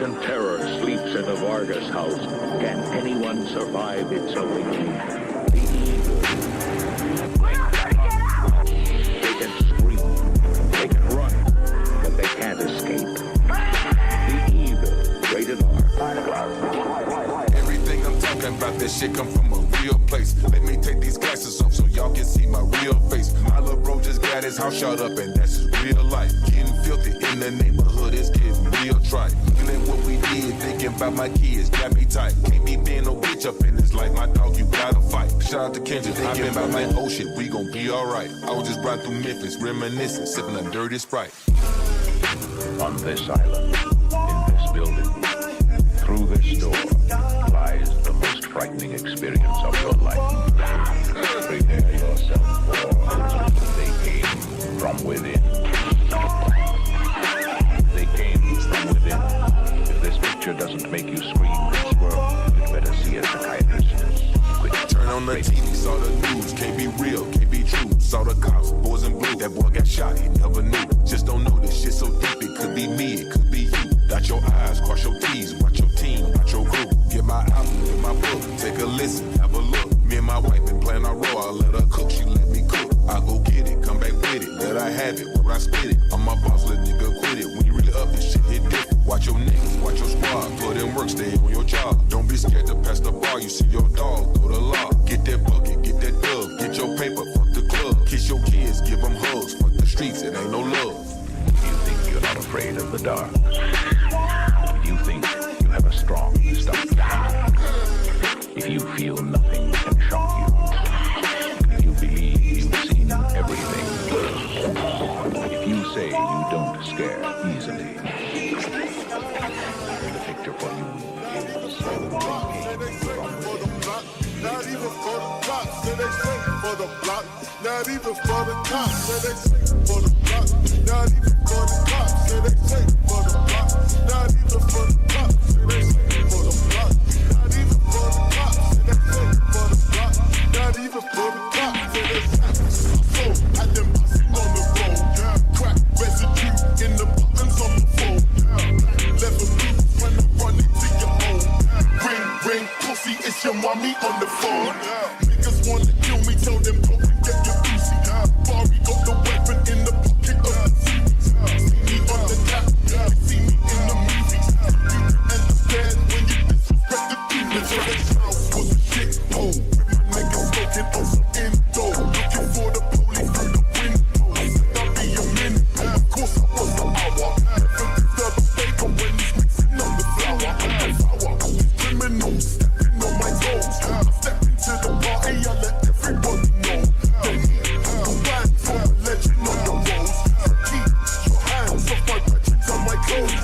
and terror sleeps in the Vargas house, can anyone survive its awakening? The evil. They can scream, they can run, but they can't escape. The evil. Rated R. Everything I'm talking about, this shit come from a real place. Let me take these glasses off so y'all can see my real face. My little bro just got his house shut up and that's just real life. Getting filthy in the neighborhood is getting real trite. Looking at what we did, thinking about my kids, got me tight. Can't be being no bitch up in this life, my dog, you gotta fight. Shout out to Kendrick, thinking about like, oh shit, we gon' be alright. I was just riding through Memphis, reminiscing, sipping a dirty Sprite. On this island, in this building, through this door, lies the most frightening experience of your life. Prepare yourself for they came from within. They came from within. If this picture doesn't make you scream this world, you'd better see a psychiatrist. Quick. Turn on the TV, saw the news, can't be real, can't be true. Saw the cops, boys in blue, that boy got shot, he never knew. Just don't know this shit so deep, it could be me, it could be you. Dot your eyes, cross your T's, watch your team, watch your crew. Get my album, get my book, take a listen, have a look. Me and my wife been playing our role, I let her cook, she let me cook. I go get it, come back with it, let I have it, where I spit it. I'm my boss, let nigga quit it. When you really up, this shit hit different. Watch your niggas, watch your squad, put in work, stay on your job. Don't be scared to pass the bar, you see your dog, go to law. Get that bucket, get that dub, get your paper, fuck the club. Kiss your kids, give them hugs, fuck the streets, it ain't no love. You think you're not afraid of the dark? You think you have a strong stomach? If you feel nothing can shock you, if you believe you've seen everything, if you say you don't scare easily, the picture for you is not even for the cops, say they say for the block. Not even for the cops, say they say for the block. Not even for the cops, say they say for the block. Not even for the cops, say they say for the block. Not even for the cops, say they say for the block. Not even for the cops, say they say. So I them bossy on the road, yeah. Crack residue in the buttons on the phone, yeah. Level blue when I'm running to your home. Ring, pussy, it's your mommy on the phone. Niggas wanna kill me, tell them go and get your pussy. Barry got the weapon in the pocket of the TV. See me on the tap, see me in the movies. You understand when you disrespect the demons. So that house was a shit hole. My niggas smoking on some endo, looking for the police through the window. I'll be a minute, of course I was the hour. Never disturb a paper when he's mixing on the flour. I'm the flower, criminals stepping on my toes. I step into the party, I let everybody know. They need a band from a legend on the roads. So keep your hands off my patrons on my clothes.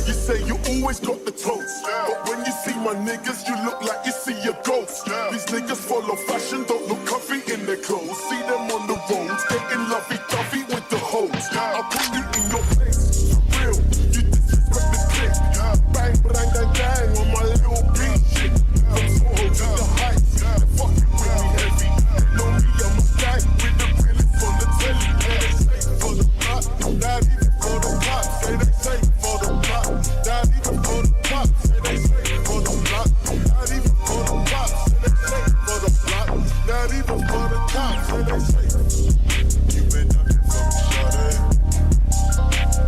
You say you always got the toast, but when you see my niggas, you look like you see a ghost. These niggas follow fashion, don't look comfy in their clothes. See them on the roads, getting lovey-dovey with the hoes. I'll put you in your face, for real. You disrespect the click. Bang, bang, bang, bang on my little beat shit. From Soho to the Heights, they're fucking with me heavy. They know me, I'm a gang with the realest on the telly. They say for the block, not even for the cops. Say they say for the block, not even for the cops. Say they say for the block, not even for the cops. Say they say for the block, not even for the cops. Say they say. You been ducking from me, shawty.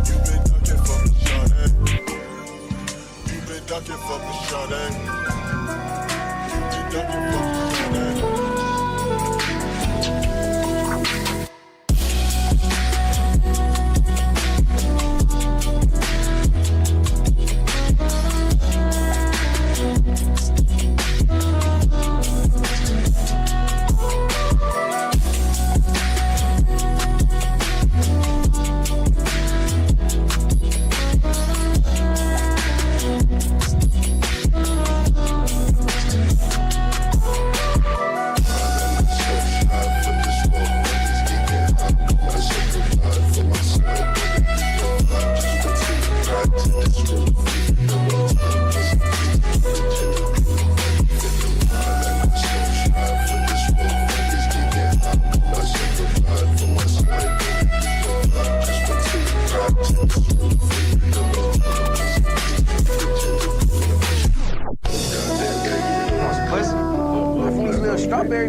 You been ducking from me, shawty. You been ducking from me, shawty. You been ducking from me, shawty.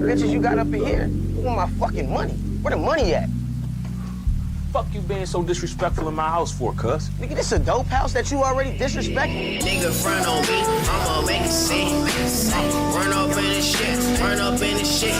bitches you got up in here? You want my fucking money? Where the money at? Fuck you being so disrespectful in my house for, cuz? Nigga, this a dope house that you already disrespecting? Nigga front on me, I'ma make it sick. Run up in this shit, run up in this shit.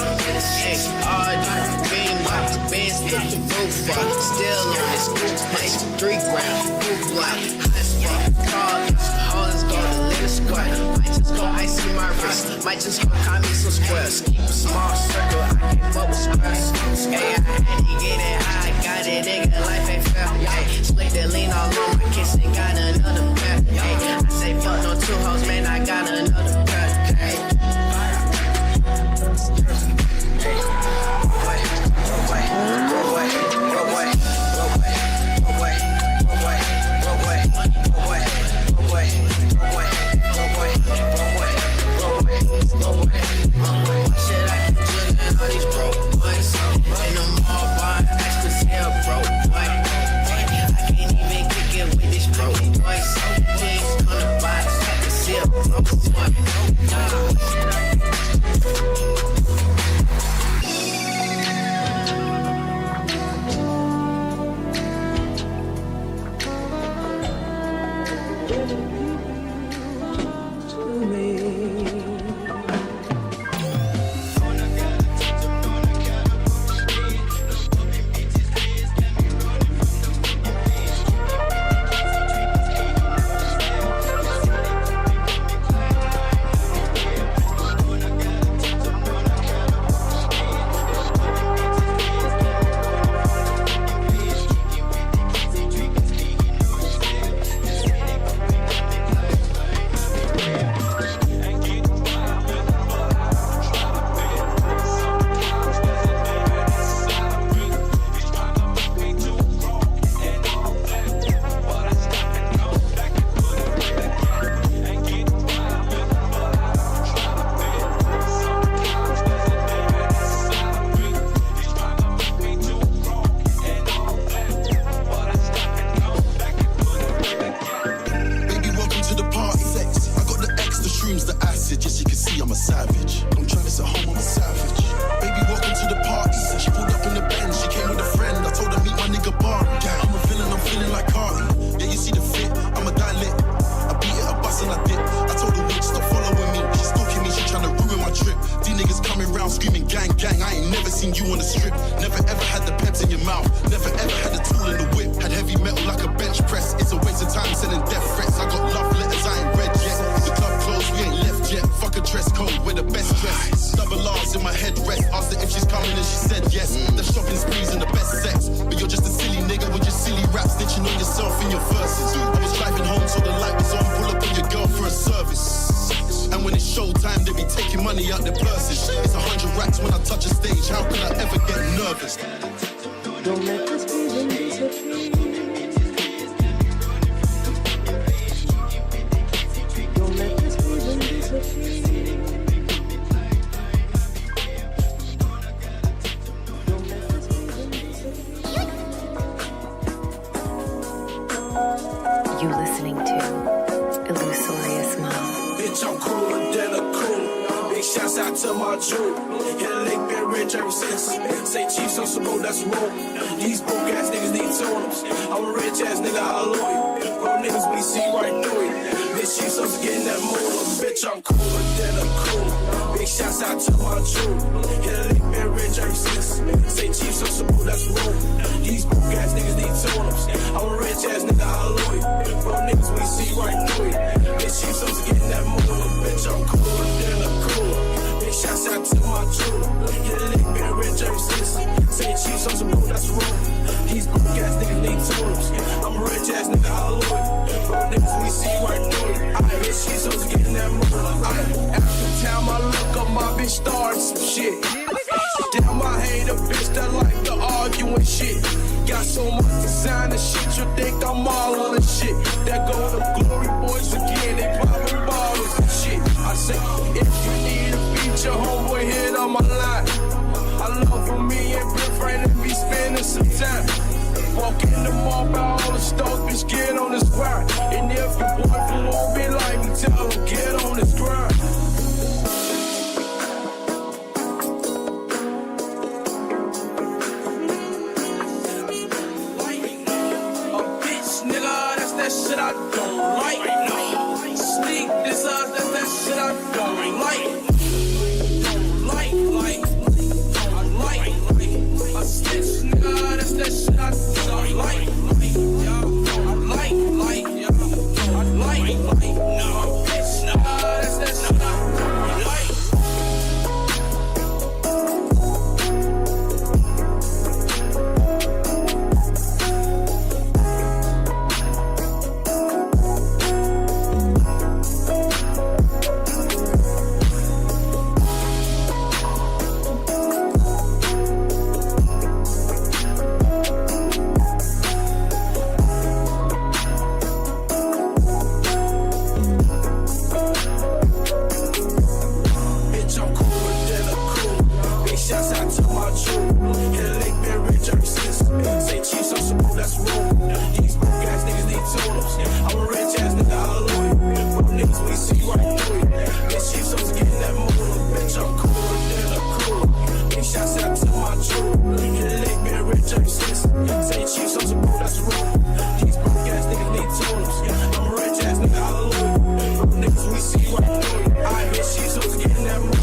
All day, bean box, bands, put the roof up. Still on this group place, 3 grams, group block. High spot, cars, hoes go to little squat. Might just go ice in my wrist, might just go call me some squares. Keep a small circle, I can't fuck with squares. Hey, I had to get it high, got it, nigga. Life ain't fair, ayy. Split the lean all on my kiss and got another pair, ayy. I say fuck no 2 hoes, man, I got another pair, ayy. Shit, I keep juggling all these broke boys. And them all buying ice 'cause hell broke. I can't even kick it with this broke voice. Jeans on the box, I can see a broke boy. You listening to Illusoria Smile. Bitch, I'm cooler than a cool. Big shouts out to my Jew. Hit a lick, been rich ever since. Say Chiefs on some road, that's wrong. These broke ass niggas need tunes. I'm a rich ass nigga, I love you. Bro niggas, we see right through it. Bitch, Chiefs on getting that moolah. Bitch, I'm cooler than a cool. Big shouts out to my Jew. Hit a lick, been rich ever since. Say Chiefs on some road, that's wrong. These broke ass niggas need tunes. I'm a rich ass nigga, I love you. Bro niggas, we see right through it. Bitch, Chiefs on getting that moolah. Bitch, I'm cooler than a cool. Big shouts out to my Jew. Hit a lick, been rich ever since. Say Chiefs on some road, that's wrong. These broke ass niggas need tunes. I'm a rich ass nigga, I love it. Bro niggas, we see right through it. I hit Chiefs on getting that moolah. After time, I look up, my bitch started some shit. Damn, I hate a bitch that like to argue and shit. Got so much designer shit, you think I'm all on the shit. That go to Glory Boys again, they poppin' bottles and shit. I say, if you need a feature, homeboy, hit on my line. I love for me and Bill Frank and be spending some time. Walk in the mall, buy all the stuff, bitch, get on this grind. And if your boyfriend won't be like me, tell him, get on this grind. that shit I don't like. Sneak designs, that's that shit I don't like. I snitch, nigga, that's that shit I don't like. No, bitch, nah, that's that shit I don't like. Shouts out to my crew. Hit a lick, been rich ever since. Say chief, so smooth, that's rude. These broke ass niggas need tunes. I'm a rich ass nigga, hallelujah. Broke niggas, we see right through it. Bitch, chief, so getting that moolah. Bitch, I'm cooler than a crew. Big shouts out to my crew. Hit a lick, been rich ever since. Say chief, so smooth, that's rude. These broke ass niggas need tunes. I'm a rich ass nigga, hallelujah. Broke niggas, we see right through it. I bitch, chief, so getting that moolah.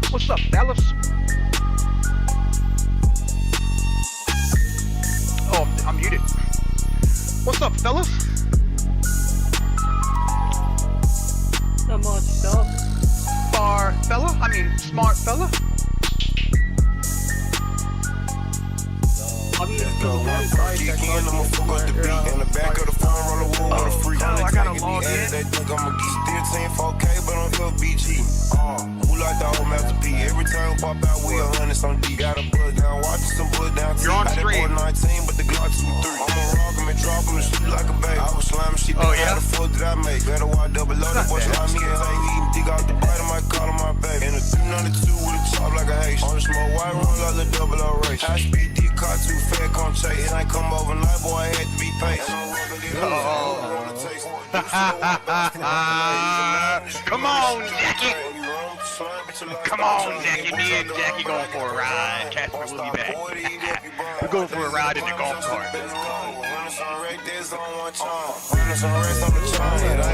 What's up, fellas? Oh, I'm muted. What's up, fellas? Not much stuff. Bar fella? I mean, smart fella? I'll be I'ma fuck up the beat in the back of the phone, roll a wood with a freak. I gotta log in. They think I'ma get still 10 4K, but I'm LBG. Who like the whole Master P? Every time we pop out, we 100 some D. Got a buzz down, watching some buzz down. You're on stream. 19, but the Glock 2-3. I'ma rock him and drop him and shoot like a baby. I was slamming shit. Oh, yeah? How the fuck did I make? Better watch double load. That boy slime me and take eat and dig out the bite of my collar, my baby. And a 292 with a chop like a H. On the smoke, white run like the double O race. High speed D car too fat, come chase. It ain't come overnight, boy, I had to be patient. Come on, Jackie. Come on, Jackie. Me and Jackie going for a ride. Casper will be back. We're going for a ride in the golf cart. I've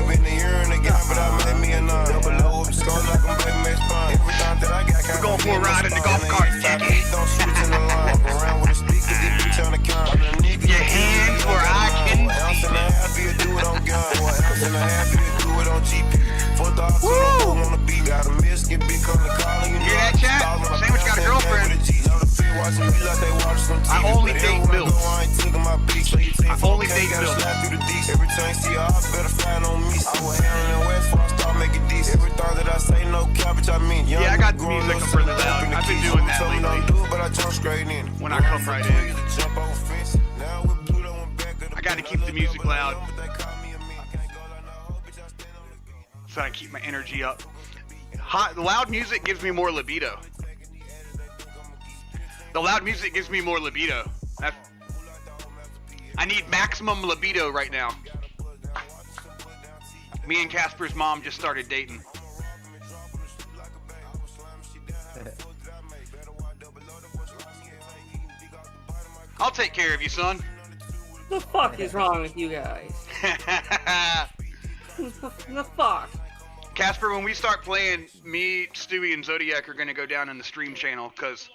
been here and again, but I made me a nine. Double O up the skull like I'm baby Max Pine. Everything that I got, We're going for a ride in the golf cart, Jackie. Don't switch in the line. Around with a speaker, this bitch on the count. Your hands where I can Ounce and a half, you do it on gun. Ounce and a half, you do it on GP. 4,000 on the beat. Got a miss, get big on the collar. You hear that, chat? Sandwich got a girlfriend. I only date milk. I only date milk. Every time you see her, I better find on me. I was handling the West before I start making decent. Everything that I say, no cabbage, I mean. Yeah, I got the music up really loud. I've been doing that lately. But I jump straight in. When I come right in. I gotta keep the music loud so I keep my energy up. Loud music gives me more libido. The loud music gives me more libido. I need maximum libido right now. Me and Casper's mom just started dating. I'll take care of you, son. The fuck is wrong with you guys? The fuck? Casper, when we start playing, me, Stewie, and Zodiac are gonna go down in the stream channel, because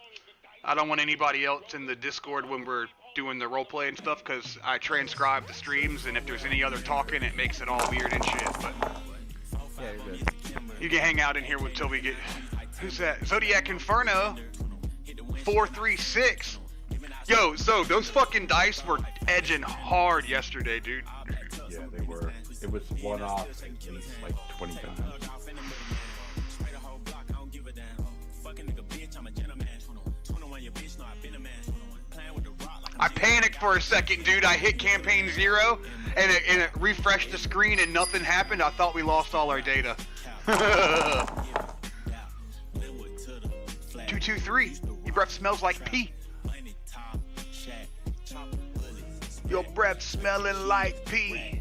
I don't want anybody else in the Discord when we're doing the roleplay and stuff, because I transcribe the streams, and if there's any other talking, it makes it all weird and shit, but yeah, you're good. You can hang out in here until we get... Who's that? Zodiac Inferno 436. Yo, so those fucking dice were edging hard yesterday, dude. Yeah, they were. It was one off at least like 20 times. I panicked for a second, dude. I hit campaign 0, and it refreshed the screen, and nothing happened. I thought we lost all our data. 223. Your breath smells like pee. Your breath smelling like pee.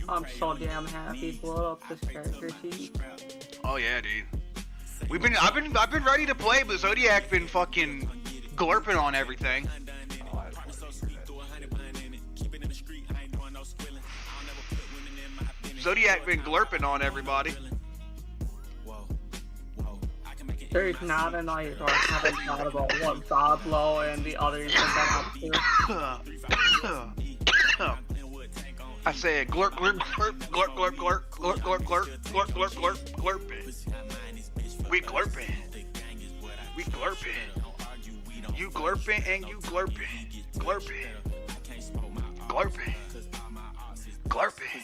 I'm so damn happy. Blow up this character sheet. Oh yeah, dude. I've been ready to play, but Zodiac been fucking glurping on everything. Zodiac been glurping on everybody. There's not a night where I haven't thought about what Pablo and the others have been up to. I said glurp, glurp, glurp, glurp, glurp, glurp, glurp, glurp, glurp, glurp, glurp, glurp, glurping. We glurping. We glurping. You glurping and you glurping. Glurping. Glurping. Glurping.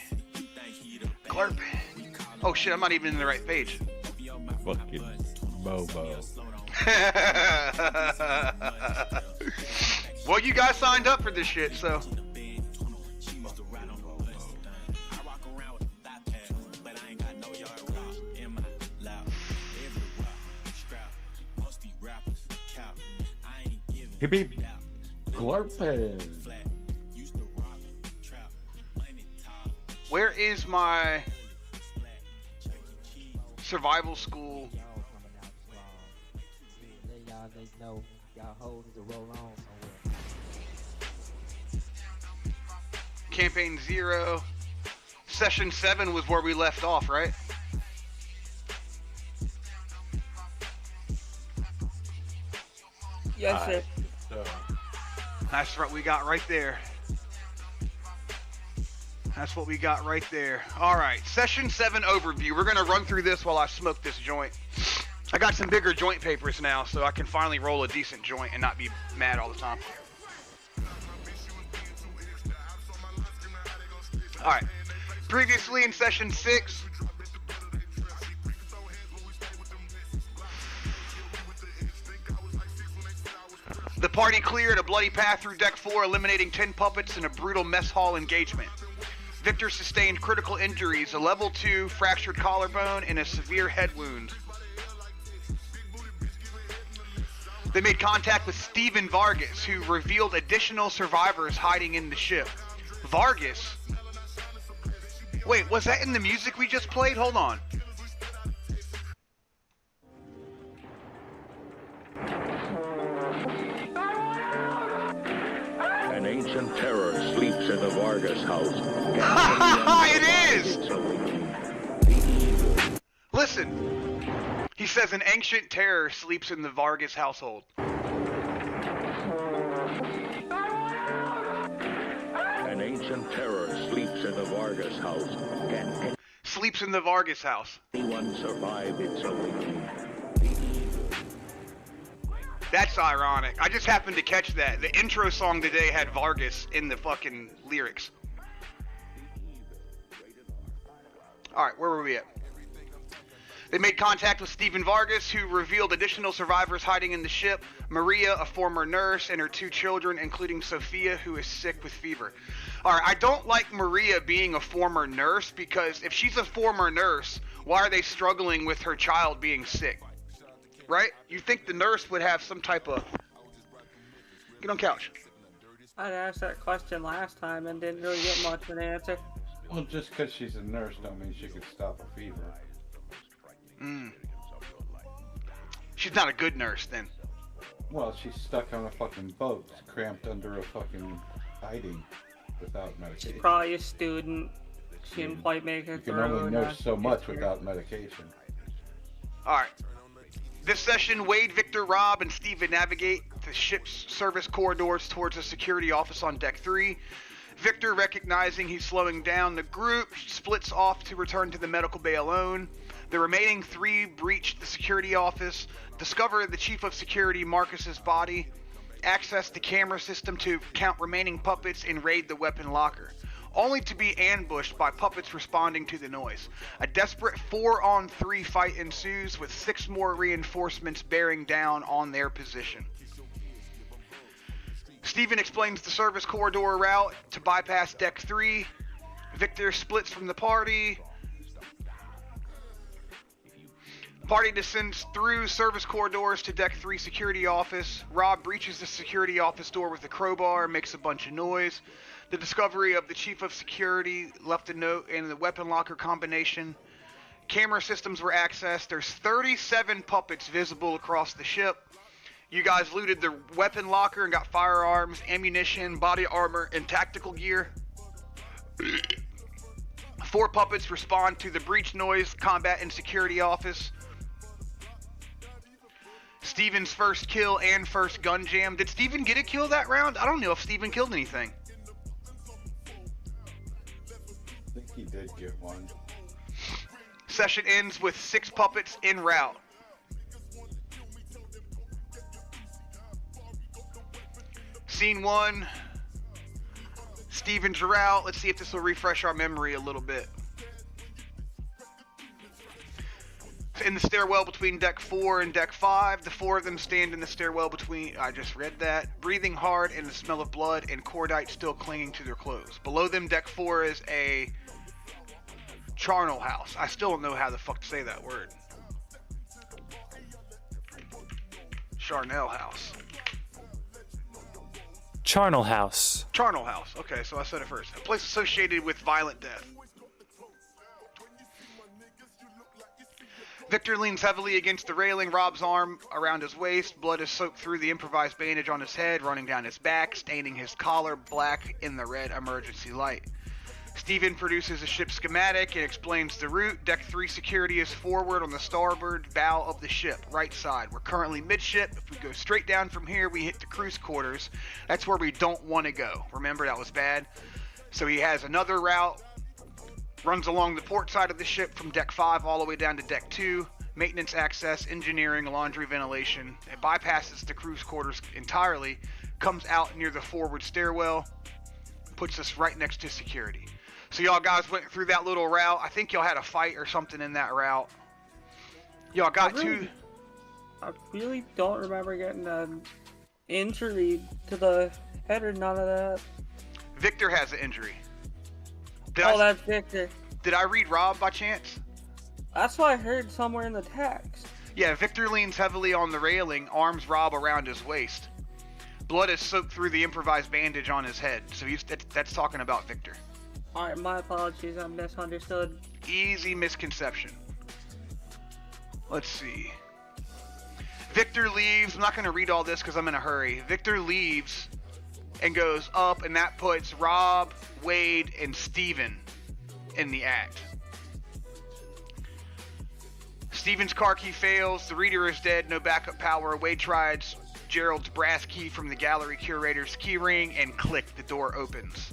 Glurping. Oh shit, I'm not even in the right page. Fucking Bobo. Well, you guys signed up for this shit, so. Hippie glurping. Where is my survival school? Campaign 0. Session 7 was where we left off, right? Yes, sir. That's what we got right there. That's what we got right there. Alright, Session 7 overview. We're going to run through this while I smoke this joint. I got some bigger joint papers now, so I can finally roll a decent joint and not be mad all the time. Alright, previously in Session 6, the party cleared a bloody path through Deck 4, eliminating 10 puppets in a brutal mess hall engagement. Victor sustained critical injuries, a level 2 fractured collarbone, and a severe head wound. They made contact with Steven Vargas, who revealed additional survivors hiding in the ship. Vargas? Wait, was that in the music we just played? Hold on. An ancient terror sleeps in the Vargas house. It is! Listen. He says an ancient terror sleeps in the Vargas household. An ancient terror sleeps in the Vargas house. Can Sleeps in the Vargas house. anyone survive its awakening? That's ironic. I just happened to catch that. The intro song today had Vargas in the fucking lyrics. Alright, where were we at? They made contact with Steven Vargas, who revealed additional survivors hiding in the ship. Maria, a former nurse, and her 2 children, including Sophia, who is sick with fever. Alright, I don't like Maria being a former nurse, because if she's a former nurse, why are they struggling with her child being sick? Right? You think the nurse would have some type of... Get on couch. I'd asked that question last time and didn't really get much of an answer. Well, just because she's a nurse don't mean she could stop a fever. She's not a good nurse, then. Well, she's stuck on a fucking boat, cramped under a fucking hiding without medication. She's probably a student. She didn't quite make it You through. can only nurse so much without medication. Alright. This session, Wade, Victor, Rob, and Steven navigate the ship's service corridors towards a security office on Deck 3. Victor, recognizing he's slowing down the group, splits off to return to the medical bay alone. The remaining 3 breach the security office, discover the chief of security, Marcus's body, access the camera system to count remaining puppets, and raid the weapon locker. only to be ambushed by puppets responding to the noise. A desperate 4-on-3 fight ensues with 6 more reinforcements bearing down on their position. Steven explains the service corridor route to bypass Deck 3. Victor splits from the party. Party descends through service corridors to Deck 3 security office. Rob breaches the security office door with a crowbar, makes a bunch of noise. The discovery of the chief of security left a note in the weapon locker combination. Camera systems were accessed. There's 37 puppets visible across the ship. You guys looted the weapon locker and got firearms, ammunition, body armor, and tactical gear. 4 puppets respond to the breach noise, combat, and security office. Steven's first kill and first gun jam. Did Steven get a kill that round? I don't know if Steven killed anything. I think he did get one. Session ends with 6 puppets en route. Scene 1. Steven's route. Let's see if this will refresh our memory a little bit. In the stairwell between Deck 4 and Deck 5, the 4 of them stand in the stairwell between, I just read that, breathing hard and the smell of blood and cordite still clinging to their clothes. Below them, Deck 4 is a charnel house. I still don't know how the fuck to say that word. Charnel house. Charnel house. Charnel house. Okay, so I said it first. A place associated with violent death. Victor leans heavily against the railing, Rob's arm around his waist. Blood is soaked through the improvised bandage on his head, running down his back, staining his collar black in the red emergency light. Steven produces a ship schematic and explains the route. Deck 3 security is forward on the starboard bow of the ship, right side. We're currently midship. If we go straight down from here, we hit the cruise quarters. That's where we don't want to go. Remember, that was bad. So he has another route. Runs along the port side of the ship from Deck 5 all the way down to Deck 2. Maintenance access, engineering, laundry, ventilation. It bypasses the cruise quarters entirely. Comes out near the forward stairwell. Puts us right next to security. So y'all guys went through that little route. I think y'all had a fight or something in that route. Y'all got I really don't remember getting an injury to the head or none of that. Victor has an injury. That's Victor. Did I read Rob by chance? That's what I heard somewhere in the text. Yeah, Victor leans heavily on the railing, arms Rob around his waist. Blood is soaked through the improvised bandage on his head, so that's talking about Victor. Alright, my apologies, I misunderstood. Easy misconception. Let's see. Victor leaves. I'm not going to read all this because I'm in a hurry. Victor leaves and goes up, and that puts Rob, Wade, and Steven in the act. Steven's car key fails. The reader is dead. No backup power. Wade tries Gerald's brass key from the gallery curator's key ring, and click, the door opens.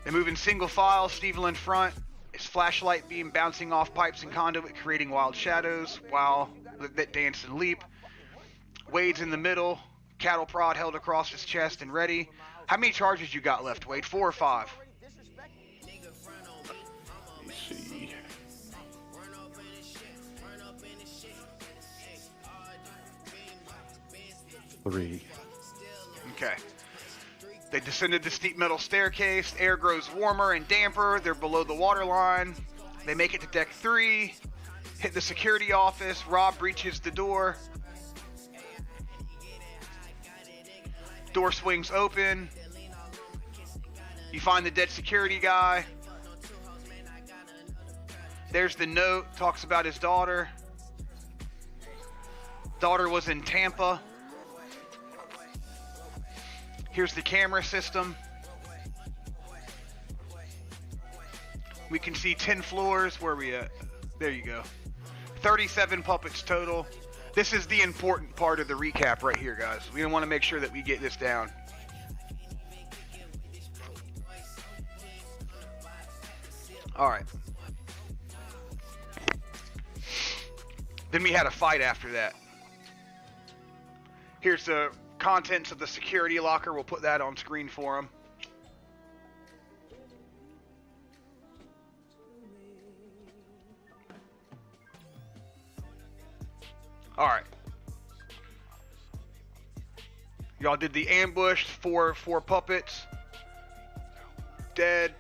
They move in single file. Steven in front. His flashlight beam bouncing off pipes and conduit, creating wild shadows that dance and leap. Wade's in the middle. Cattle prod held across his chest and ready. How many charges you got left, Wade? 4 or 5? Let's see. 3. Okay. They descended the steep metal staircase. Air grows warmer and damper. They're below the water line. They make it to Deck 3. Hit the security office. Rob breaches the door. Door swings open. You find the dead security guy. There's the note. Talks about his daughter. Daughter was in Tampa. Here's the camera system. We can see 10 floors. Where are we at? There you go. 37 puppets total. This is the important part of the recap right here, guys. We want to make sure that we get this down. Alright. Then we had a fight after that. Here's the contents of the security locker. We'll put that on screen for them. Alright. Y'all did the ambush, four puppets. Dead.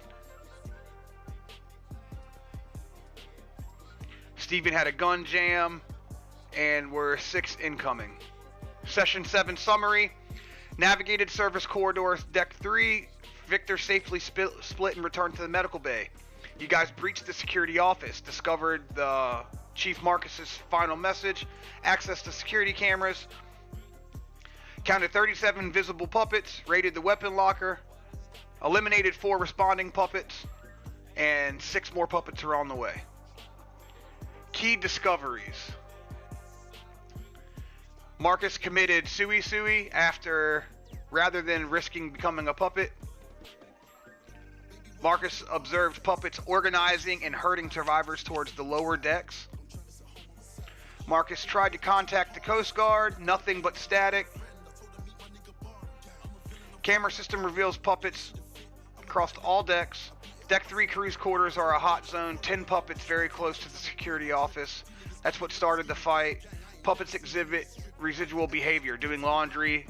Steven had a gun jam, and we're 6 incoming. Session 7 summary. Navigated service corridor, deck 3. Victor safely split and returned to the medical bay. You guys breached the security office, discovered the Chief Marcus's final message, accessed the security cameras, counted 37 visible puppets, raided the weapon locker, eliminated 4 responding puppets, and 6 more puppets are on the way. Key discoveries. Marcus committed sui after, rather than risking becoming a puppet. Marcus observed puppets organizing and herding survivors towards the lower decks. Marcus tried to contact the Coast Guard, nothing but static. Camera system reveals puppets across all decks. Deck 3 crew's quarters are a hot zone, 10 puppets very close to the security office. That's what started the fight. Puppets exhibit residual behavior, doing laundry,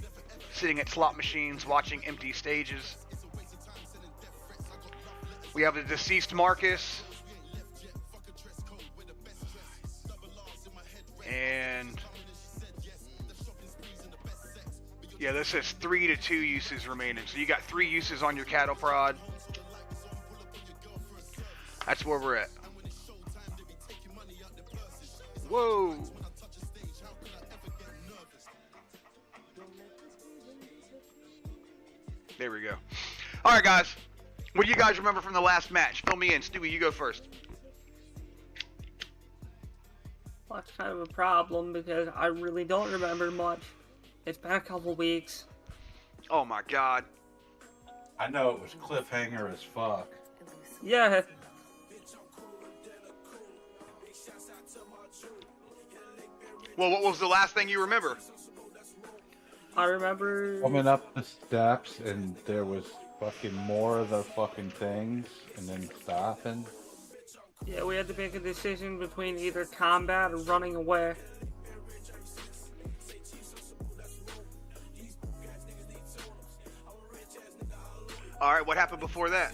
sitting at slot machines, watching empty stages. We have the deceased Marcus. And yeah, this says 3 to 2 uses remaining. So you got 3 uses on your cattle prod. That's where we're at. Whoa. There we go. All right, guys. What do you guys remember from the last match? Fill me in. Stewie, you go first. Well, that's kind of a problem because I really don't remember much. It's been a couple weeks. Oh my god. I know it was cliffhanger as fuck. Yeah. Well, what was the last thing you remember? I remember Coming up the steps and there was fucking more of the fucking things and then stopping. Yeah, we had to make a decision between either combat or running away. Alright, what happened before that?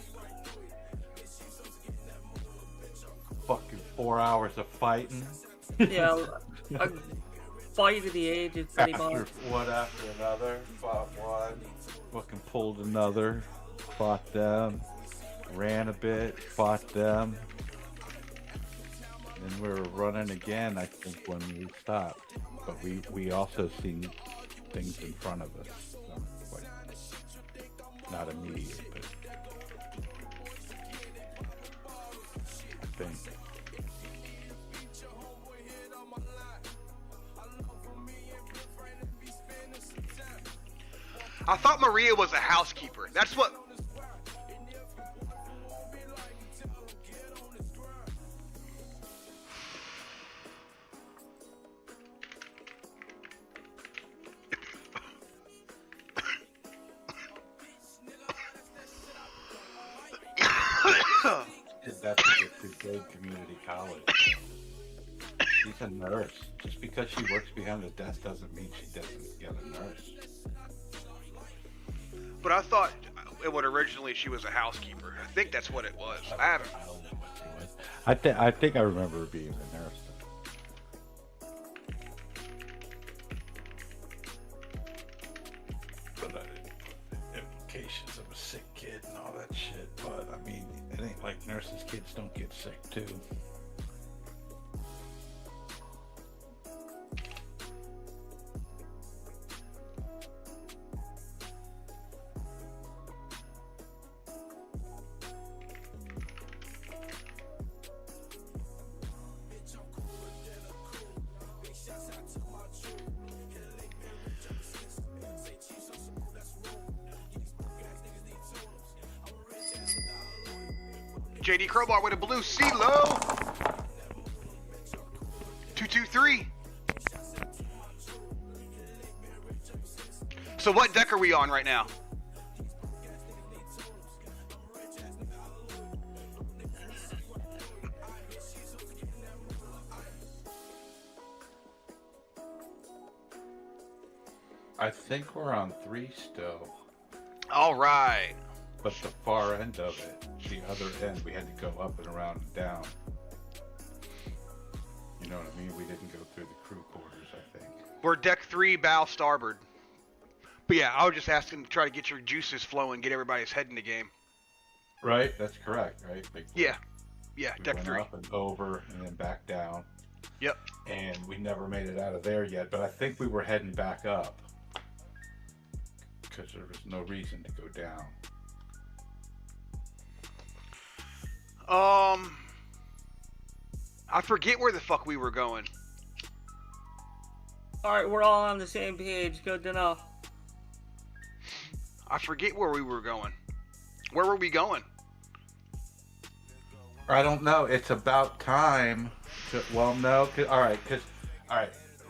Fucking 4 hours of fighting. Yeah, a fight of the ages, pretty much. One after another, fought one, fucking pulled another, fought them, ran a bit, fought them. And we were running again, I think, when we stopped. But we also seen things in front of us. So, like, not immediate, but I think. I thought Maria was a housekeeper. That's what... That's a good community college. She's a nurse. Just because she works behind the desk doesn't mean she doesn't get a nurse. But I thought originally she was a housekeeper. I think that's what it was. I haven't... I don't know what she was. I think I remember her being a nurse. But I didn't put implications of a sick kid and all that shit. But I mean, it ain't like nurses' kids don't get sick too. JD Crowbar with a blue CeeLo. 223. So what deck are we on right now? I think we're on 3 still. All right. But the far end of it, the other end, we had to go up and around and down. You know what I mean? We didn't go through the crew quarters, I think. We're deck 3, bow starboard. But yeah, I was just asking to try to get your juices flowing, get everybody's head in the game. Right? That's correct, right? Yeah. Yeah, we deck went 3. up and over and then back down. Yep. And we never made it out of there yet, but I think we were heading back up. Because there was no reason to go down. I forget where the fuck we were going. Alright, we're all on the same page. Good to know. I forget where we were going. Where were we going? I don't know. It's about time. Well, no. All right.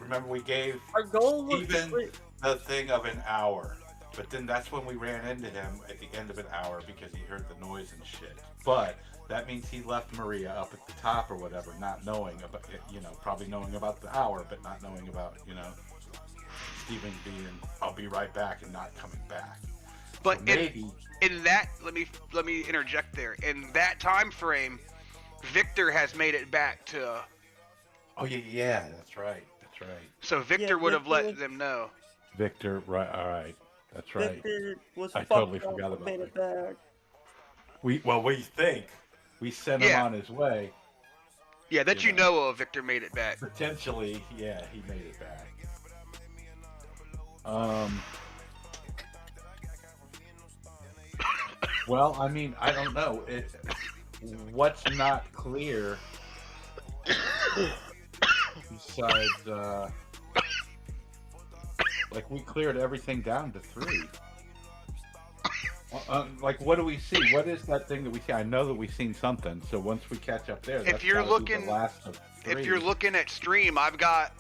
Remember we gave our goal was even the thing of an hour, but then that's when we ran into him at the end of an hour because he heard the noise and shit. But that means he left Maria up at the top or whatever, not knowing about, probably knowing about the hour, but not knowing about, Steven being, I'll be right back and not coming back. But so maybe in that, let me interject there. In that time frame, Victor has made it back to. Oh yeah, that's right. So Victor would have let them know. Victor, right? All right, that's right. Victor was I totally forgot about made it back. We think we sent him on his way. Yeah, that you know of, Victor made it back. Potentially, yeah, he made it back. Well, I mean, I don't know. What's not clear besides, like, we cleared everything down to 3. Like, what do we see? What is that thing that we see? I know that we've seen something. So once we catch up there, that's the last of 3. If you're looking at stream, I've got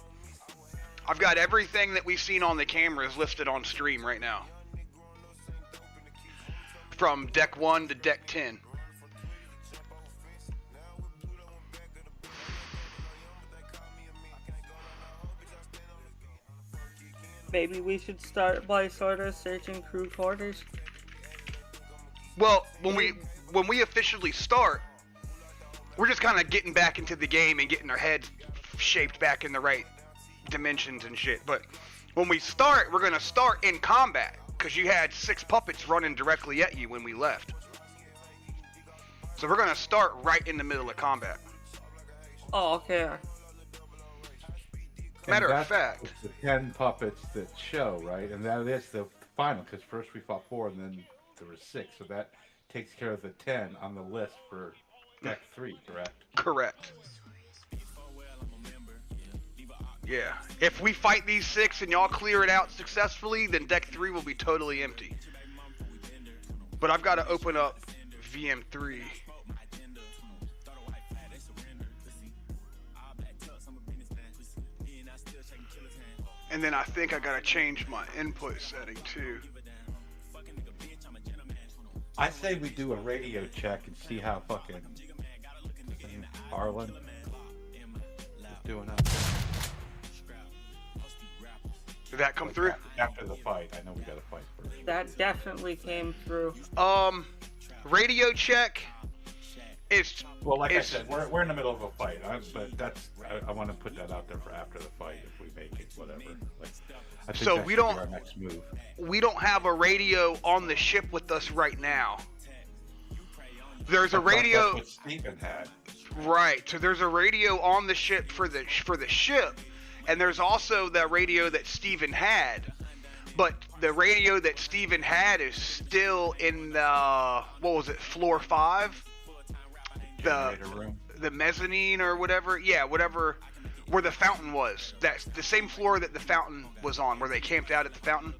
everything that we've seen on the cameras listed on stream right now. From deck 1 to deck 10. Maybe we should start by sort of searching crew quarters. Well, when we officially start, we're just kind of getting back into the game and getting our heads shaped back in the right dimensions and shit. But when we start, we're gonna start in combat because you had 6 puppets running directly at you when we left. So we're gonna start right in the middle of combat. Oh, okay. Matter of fact, it's the 10 puppets that show, right? And that is the final, because first we fought 4 and then there was 6, so that takes care of the 10 on the list for deck 3, correct? Correct. Yeah. If we fight these 6 and y'all clear it out successfully, then deck 3 will be totally empty. But I've got to open up VM3. And then I think I gotta change my input setting too. I say we do a radio check and see how fucking Harlan is doing out there. Did that come through? After the fight. I know we gotta fight first. That definitely came through. Radio check is... Well, like I said, we're in the middle of a fight, but that's... I want to put that out there for after the fight if we make it, whatever. Like, I think so that we should don't... be our next move. We don't have a radio on the ship with us right now. There's a radio... That's what Steven had. Right, so there's a radio on the ship for the ship, and there's also the radio that Steven had. But the radio that Steven had is still in the, what was it, floor 5? The mezzanine or whatever. Yeah, whatever, where the fountain was. That's the same floor that the fountain was on, where they camped out at the fountain.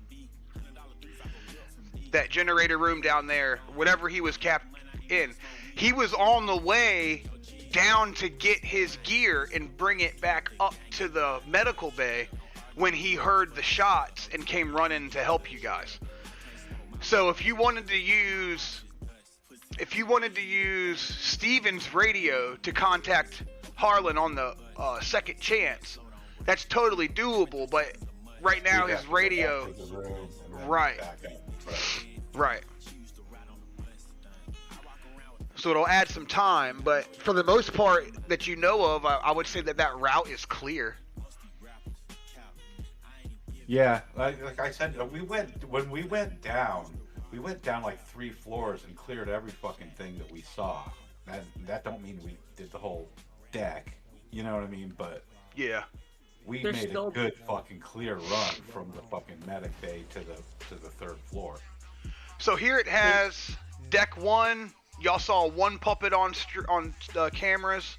That generator room down there, whatever he was capped in. He was on the way down to get his gear and bring it back up to the medical bay when he heard the shots and came running to help you guys. So if you wanted to use Steven's radio to contact Harlan on the second chance, that's totally doable. But right now We'd his have to go radio. back to the room and then Right. back up. Right. So it'll add some time, but for the most part that you know of, I would say that that route is clear. Yeah, like I said, when we went down like 3 floors and cleared every fucking thing that we saw. That don't mean we did the whole deck, you know what I mean? But yeah, we made a good fucking clear run from the fucking medic bay to the 3rd floor. So here it has deck 1. Y'all saw 1 puppet on cameras.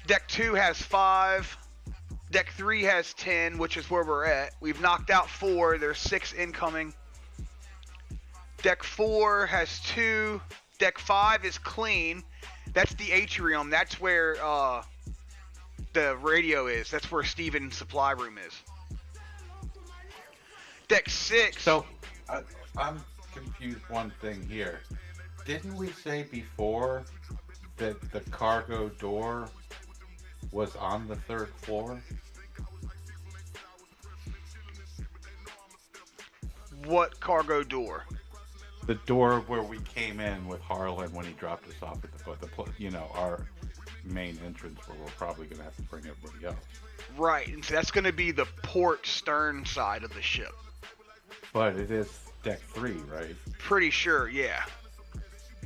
Deck 2 has 5. Deck 3 has 10, which is where we're at. We've knocked out 4. There's 6 incoming. Deck 4 has 2. Deck 5 is clean. That's the atrium. That's where the radio is. That's where Steven's supply room is. Deck 6. So, I'm confused one thing here. Didn't we say before that the cargo door was on the 3rd floor? What cargo door? The door where we came in with Harlan when he dropped us off at our main entrance where we're probably going to have to bring everybody else. Right, and so that's going to be the port stern side of the ship. But it is deck 3, right? Pretty sure, yeah.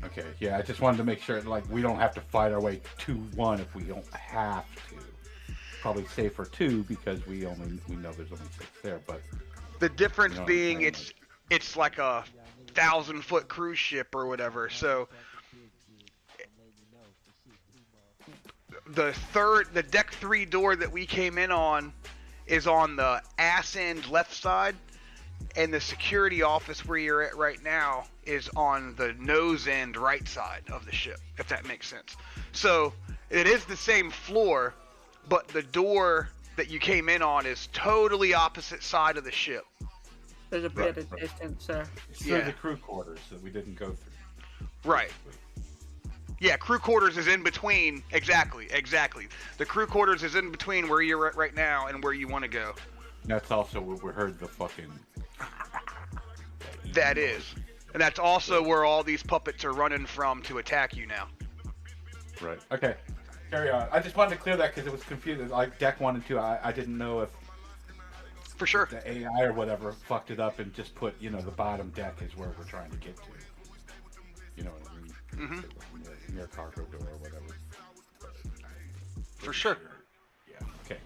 Okay, yeah, I just wanted to make sure, like, we don't have to fight our way to 1 if we don't have to. Probably safer 2 because we know there's only 6 there, but... The difference being it's like a 1,000-foot cruise ship or whatever, so... The deck 3 door that we came in on is on the ass end left side, and the security office where you're at right now is on the nose end right side of the ship, if that makes sense. So it is the same floor, but the door that you came in on is totally opposite side of the ship. There's a bit of distance there. It's the crew quarters that we didn't go through. Right. Yeah, crew quarters is in between. Exactly. The crew quarters is in between where you're at right now and where you want to go. That's also where we heard the fucking... That is. And that's also where all these puppets are running from to attack you now. Right. Okay. Carry on. I just wanted to clear that because it was confusing. Like deck 1 and 2, I didn't know if... For sure. The AI or whatever fucked it up and just put, the bottom deck is where we're trying to get to. You know what I mean? Mm-hmm. Near cargo door or whatever. For sure. Yeah. Okay.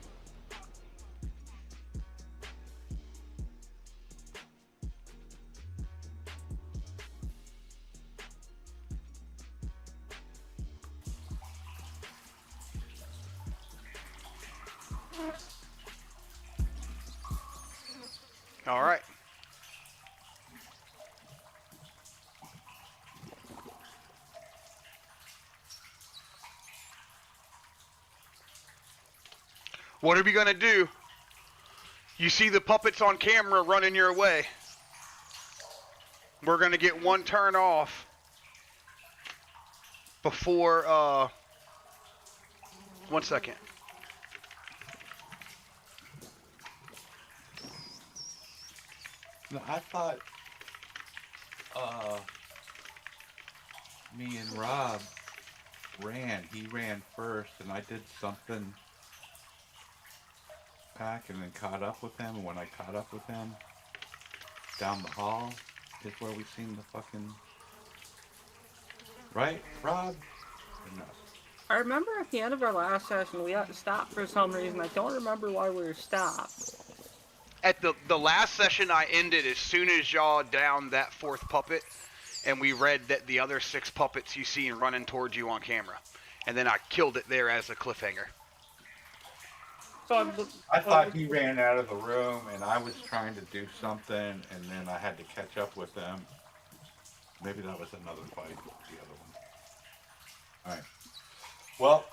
All right. What are we going to do? You see the puppets on camera running your way. We're going to get 1 turn off before, 1 second. No, I thought, me and Rob ran. He ran first, and I did something back and then caught up with him. And when I caught up with him, down the hall is where we seen the fucking... Right, Rob? Or no? I remember at the end of our last session, we had to stop for some reason. I don't remember why we were stopped. At the last session, I ended as soon as y'all downed that 4th puppet, and we read that the other 6 puppets you seen running towards you on camera. And then I killed it there as a cliffhanger. So I thought he ran out of the room, and I was trying to do something, and then I had to catch up with them. Maybe that was another fight, the other one. All right. Well,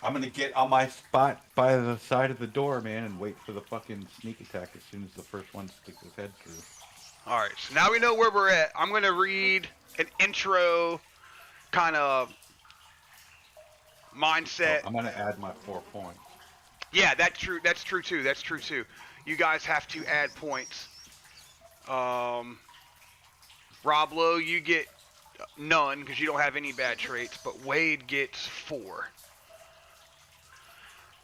I'm going to get on my spot by the side of the door, man, and wait for the fucking sneak attack as soon as the first one sticks his head through. All right, so now we know where we're at. I'm going to read an intro kind of mindset. I'm going to add my 4 points. Yeah, that's true too. you guys have to add points. Rob Lowe, you get none because you don't have any bad traits, but Wade gets 4.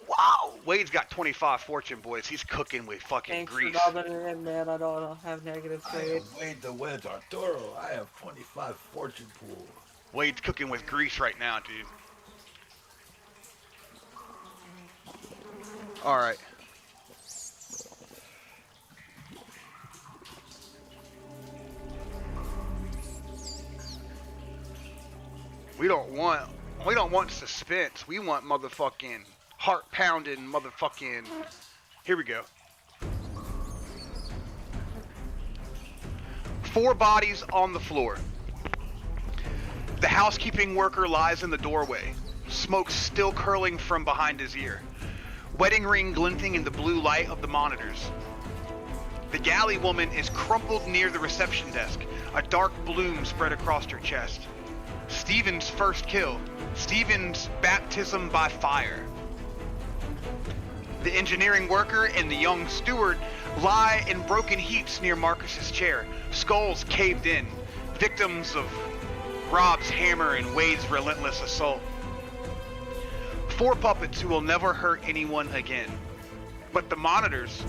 Wow! Wade's got 25 fortune, boys. He's cooking with fucking Thanks grease. for rubbing it in, man. I don't have negative I am traits. Wade the Wedge Arturo. I have 25 fortune pool. Wade's cooking with grease right now, dude. Alright. We don't want suspense. We want motherfucking heart pounding motherfucking. Here we go. 4 bodies on the floor. The housekeeping worker lies in the doorway, smoke still curling from behind his ear, wedding ring glinting in the blue light of the monitors. The galley woman is crumpled near the reception desk, a dark bloom spread across her chest. Steven's first kill, Steven's baptism by fire. The engineering worker and the young steward lie in broken heaps near Marcus's chair, skulls caved in, victims of Rob's hammer and Wade's relentless assault. 4 puppets who will never hurt anyone again. But the monitors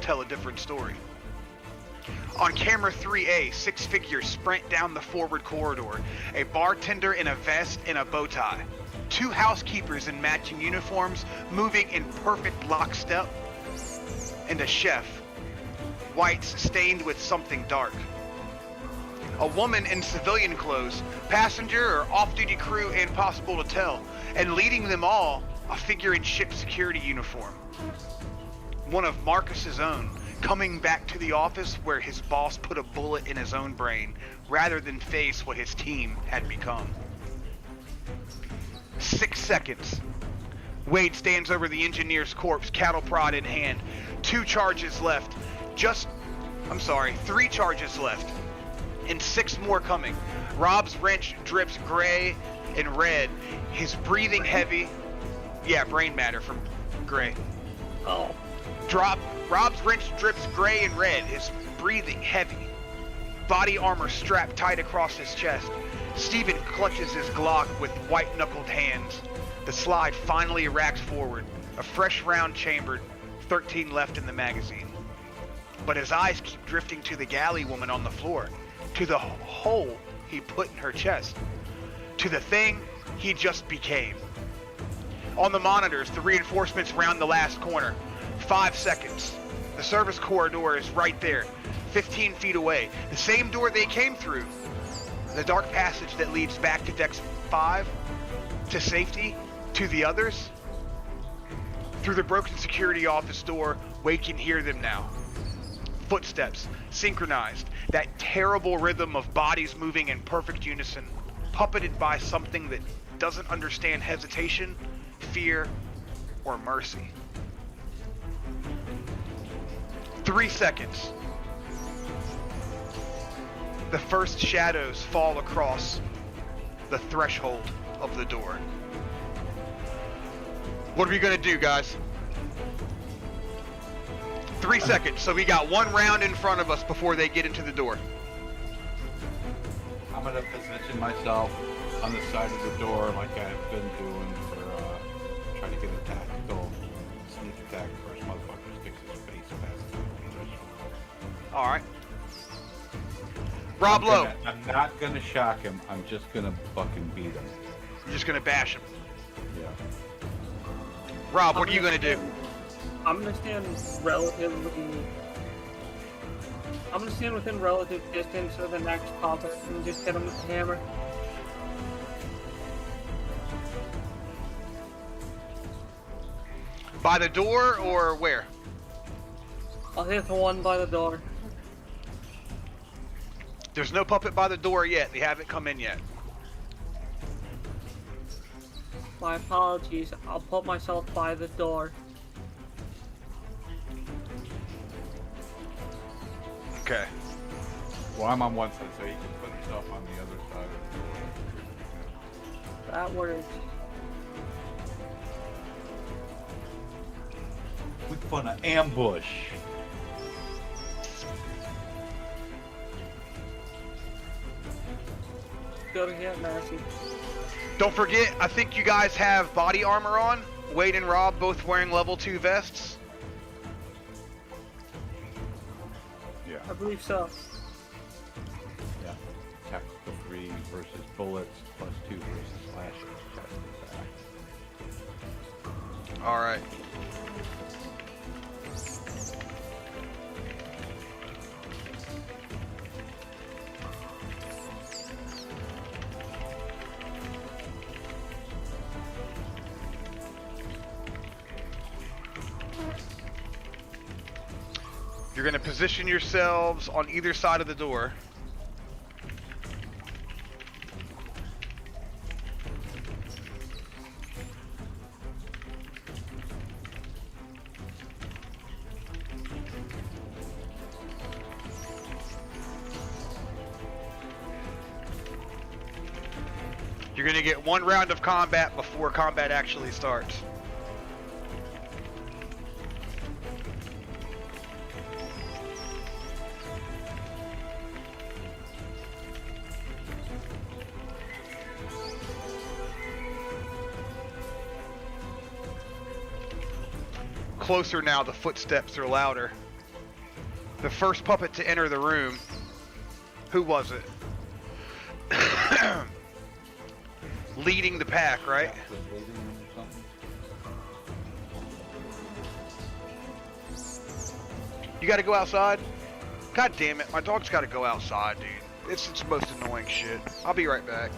tell a different story. On camera 3A, 6 figures sprint down the forward corridor. A bartender in a vest and a bow tie. 2 housekeepers in matching uniforms moving in perfect lockstep. And a chef, whites stained with something dark. A woman in civilian clothes, passenger or off-duty crew impossible to tell, and leading them all, a figure in ship security uniform. One of Marcus's own, coming back to the office where his boss put a bullet in his own brain, rather than face what his team had become. 6 seconds. Wade stands over the engineer's corpse, cattle prod in hand. 2 charges left. 3 charges left. And 6 more coming. Rob's wrench drips gray and red. His breathing heavy. Yeah, brain matter from gray. Oh. Rob's wrench drips gray and red. His breathing heavy. Body armor strapped tight across his chest. Steven clutches his Glock with white-knuckled hands. The slide finally racks forward. A fresh round chambered. 13 left in the magazine. But his eyes keep drifting to the galley woman on the floor. To the hole he put in her chest. To the thing he just became. On the monitors, the reinforcements round the last corner. 5 seconds. The service corridor is right there, 15 feet away. The same door they came through. The dark passage that leads back to Deck 5, to safety, to the others. Through the broken security office door, Wade can hear them now. Footsteps, synchronized, that terrible rhythm of bodies moving in perfect unison, puppeted by something that doesn't understand hesitation, fear, or mercy. 3 seconds. The first shadows fall across the threshold of the door. What are we gonna do, guys? 3 seconds, so we got 1 round in front of us before they get into the door. I'm gonna position myself on the side of the door like I've been doing for trying to get a tactical sneak attack. First motherfucker sticks his face past the threshold. Alright. Rob Lowe. I'm not gonna shock him, I'm just gonna fucking beat him. You're just gonna bash him. Yeah. Rob, what are you gonna do? I'm gonna stand within relative distance of the next puppet and just hit him with the hammer. By the door or where? I'll hit the one by the door. There's no puppet by the door yet. They haven't come in yet. My apologies. I'll put myself by the door. Okay. Well, I'm on one side, so he can put himself on the other side of the door. That works. We on an ambush. Go to hit, Massey. Don't forget, I think you guys have body armor on. Wade and Rob both wearing level 2 vests. Yeah. I believe so. Yeah. Tactical 3 versus bullets, plus 2 versus slashing. Alright. You're going to position yourselves on either side of the door. You're going to get 1 round of combat before combat actually starts. Closer now, the footsteps are louder. The first puppet to enter the room, who was it? Leading the pack, right? You gotta go outside? God damn it, my dog's gotta go outside, dude. It's the most annoying shit. I'll be right back.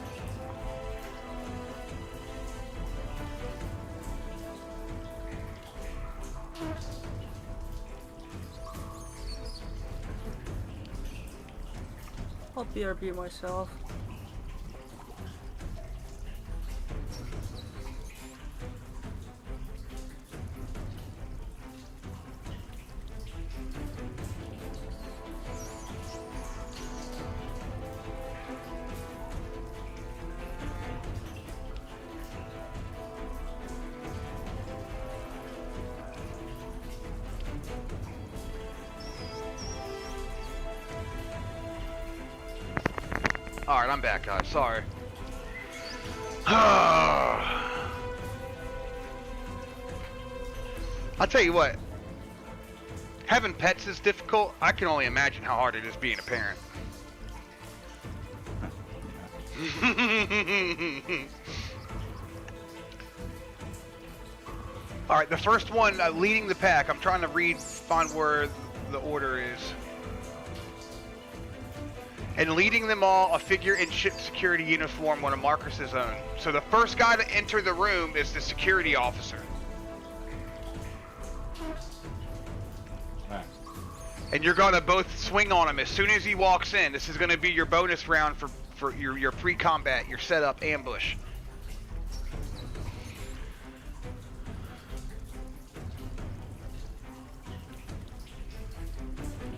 I'll BRB myself. Alright, I'm back, guys. Sorry. I'll tell you what. Having pets is difficult. I can only imagine how hard it is being a parent. Alright, the first one leading the pack. I'm trying to find where the order is. And leading them all, a figure in ship security uniform, one of Marcus's own. So the first guy to enter the room is the security officer. Right. And you're gonna both swing on him as soon as he walks in. This is gonna be your bonus round for your pre-combat, your setup ambush.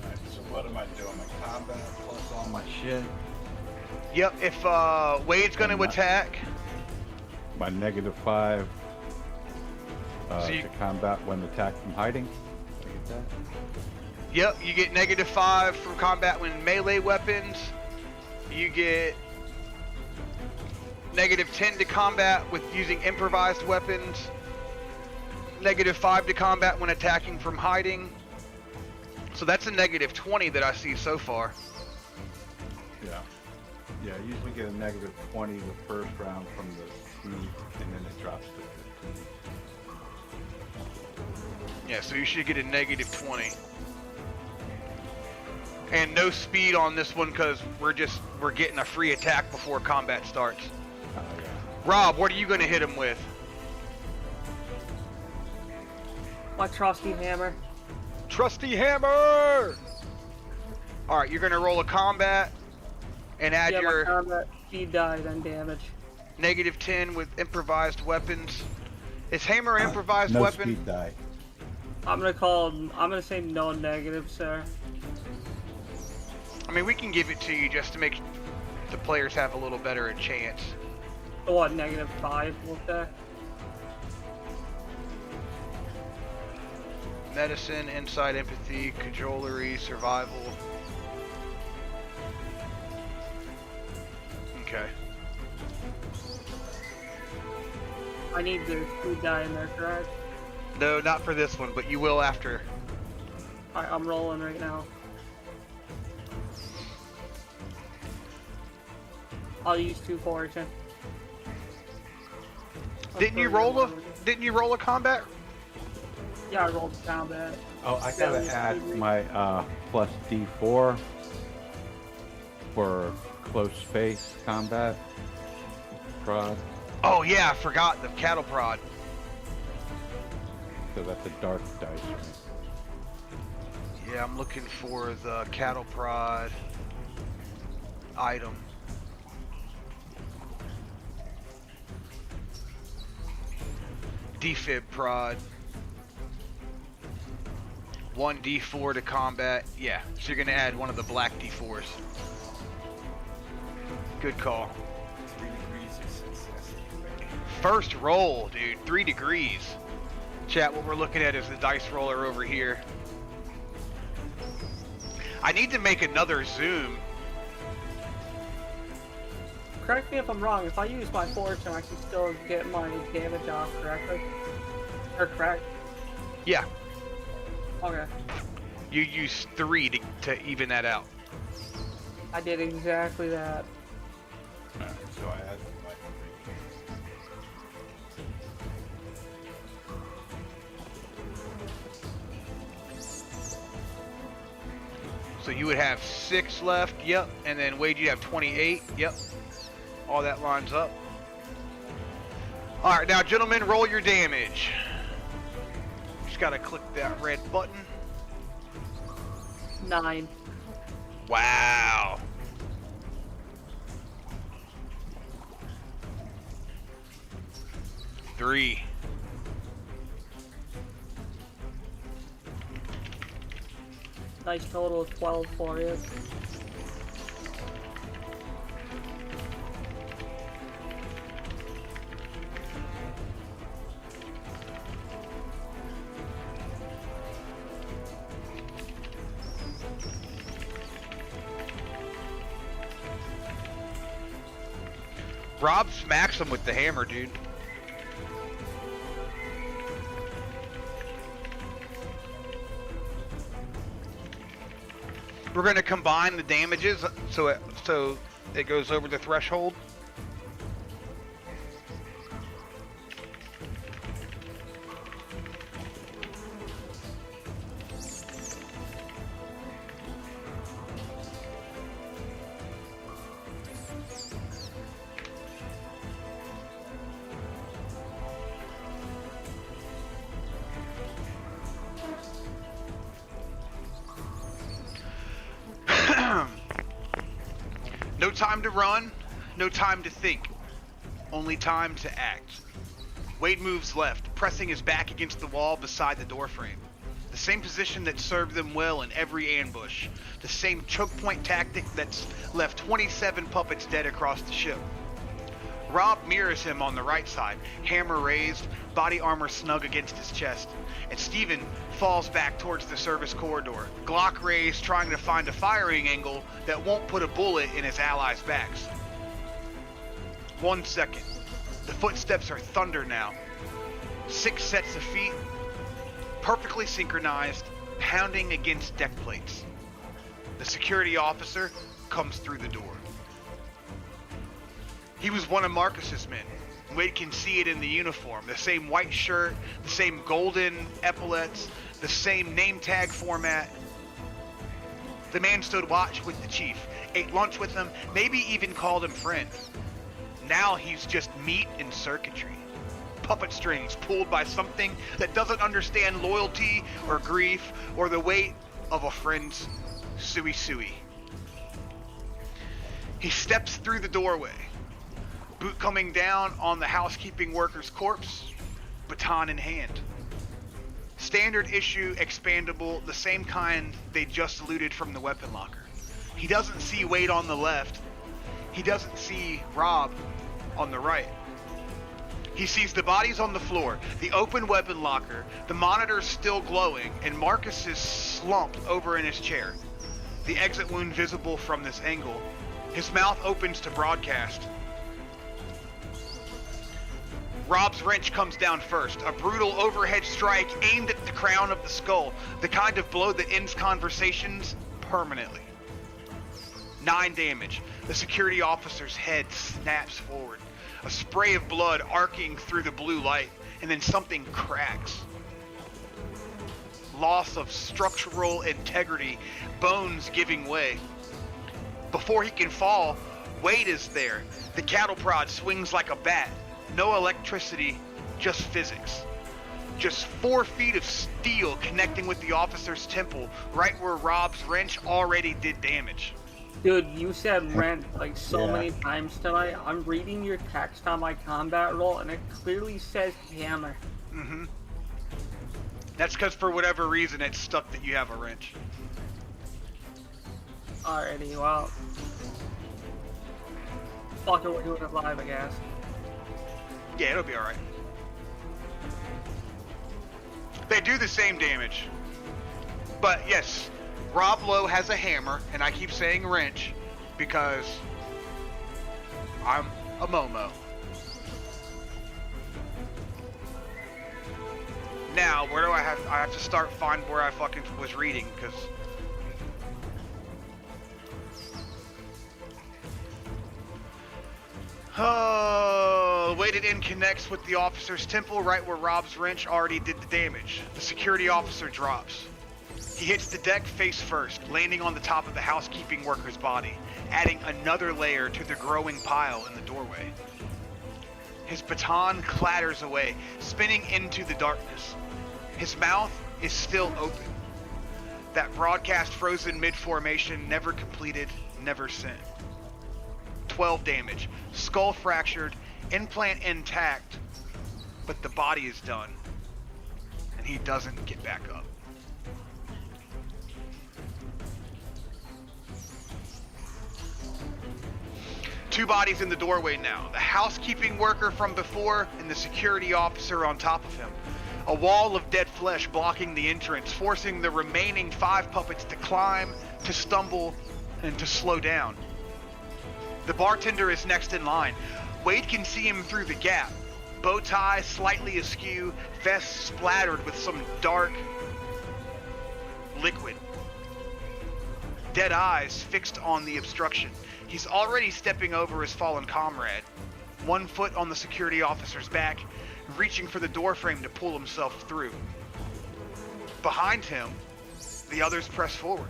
Alright, so what am I doing? My combat plus all my shit. Yep, if Wade's gonna attack. My -5 So you- to combat when attacked from hiding. Did I get that? Yep, you get -5 from combat when melee weapons. You get -10 to combat with using improvised weapons. -5 to combat when attacking from hiding. So that's a -20 that I see so far. Yeah. Yeah, I usually get a -20 the first round from the speed, and then it drops to 15. Yeah, so you should get a -20. And no speed on this one because we're getting a free attack before combat starts. Oh, yeah. Rob, what are you gonna hit him with? My trusty hammer. Trusty hammer! Alright, you're gonna roll a combat and add Yeah, your my combat speed die, then damage. -10 with improvised weapons. Is hammer improvised no weapon? speed die. I'm gonna say no negative, sir. I mean, we can give it to you just to make the players have a little better a chance. So what, -5 with that? medicine, insight, empathy, cajolery, survival. Okay. I need the food die in there, correct? No, not for this one, but you will after. Alright, I'm rolling right now. I'll use 2 fortune. Didn't you roll a combat? Yeah, I rolled combat. Oh, I gotta add my plus D4 for close space combat prod. Oh yeah, I forgot the cattle prod. So that's a dark dice. Yeah, I'm looking for the cattle prod item. Defib prod. 1 D4 to combat. Yeah, so you're gonna add one of the black D4s. Good call. 3 degrees of success. First roll, dude. 3 degrees. Chat, what we're looking at is the dice roller over here. I need to make another zoom. Correct me if I'm wrong, if I use my fortune, I can still get my damage off correctly? Or correct? Yeah. Okay. You use 3 to even that out. I did exactly that. Alright, so I add my So you would have 6 left, yep. And then Wade, you'd have 28, yep. All that lines up. Alright, now gentlemen, roll your damage. Just gotta click that red button. 9. Wow. Three. Nice total of 12 for you. Rob smacks him with the hammer, dude. We're gonna combine the damages so it goes over the threshold. No time to run, no time to think, only time to act. Wade moves left, pressing his back against the wall beside the doorframe. The same position that served them well in every ambush. The same choke point tactic that's left 27 puppets dead across the ship. Rob mirrors him on the right side, hammer raised, body armor snug against his chest. And Steven falls back towards the service corridor, Glock raised, trying to find a firing angle that won't put a bullet in his allies' backs. 1 second. The footsteps are thunder now. 6 sets of feet, perfectly synchronized, pounding against deck plates. The security officer comes through the door. He was one of Marcus's men. Wade can see it in the uniform. The same white shirt, the same golden epaulets, the same name tag format. The man stood watch with the chief, ate lunch with him, maybe even called him friend. Now he's just meat and circuitry. Puppet strings pulled by something that doesn't understand loyalty or grief or the weight of a friend's sui. He steps through the doorway. Boot coming down on the housekeeping worker's corpse, baton in hand. Standard issue, expandable, the same kind they just looted from the weapon locker. He doesn't see Wade on the left. He doesn't see Rob on the right. He sees the bodies on the floor, the open weapon locker, the monitors still glowing, and Marcus is slumped over in his chair. The exit wound visible from this angle. His mouth opens to broadcast. Rob's wrench comes down first, a brutal overhead strike aimed at the crown of the skull, the kind of blow that ends conversations permanently. 9 damage. The security officer's head snaps forward, a spray of blood arcing through the blue light, and then something cracks. Loss of structural integrity, bones giving way. Before he can fall, Wade is there. The cattle prod swings like a bat. No electricity, just physics. Just 4 feet of steel connecting with the officer's temple, right where Rob's wrench already did damage. Dude, you said wrench like so many times tonight. I'm reading your text on my combat roll, and it clearly says hammer. Mm-hmm. That's because for whatever reason it's stuck that you have a wrench. Alrighty, well. Fuck it, we're doing it live, I guess. Yeah, it'll be alright. They do the same damage. But yes, Rob Lowe has a hammer, and I keep saying wrench because I'm a Momo. Now, where do I have to start find where I fucking was reading, because the way it in connects with the officer's temple right where Rob's wrench already did the damage. The security officer drops. He hits the deck face first, landing on the top of the housekeeping worker's body, adding another layer to the growing pile in the doorway. His baton clatters away, spinning into the darkness. His mouth is still open. That broadcast frozen mid-formation, never completed, never sent. 12 damage, skull fractured, implant intact, but the body is done, and he doesn't get back up. Two bodies in the doorway now, the housekeeping worker from before and the security officer on top of him. A wall of dead flesh blocking the entrance, forcing the remaining 5 puppets to climb, to stumble, and to slow down. The bartender is next in line. Wade can see him through the gap. Bow tie slightly askew, vest splattered with some dark liquid. Dead eyes fixed on the obstruction. He's already stepping over his fallen comrade. 1 foot on the security officer's back, reaching for the doorframe to pull himself through. Behind him, the others press forward.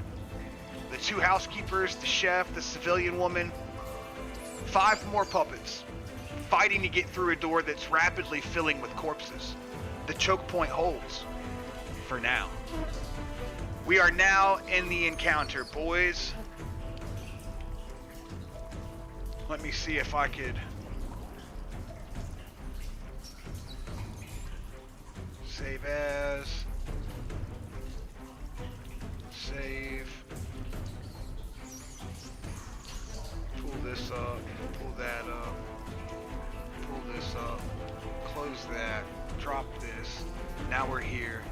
The 2 housekeepers, the chef, the civilian woman. 5 more puppets, fighting to get through a door that's rapidly filling with corpses. The choke point holds. For now. We are now in the encounter, boys. Let me see if I could save as, save, pull this up, pull that up, pull this up, close that, drop this. Now we're here.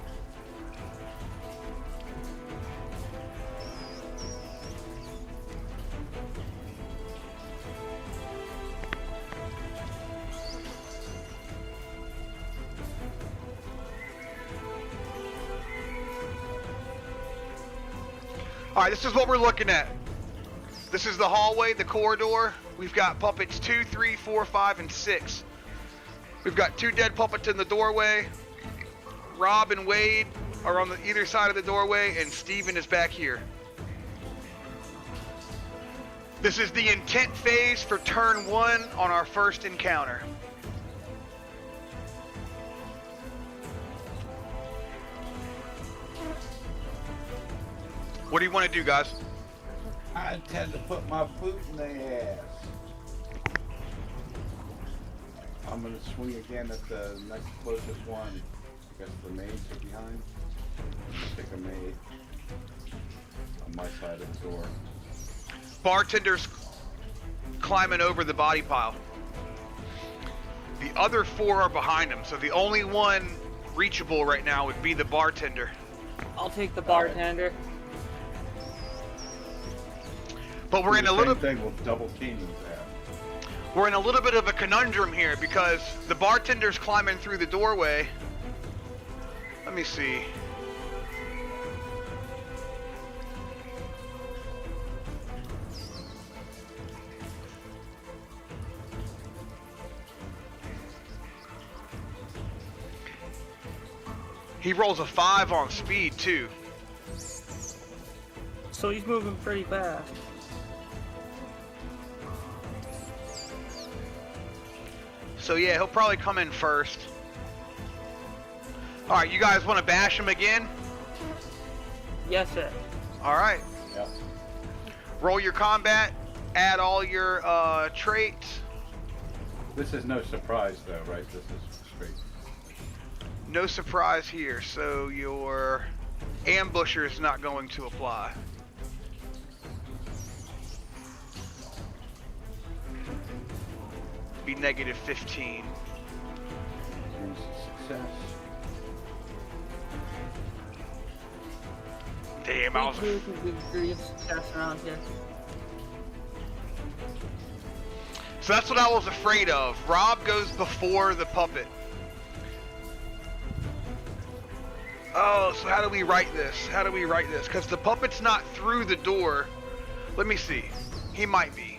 Alright, this is what we're looking at. This is the hallway, the corridor. We've got puppets 2, 3, 4, 5, and 6. We've got 2 dead puppets in the doorway. Rob and Wade are on the either side of the doorway, and Steven is back here. This is the intent phase for turn 1 on our first encounter. What do you want to do, guys? I intend to put my boot in the ass. I'm gonna swing again at the next closest one. I guess the maids are behind. Pick a maid on my side of the door. Bartender's climbing over the body pile. The other 4 are behind him, so the only one reachable right now would be the bartender. I'll take the bartender. But we're in a little thing with double teaming that. We're in a little bit of a conundrum here because the bartender's climbing through the doorway. Let me see. He rolls a 5 on speed too. So he's moving pretty fast. So yeah, he'll probably come in first. Alright, you guys want to bash him again? Yes, sir. Alright. Yep. Roll your combat, add all your traits. This is no surprise though, right? This is straight. No surprise here, so your ambusher is not going to apply. Be negative 15. Success. Damn, I was... around here. So that's what I was afraid of. Rob goes before the puppet. Oh, so how do we write this? How do we write this? Because the puppet's not through the door. Let me see. He might be.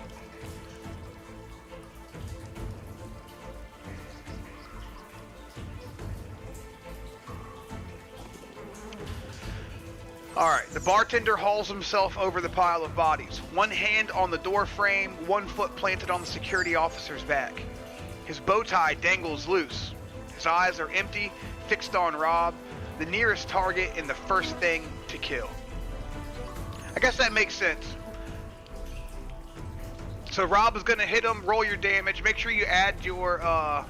Alright, the bartender hauls himself over the pile of bodies. One hand on the door frame, one foot planted on the security officer's back. His bow tie dangles loose. His eyes are empty, fixed on Rob, the nearest target and the first thing to kill. I guess that makes sense. So Rob is going to hit him, roll your damage. Make sure you add your,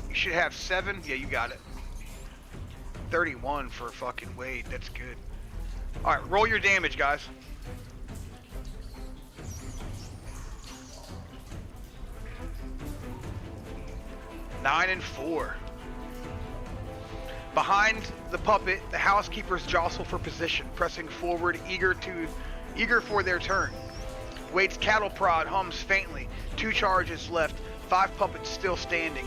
you should have 7. Yeah, you got it. 31 for fucking Wade, that's good. Alright, roll your damage, guys. 9 and 4. Behind the puppet, the housekeepers jostle for position, pressing forward, eager for their turn. Wade's cattle prod hums faintly. 2 charges left, 5 puppets still standing.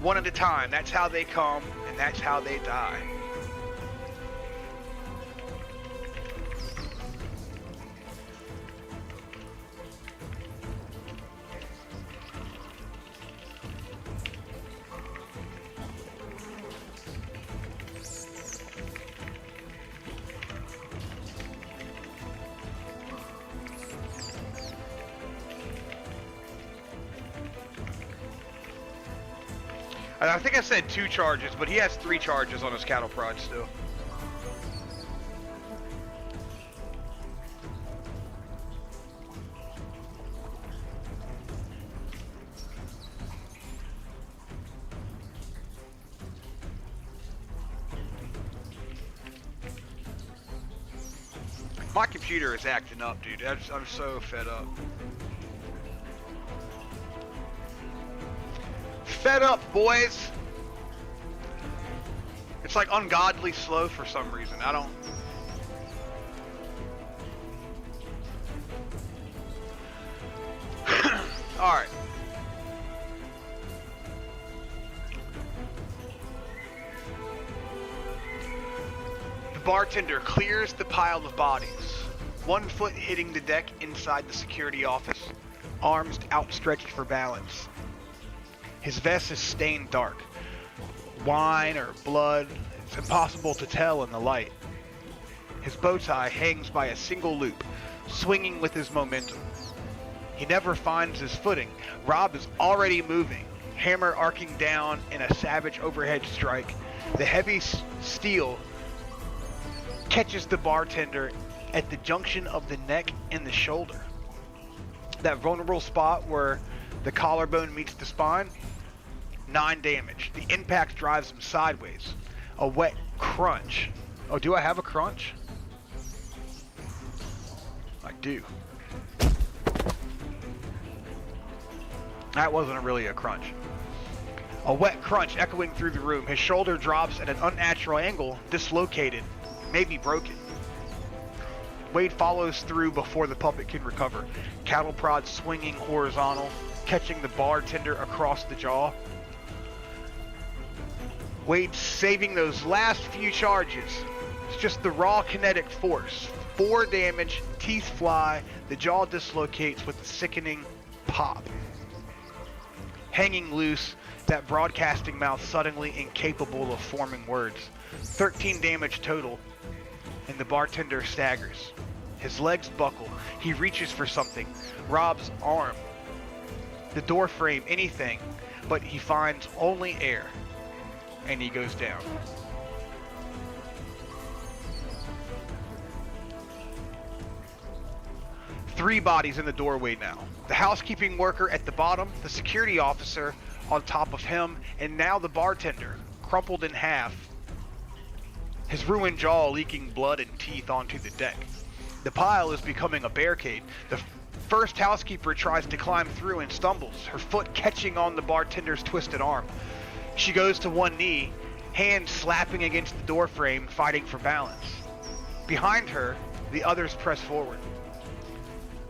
One at a time. That's how they come, and that's how they die. I think I said 2 charges, but he has 3 charges on his cattle prod still. My computer is acting up, dude. I'm so fed up. Fed up, boys. It's like ungodly slow for some reason. I don't. All right. The bartender clears the pile of bodies. 1 foot hitting the deck inside the security office, arms outstretched for balance. His vest is stained dark. Wine or blood, it's impossible to tell in the light. His bow tie hangs by a single loop, swinging with his momentum. He never finds his footing. Rob is already moving, hammer arcing down in a savage overhead strike. The heavy steel catches the bartender at the junction of the neck and the shoulder. That vulnerable spot where the collarbone meets the spine. 9 damage. The impact drives him sideways. A wet crunch. Oh, do I have a crunch? I do. That wasn't really a crunch. A wet crunch echoing through the room. His shoulder drops at an unnatural angle, dislocated, maybe broken. Wade follows through before the puppet can recover. Cattle prod swinging horizontal, catching the bartender across the jaw. Wade saving those last few charges. It's just the raw kinetic force. 4 damage, teeth fly, the jaw dislocates with a sickening pop. Hanging loose, that broadcasting mouth suddenly incapable of forming words. 13 damage total, and the bartender staggers. His legs buckle. He reaches for something. Rob's arm. The door frame, anything, but he finds only air. And he goes down. Three bodies in the doorway now. The housekeeping worker at the bottom, the security officer on top of him, and now the bartender, crumpled in half. His ruined jaw leaking blood and teeth onto the deck. The pile is becoming a barricade. The first housekeeper tries to climb through and stumbles, her foot catching on the bartender's twisted arm. She goes to one knee, hand slapping against the door frame, fighting for balance. Behind her, the others press forward.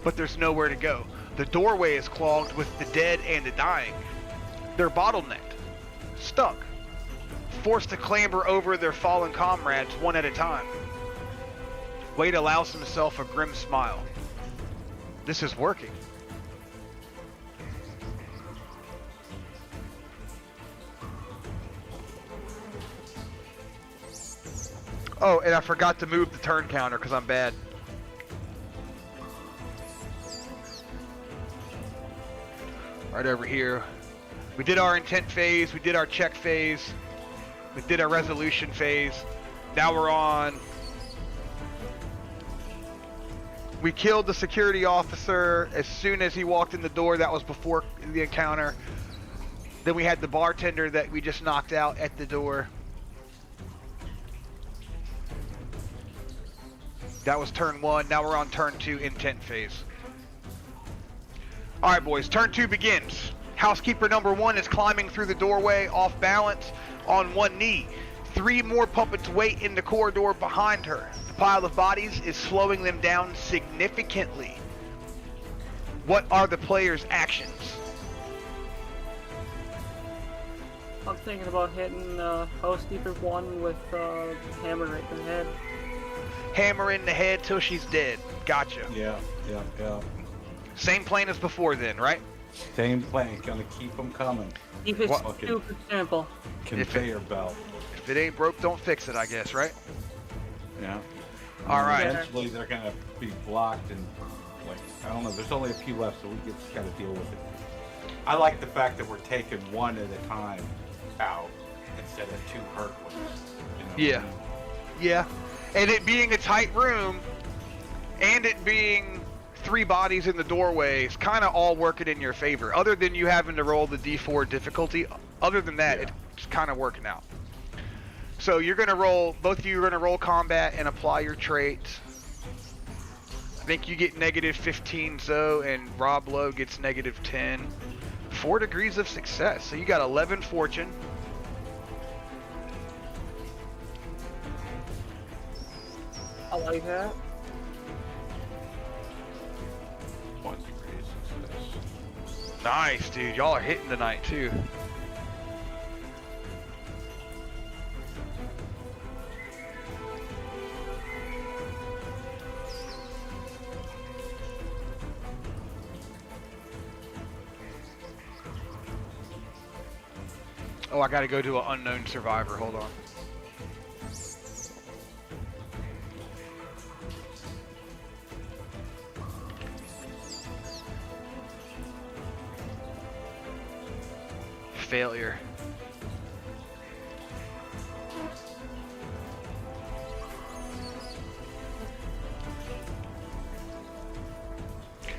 But there's nowhere to go. The doorway is clogged with the dead and the dying. They're bottlenecked, stuck, forced to clamber over their fallen comrades one at a time. Wade allows himself a grim smile. This is working. Oh, and I forgot to move the turn counter because I'm bad. Right over here. We did our intent phase, we did our check phase, we did our resolution phase. Now we're on. We killed the security officer as soon as he walked in the door. That was before the encounter. Then we had the bartender that we just knocked out at the door. That was turn 1. Now we're on turn 2, intent phase. Alright boys, turn 2 begins. Housekeeper number 1 is climbing through the doorway, off balance, on one knee. 3 more puppets wait in the corridor behind her. The pile of bodies is slowing them down significantly. What are the players' actions? I'm thinking about hitting housekeeper 1 with hammer right in the head. Hammer in the head till she's dead. Gotcha. Yeah. Same plan as before then, right? Same plan. Gonna keep them coming. Keep it super simple. Conveyor belt. If it ain't broke, don't fix it, I guess, right? Yeah. All right. Eventually, they're gonna be blocked and, like, I don't know. There's only a few left, so we just gotta deal with it. I like the fact that we're taking one at a time out instead of 2 hurt ones. You know Yeah. what I mean? Yeah. And it being a tight room, and it being 3 bodies in the doorway, is kind of all working in your favor. Other than you having to roll the D4 difficulty, other than that, it's kind of working out. So you're going to roll, both of you are going to roll combat and apply your traits. I think you get -15, Zoe, and Rob Lowe gets -10. 4 degrees of success. So you got 11 fortune. I like that. 1 degree of success. Nice, dude. Y'all are hitting tonight, too. Oh, I gotta go to an unknown survivor. Hold on. Failure.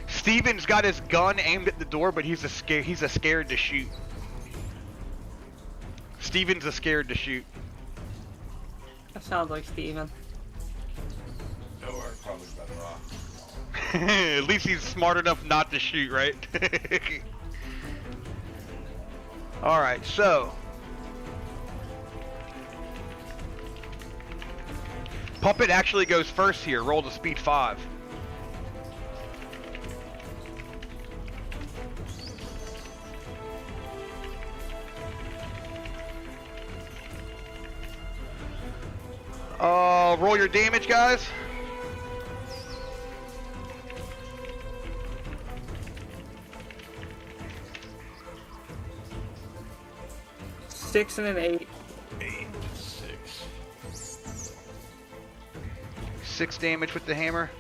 Steven's got his gun aimed at the door, but he's scared to shoot. Steven's scared to shoot. That sounds like Steven. No, we're probably better off. At least he's smart enough not to shoot, right? Alright, so. Puppet actually goes first here. Roll to speed 5. Roll your damage, guys. Six and an 8. 8, 6. 6 damage with the hammer.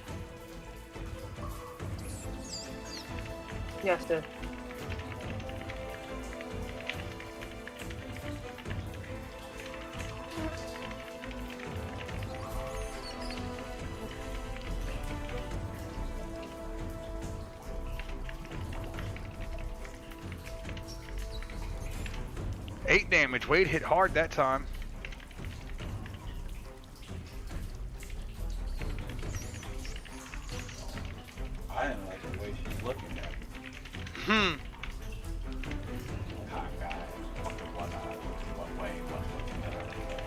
Yes, dude. Damage. Wade hit hard that time. I didn't like the way she's looking at me. Hot guy. Fucking one eye looking one way, one looking the other way.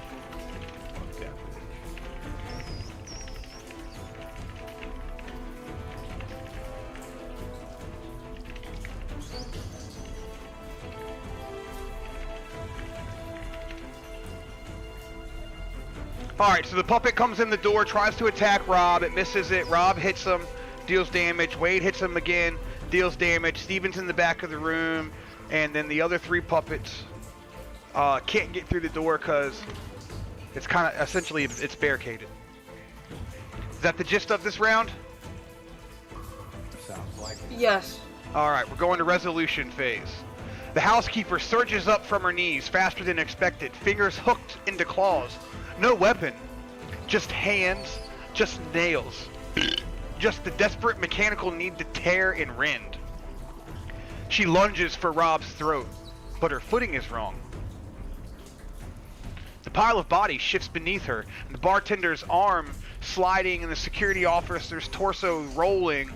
Alright, so the puppet comes in the door, tries to attack Rob. It misses it. Rob hits him, deals damage. Wade hits him again, deals damage. Steven's in the back of the room. And then the other 3 puppets can't get through the door because it's kind of, essentially, it's barricaded. Is that the gist of this round? Sounds like it. Yes. Alright, we're going to resolution phase. The housekeeper surges up from her knees faster than expected, fingers hooked into claws. No weapon, just hands, just nails, just the desperate mechanical need to tear and rend. She lunges for Rob's throat, but her footing is wrong. The pile of bodies shifts beneath her, and the bartender's arm sliding and the security officer's torso rolling.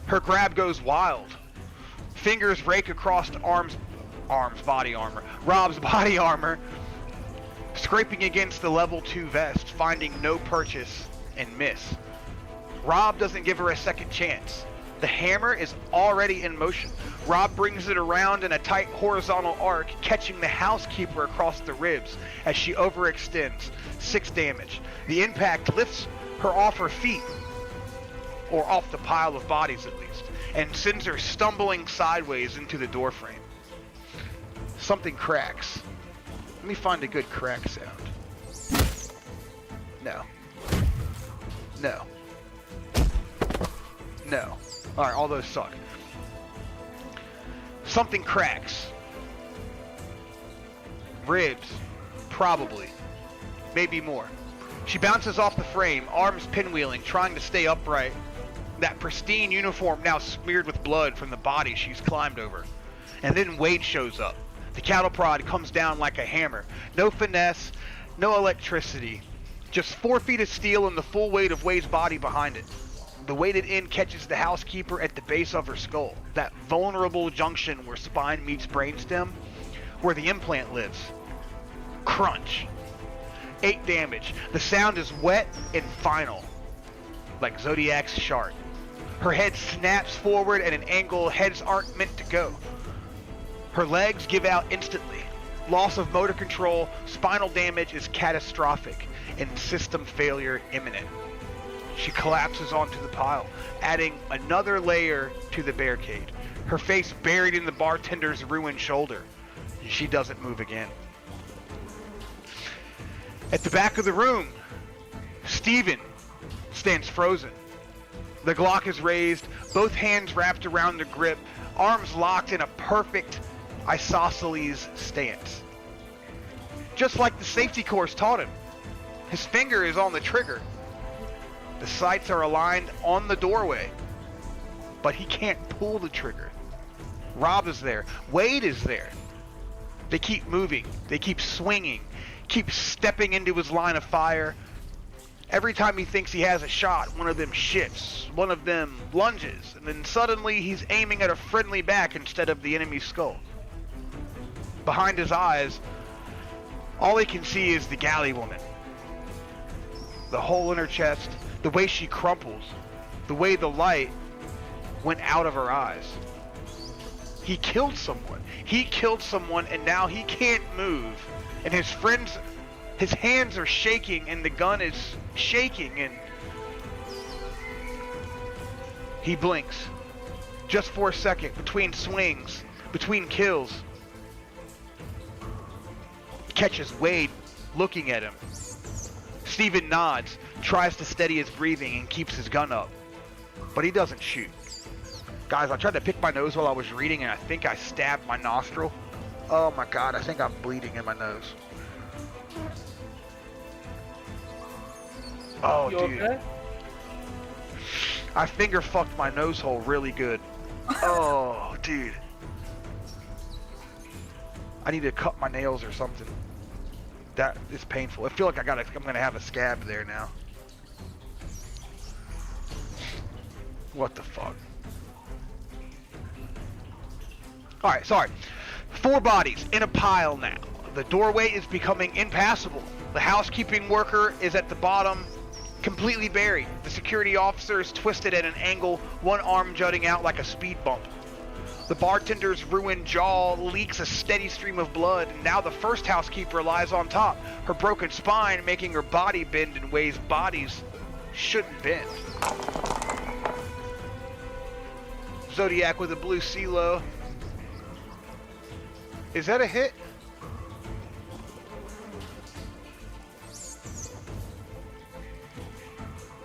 Her grab goes wild. Fingers rake across Rob's body armor, scraping against the level 2 vest, finding no purchase, and miss. Rob doesn't give her a second chance. The hammer is already in motion. Rob brings it around in a tight horizontal arc, catching the housekeeper across the ribs as she overextends. 6 damage. The impact lifts her off her feet, or off the pile of bodies at least, and sends her stumbling sideways into the doorframe. Something cracks. Let me find a good crack sound. No. No. No. Alright, all those suck. Something cracks. Ribs. Probably. Maybe more. She bounces off the frame, arms pinwheeling, trying to stay upright. That pristine uniform now smeared with blood from the body she's climbed over. And then Wade shows up. The cattle prod comes down like a hammer. No finesse, no electricity. Just 4 feet of steel and the full weight of Wade's body behind it. The weighted end catches the housekeeper at the base of her skull. That vulnerable junction where spine meets brainstem, where the implant lives. Crunch. 8 damage. The sound is wet and final, like Zodiac's shard. Her head snaps forward at an angle heads aren't meant to go. Her legs give out instantly. Loss of motor control, spinal damage is catastrophic, and system failure imminent. She collapses onto the pile, adding another layer to the barricade. Her face buried in the bartender's ruined shoulder. She doesn't move again. At the back of the room, Steven stands frozen. The Glock is raised, both hands wrapped around the grip, arms locked in a perfect isosceles stance. Just like the safety course taught him. His finger is on the trigger. The sights are aligned on the doorway, but he can't pull the trigger. Rob is there. Wade is there. They keep moving. They keep swinging. Keep stepping into his line of fire. Every time he thinks he has a shot, one of them shifts. One of them lunges. And then suddenly he's aiming at a friendly back instead of the enemy's skull. behind his eyes, all he can see is the galley woman. The hole in her chest, the way she crumples, the way the light went out of her eyes. He killed someone. He killed someone, and now he can't move. And his friends, his hands are shaking, and the gun is shaking, and he blinks. Just for a second, between swings, between kills. Catches Wade looking at him. Steven nods, tries to steady his breathing, and keeps his gun up. But he doesn't shoot. Guys, I tried to pick my nose while I was reading, and I think I stabbed my nostril. Oh my god, I think I'm bleeding in my nose. Oh, You dude. okay? I finger fucked my nose hole really good. Oh, dude. I need to cut my nails or something. That is painful. I feel like I'm gonna have a scab there now. What the fuck? Alright, sorry. 4 bodies in a pile now. The doorway is becoming impassable. The housekeeping worker is at the bottom, completely buried. The security officer is twisted at an angle, one arm jutting out like a speed bump. The bartender's ruined jaw leaks a steady stream of blood, and now the first housekeeper lies on top, her broken spine making her body bend in ways bodies shouldn't bend. Zodiac with a blue CeeLo. Is that a hit?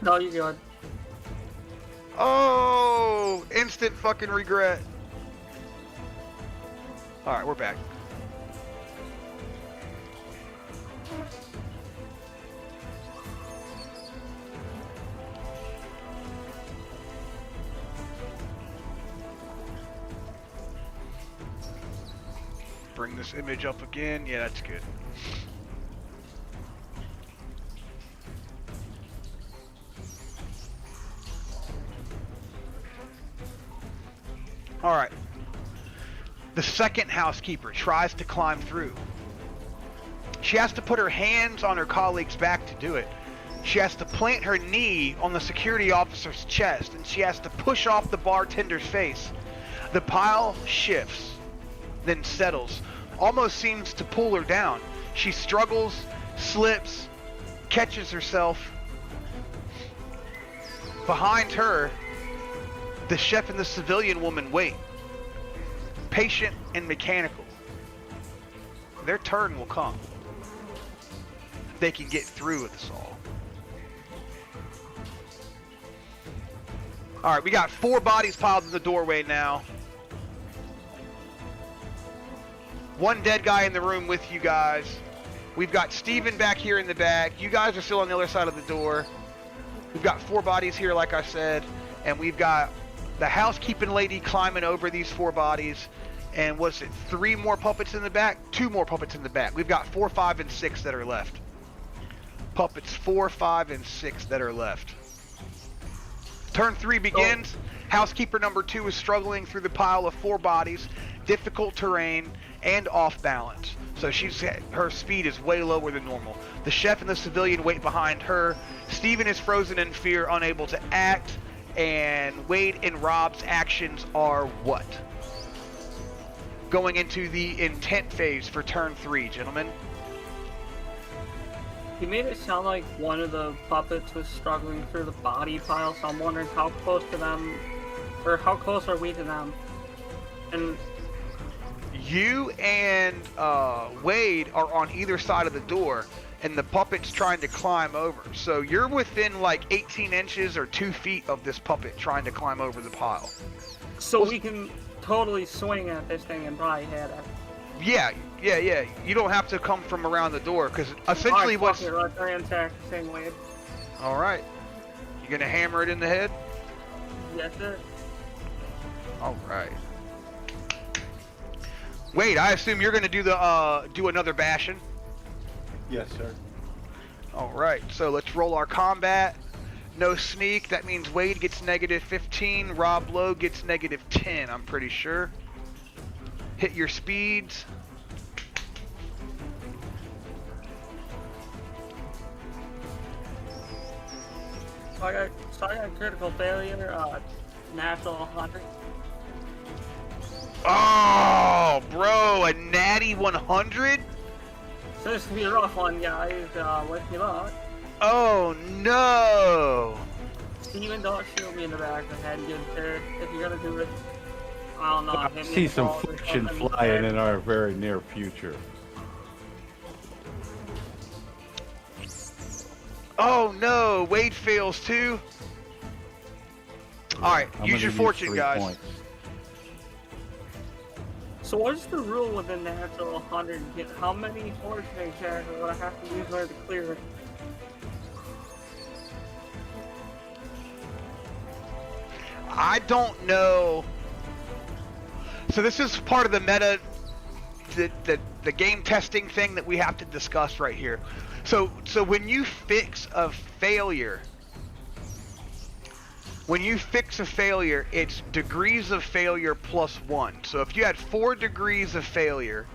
No, you're good. Oh, instant fucking regret. Alright, we're back. Bring this image up again. Yeah, that's good. Alright. The second housekeeper tries to climb through. She has to put her hands on her colleague's back to do it. She has to plant her knee on the security officer's chest, and she has to push off the bartender's face. The pile shifts, then settles, almost seems to pull her down. She struggles, slips, catches herself. Behind her, the chef and the civilian woman wait. Patient and mechanical. Their turn will come. They can get through with this all. Alright, we got 4 bodies piled in the doorway now. 1 dead guy in the room with you guys. We've got Steven back here in the back. You guys are still on the other side of the door. We've got 4 bodies here, like I said. And we've got the housekeeping lady climbing over these 4 bodies. And what's it, 3 more puppets in the back? 2 more puppets in the back. We've got 4, 5, and 6 that are left. Puppets 4, 5, and 6 that are left. Turn 3 begins. Housekeeper number 2 is struggling through the pile of 4 bodies, difficult terrain, and off balance. So her speed is way lower than normal. The chef and the civilian wait behind her. Steven is frozen in fear, unable to act. And Wade and Rob's actions are what? Going into the intent phase for turn 3, gentlemen. You made it sound like one of the puppets was struggling through the body pile, so I'm wondering how close to them, or how close are we to them? And you and Wade are on either side of the door, and the puppet's trying to climb over. So you're within like 18 inches or 2 feet of this puppet trying to climb over the pile. So we can totally swing at this thing and probably hit it. Yeah. You don't have to come from around the door, because essentially what's... Let's attack thing, Wade. Alright. You gonna hammer it in the head? Yes, sir. Alright. Wade, I assume you're gonna do the do another bashing? Yes, sir. Alright, so let's roll our combat. No sneak, that means Wade gets negative 15, Rob Lowe gets negative 10, I'm pretty sure. Hit your speeds. So I got critical failure, natural 100. Oh, bro, a natty 100? So this could be a rough one, guys. Wish me luck. Oh no! Steven, don't shoot me in the back of the head, good sir. If you're gonna do it, I don't know. I hit me see in the some balls or friction something. flying in our very near future. Oh no, Wade fails too. Alright, I'm use your gonna fortune, 3 guys. points. So what is the rule with the natural 100? How many fortune exactly would I have to use in order to clear it? I don't know. So this is part of the meta, the game testing thing that we have to discuss right here. So when you fix a failure, it's degrees of failure plus 1. So if you had 4 degrees of failure,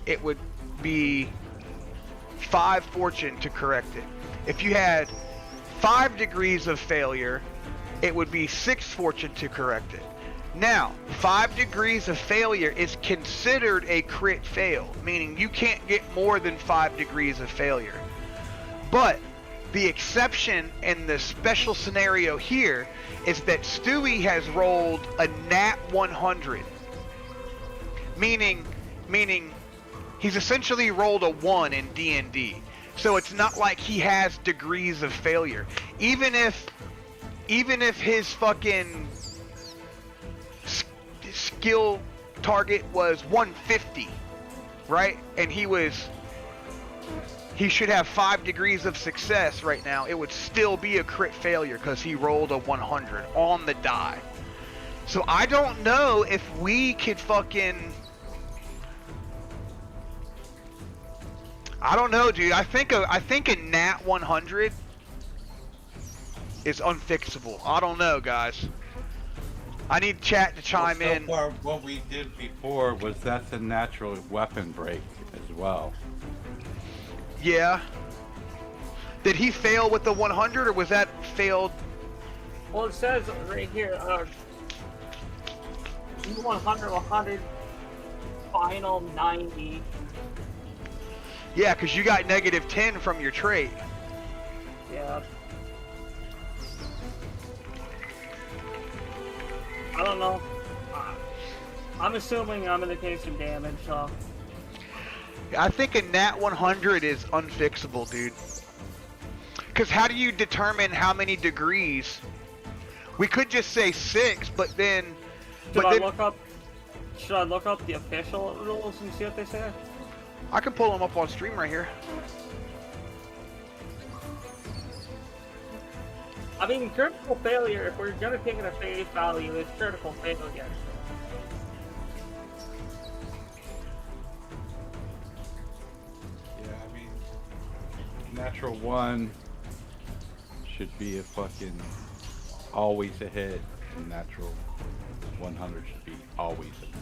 it would be 5 fortune to correct it. If you had 5 degrees of failure, it would be 6 fortune to correct it. Now, 5 degrees of failure is considered a crit fail, meaning you can't get more than 5 degrees of failure. But the exception in the special scenario here is that Stewie has rolled a nat 100, meaning he's essentially rolled a 1 in D&D. So it's not like he has degrees of failure. Even if his fucking skill target was 150, right? And he should have 5 degrees of success right now. It would still be a crit failure because he rolled a 100 on the die. So I don't know if we could fucking... I don't know, dude. I think a nat 100 is unfixable. I don't know, guys. I need chat to chime in. So far, what we did before was that's a natural weapon break as well. Yeah. Did he fail with the 100, or was that failed? Well, it says right here, 100, final 90. Yeah, because you got negative 10 from your trait. Yeah. I don't know. I'm assuming I'm gonna take some damage, so. I think a nat 100 is unfixable, dude. Because how do you determine how many degrees? We could just say 6, but then... Should I look up the official rules and see what they say? I can pull them up on stream right here. I mean, critical failure, if we're gonna take it at face value, it's critical failure. Yeah, I mean, natural 1 should be a fucking always a hit, and natural 100 should be always a miss.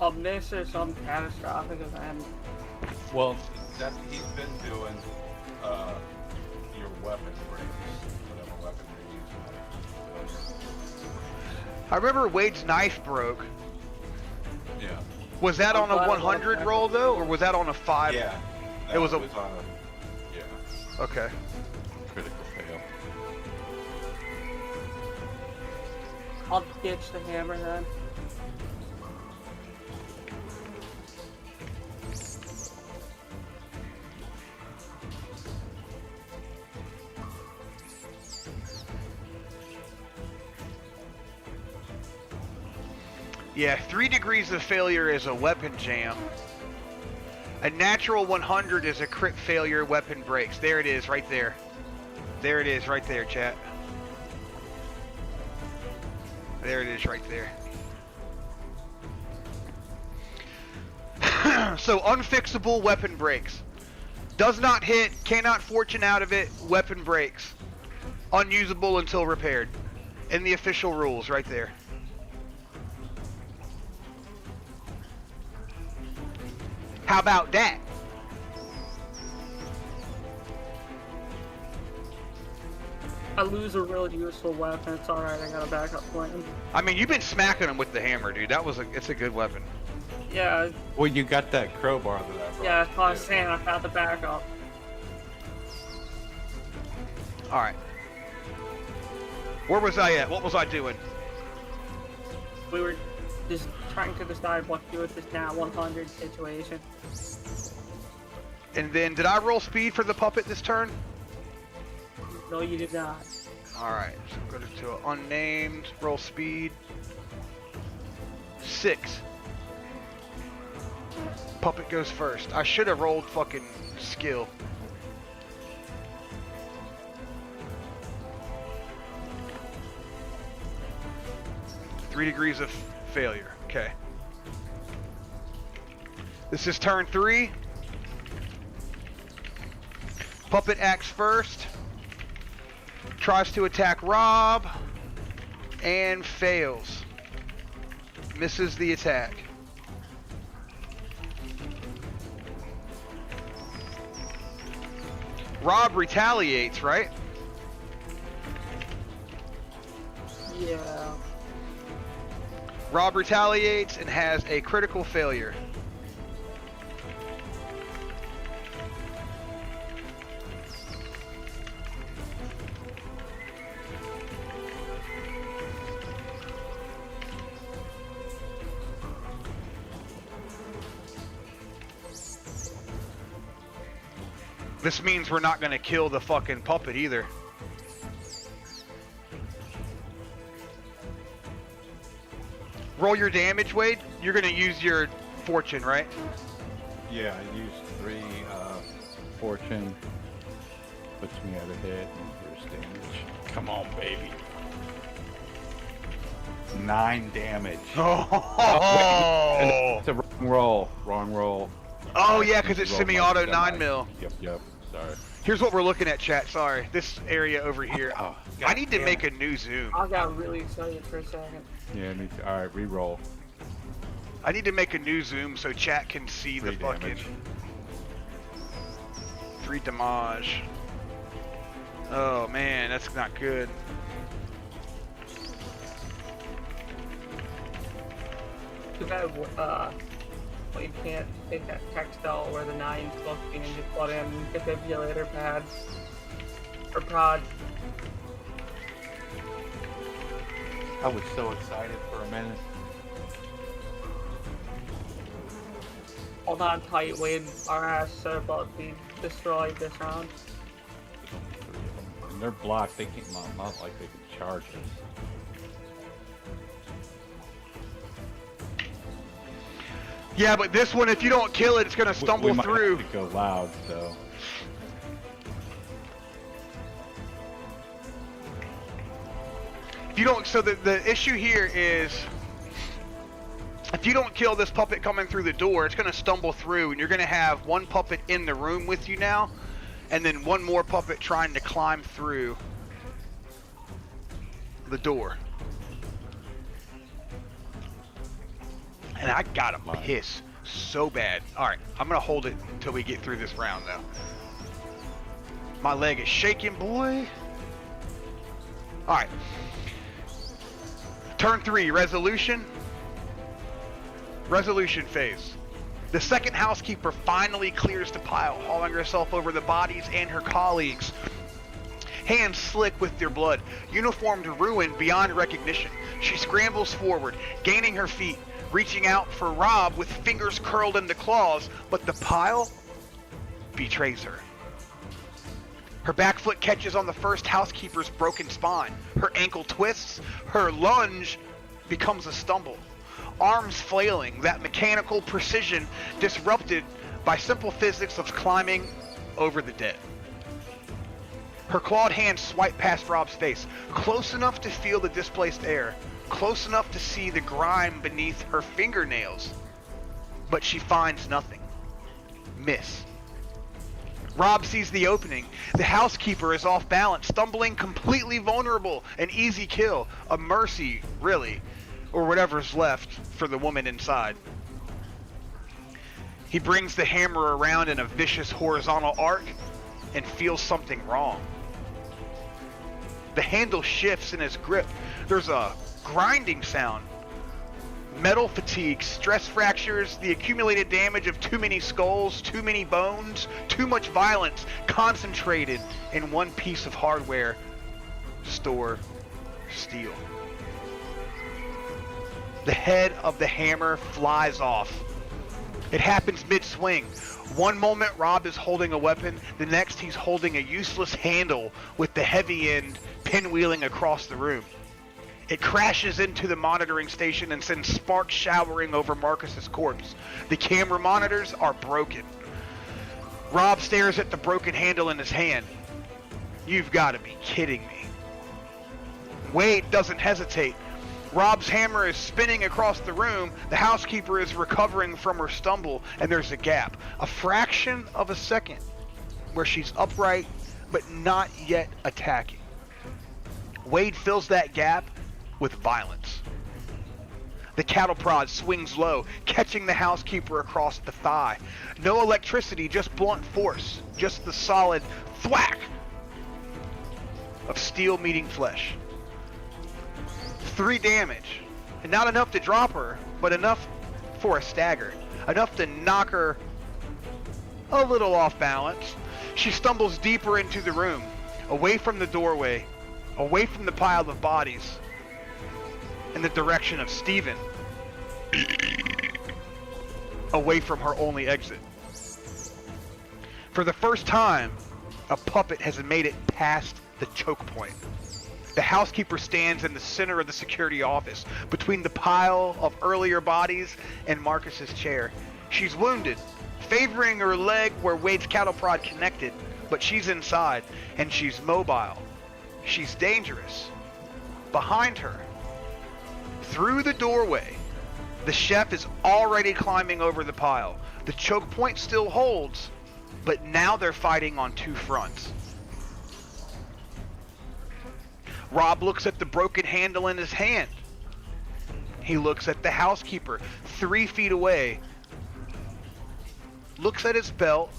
A miss or some catastrophic event. Well, that he's been doing your weapon breaks, whatever weapon you're using. I remember Wade's knife broke. Yeah. Was that on a 100 roll, though, or was that on a 5? Yeah. It was on a... Yeah. Okay. Critical fail. I'll ditch the hammer then. Yeah, 3 degrees of failure is a weapon jam. A natural 100 is a crit failure, weapon breaks. There it is, right there. There it is, right there, chat. There it is, right there. So, unfixable weapon breaks. Does not hit, cannot fortune out of it, weapon breaks. Unusable until repaired. In the official rules, right there. How about that? I lose a really useful weapon. It's alright, I got a backup plan. I mean, you've been smacking him with the hammer, dude. It's a good weapon. Yeah. Well, you got that crowbar that I brought. Yeah, that's what I was saying. I got the backup. Alright. Where was I at? What was I doing? We were just trying to decide what to do with this now 100 situation. And then, did I roll speed for the puppet this turn? No, you did not. Alright, so go to unnamed, roll speed. 6. Puppet goes first. I should have rolled fucking skill. Three degrees of failure. Okay. This is turn 3. Puppet acts first. Tries to attack Rob. And fails. Misses the attack. Rob retaliates, right? Yeah. Rob retaliates and has a critical failure. This means we're not gonna kill the fucking puppet either. Roll your damage, Wade. You're gonna use your fortune, right? Yeah, I used 3 fortune. Puts me at a hit and first damage. Come on, baby. 9 damage. Oh! It's a wrong roll. Wrong roll. Oh yeah, because it's semi-auto 9 mil. Yep. Sorry. Here's what we're looking at, chat. Sorry, this area over here. Oh, I need to make a new zoom. I got really excited for a second. Yeah, me too. All right, re-roll. I need to make a new zoom so chat can see the 3 fucking damage. 3 damage. Oh man, that's not good. Too bad, well, you can't take that textile where the 9's supposed to be and just put in defibrillator pads. Or prod. I was so excited for a minute. Hold on tight, Wade. Our ass are about to be destroyed this round. And they're blocked. They can't, not like they can charge us. Yeah, but this one, if you don't kill it, it's gonna stumble we might through. Have to go loud, so. If you don't, so the issue here is, if you don't kill this puppet coming through the door, it's gonna stumble through, and you're gonna have one puppet in the room with you now, and then one more puppet trying to climb through the door. And I gotta piss so bad. All right, I'm gonna hold it until we get through this round, though. My leg is shaking, boy. All right. Turn 3, resolution. Resolution phase. The second housekeeper finally clears the pile, hauling herself over the bodies and her colleagues. Hands slick with their blood, uniformed ruin beyond recognition. She scrambles forward, gaining her feet, reaching out for Rob with fingers curled into claws, but the pile betrays her. Her back foot catches on the first housekeeper's broken spine. Her ankle twists. Her lunge becomes a stumble. Arms flailing, that mechanical precision disrupted by simple physics of climbing over the dead. Her clawed hands swipe past Rob's face, close enough to feel the displaced air, close enough to see the grime beneath her fingernails. But she finds nothing. Miss. Rob sees the opening. The housekeeper is off balance, stumbling, completely vulnerable. An easy kill. A mercy, really. Or whatever's left for the woman inside. He brings the hammer around in a vicious horizontal arc and feels something wrong. The handle shifts in his grip. There's a grinding sound. Metal fatigue, stress fractures, the accumulated damage of too many skulls, too many bones, too much violence concentrated in one piece of hardware. Store steel. The head of the hammer flies off. It happens mid-swing. One moment Rob is holding a weapon, the next he's holding a useless handle with the heavy end pinwheeling across the room. It crashes into the monitoring station and sends sparks showering over Marcus's corpse. The camera monitors are broken. Rob stares at the broken handle in his hand. You've got to be kidding me. Wade doesn't hesitate. Rob's hammer is spinning across the room. The housekeeper is recovering from her stumble, and there's a gap. A fraction of a second where she's upright, but not yet attacking. Wade fills that gap with violence. The cattle prod swings low, catching the housekeeper across the thigh. No electricity, just blunt force. Just the solid thwack of steel meeting flesh. 3 damage. And not enough to drop her, but enough for a stagger. Enough to knock her a little off balance. She stumbles deeper into the room, away from the doorway, away from the pile of bodies, in the direction of Steven. Away from her only exit. For the first time, a puppet has made it past the choke point. The housekeeper stands in the center of the security office, between the pile of earlier bodies and Marcus's chair. She's wounded, favoring her leg where Wade's cattle prod connected, but she's inside, and she's mobile. She's dangerous. Behind her, through the doorway, the chef is already climbing over the pile. The choke point still holds, but now they're fighting on 2 fronts. Rob looks at the broken handle in his hand. He looks at the housekeeper 3 feet away. Looks at his belt,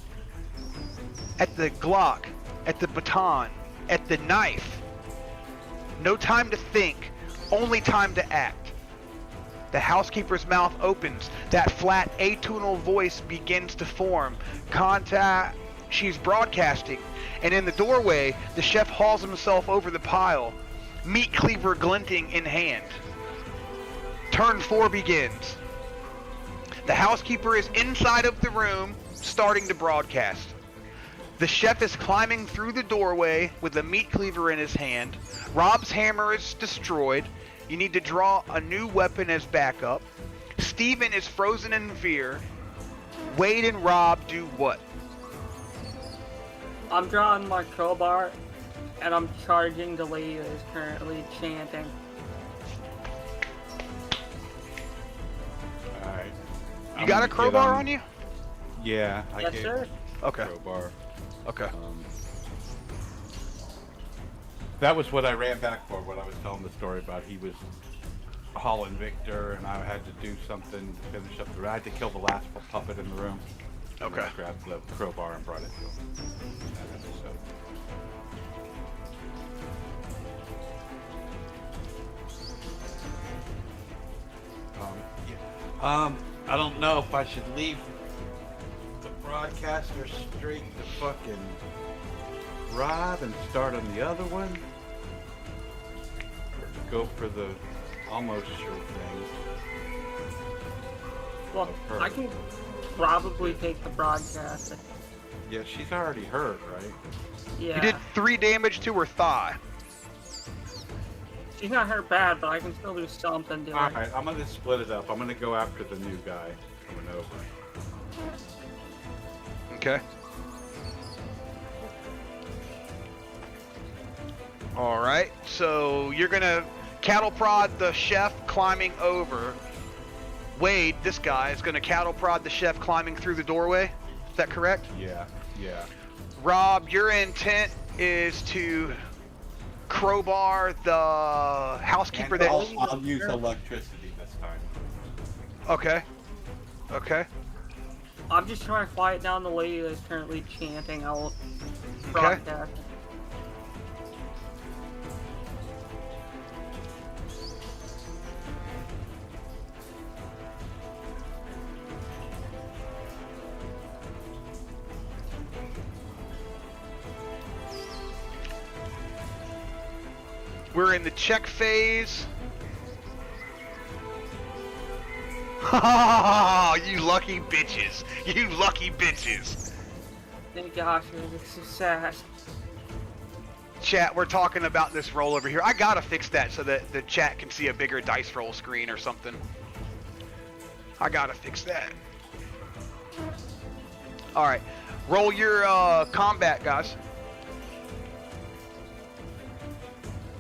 at the Glock, at the baton, at the knife. No time to think, only time to act. The housekeeper's mouth opens. That flat atonal voice begins to form. Contact. She's broadcasting. And in the doorway, the chef hauls himself over the pile, meat cleaver glinting in hand. Turn 4 begins. The housekeeper is inside of the room, starting to broadcast. The chef is climbing through the doorway with a meat cleaver in his hand. Rob's hammer is destroyed. You need to draw a new weapon as backup. Steven is frozen in fear. Wade and Rob do what? I'm drawing my crowbar, and I'm charging the lady that is currently chanting. Alright. You got a crowbar on you? Yeah, I Yes, gave sir. Okay. crowbar. Okay. That was what I ran back for, what I was telling the story about. He was hauling Victor, and I had to do something to finish up the room. I had to kill the last puppet in the room. And Okay. I grabbed the crowbar and brought it to him. That episode. I don't know if I should leave the broadcaster straight to fucking Rob and start on the other one, or go for the almost sure thing. Well, I can probably take the broadcast. Yeah, she's already hurt, right? Yeah. You did 3 damage to her thigh. She's not hurt bad, but I can still do something to her. Alright, I'm gonna split it up. I'm gonna go after the new guy coming over. Okay. Alright, so you're gonna cattle prod the chef climbing over. Wade, this guy, is gonna cattle prod the chef climbing through the doorway. Is that correct? Yeah, yeah. Rob, your intent is to crowbar the housekeeper And that... I'll use electricity this time. Okay. Okay. I'm just trying to quiet down the lady that's currently chanting. I'll broadcast. We're in the check phase. Oh, you lucky bitches. You lucky bitches. Thank gosh, this is sad. Chat, we're talking about this roll over here. I gotta fix that so that the chat can see a bigger dice roll screen or something. I gotta fix that. Alright. Roll your combat, guys.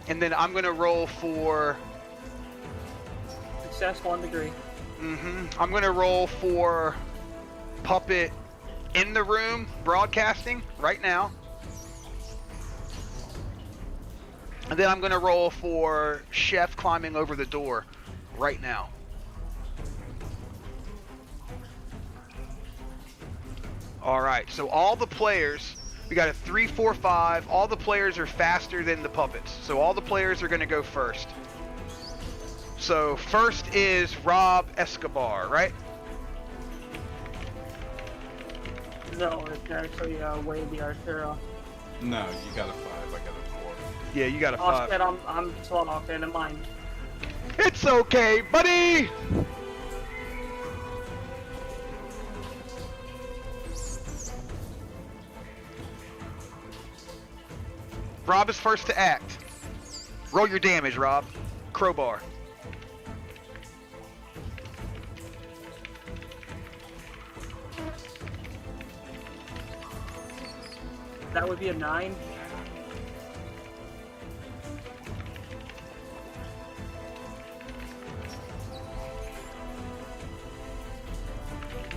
And then I'm gonna roll for... Success 1 degree. I'm gonna roll for puppet in the room broadcasting right now. And then I'm gonna roll for chef climbing over the door right now. Alright, so all the players, we got a 3, 4, 5. All the players are faster than the puppets. So all the players are gonna go first. So first is Rob Escobar, right? No, it's actually Wade the Arturo. No, you got a 5. I got a 4. Yeah, you got a 5. Oh shit, I'm slow. Okay, never mind. It's okay, buddy! Rob is first to act. Roll your damage, Rob. Crowbar. That would be a 9.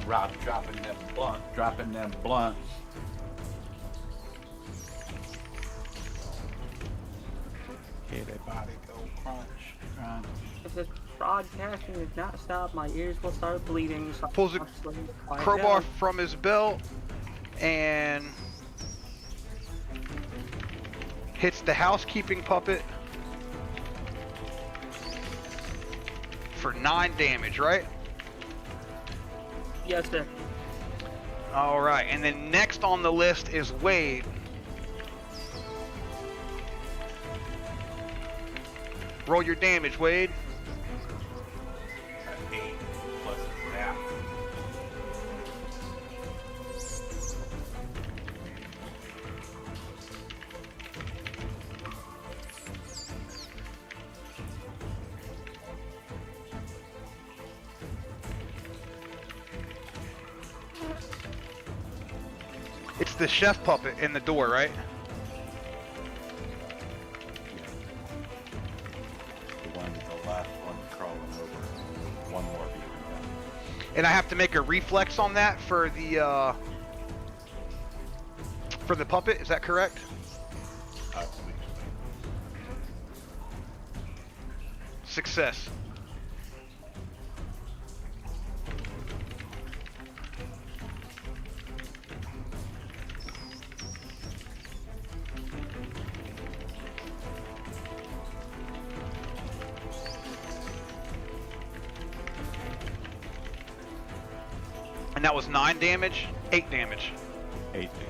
Rob dropping them blunts. Hear that body go crunch, crunch. If this broadcasting does not stop, my ears will start bleeding. So Pulls a crowbar from his belt and hits the housekeeping puppet for 9 damage, right? Yes, sir. All right, and then next on the list is Wade. Roll your damage, Wade. 8 plus a zap. It's the chef puppet in the door, right? The last one crawling over. One more being done. And I have to make a reflex on that for the puppet. Is that correct? Success. And that was 9 damage, 8 damage. 8 damage.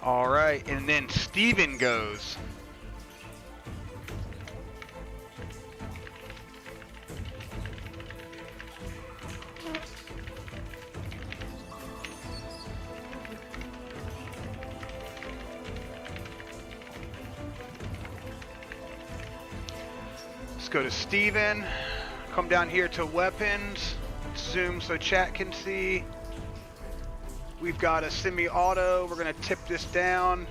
All right, and then Steven goes. Let's go to Steven. Come down here to weapons. Zoom so chat can see. We've got a semi-auto. We're gonna tip this down.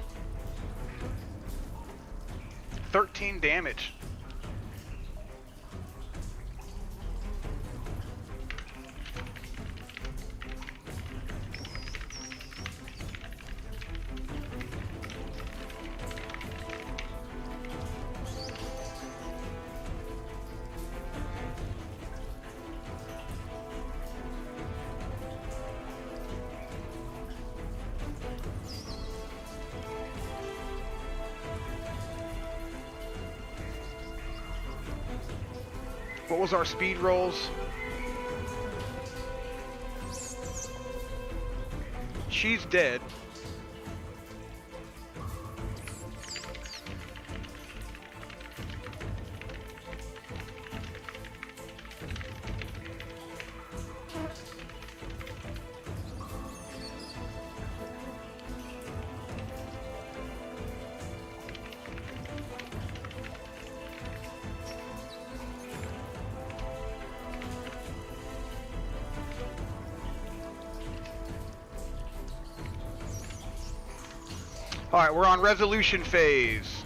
13 damage. What was our speed rolls? She's dead. Alright, we're on resolution phase.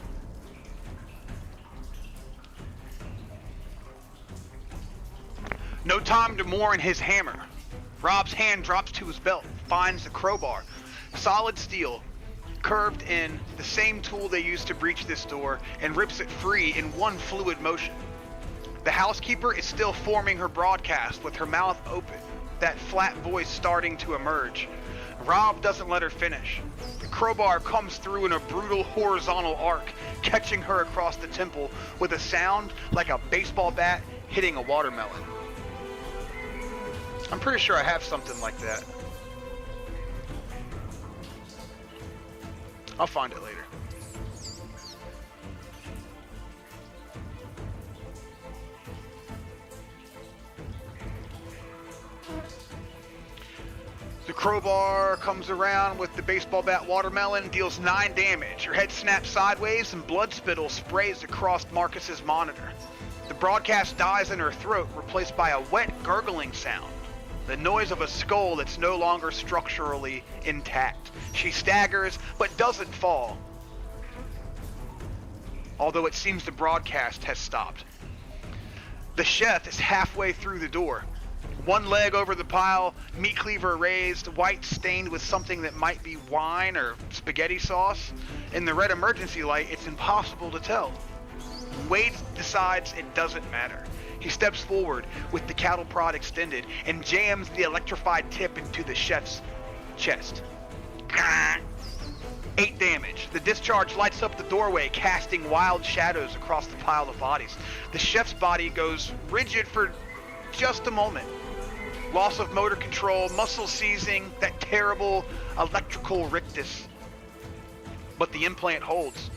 No time to mourn his hammer. Rob's hand drops to his belt, finds the crowbar. Solid steel, curved in, the same tool they used to breach this door, and rips it free in one fluid motion. The housekeeper is still forming her broadcast with her mouth open, that flat voice starting to emerge. Rob doesn't let her finish. The crowbar comes through in a brutal horizontal arc, catching her across the temple with a sound like a baseball bat hitting a watermelon. I'm pretty sure I have something like that. I'll find it later. The crowbar comes around with the baseball bat watermelon, deals 9 damage. Her head snaps sideways and blood spittle sprays across Marcus's monitor. The broadcast dies in her throat, replaced by a wet gurgling sound. The noise of a skull that's no longer structurally intact. She staggers, but doesn't fall. Although it seems the broadcast has stopped. The chef is halfway through the door. One leg over the pile, meat cleaver raised, white stained with something that might be wine or spaghetti sauce. In the red emergency light, it's impossible to tell. Wade decides it doesn't matter. He steps forward with the cattle prod extended and jams the electrified tip into the chef's chest. 8 damage. The discharge lights up the doorway, casting wild shadows across the pile of bodies. The chef's body goes rigid for just a moment. Loss of motor control, muscle seizing, that terrible electrical rictus. But the implant holds.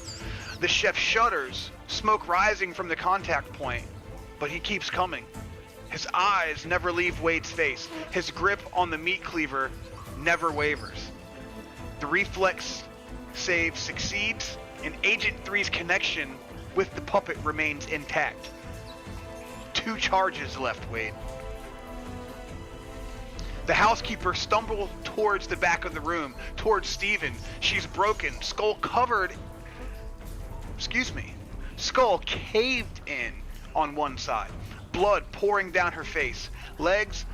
The chef shudders, smoke rising from the contact point, but he keeps coming. His eyes never leave Wade's face. His grip on the meat cleaver never wavers. The reflex save succeeds, and Agent 3's connection with the puppet remains intact. 2 charges left, Wade. The housekeeper stumbles towards the back of the room, towards Steven. She's broken, skull caved in on one side, blood pouring down her face, legs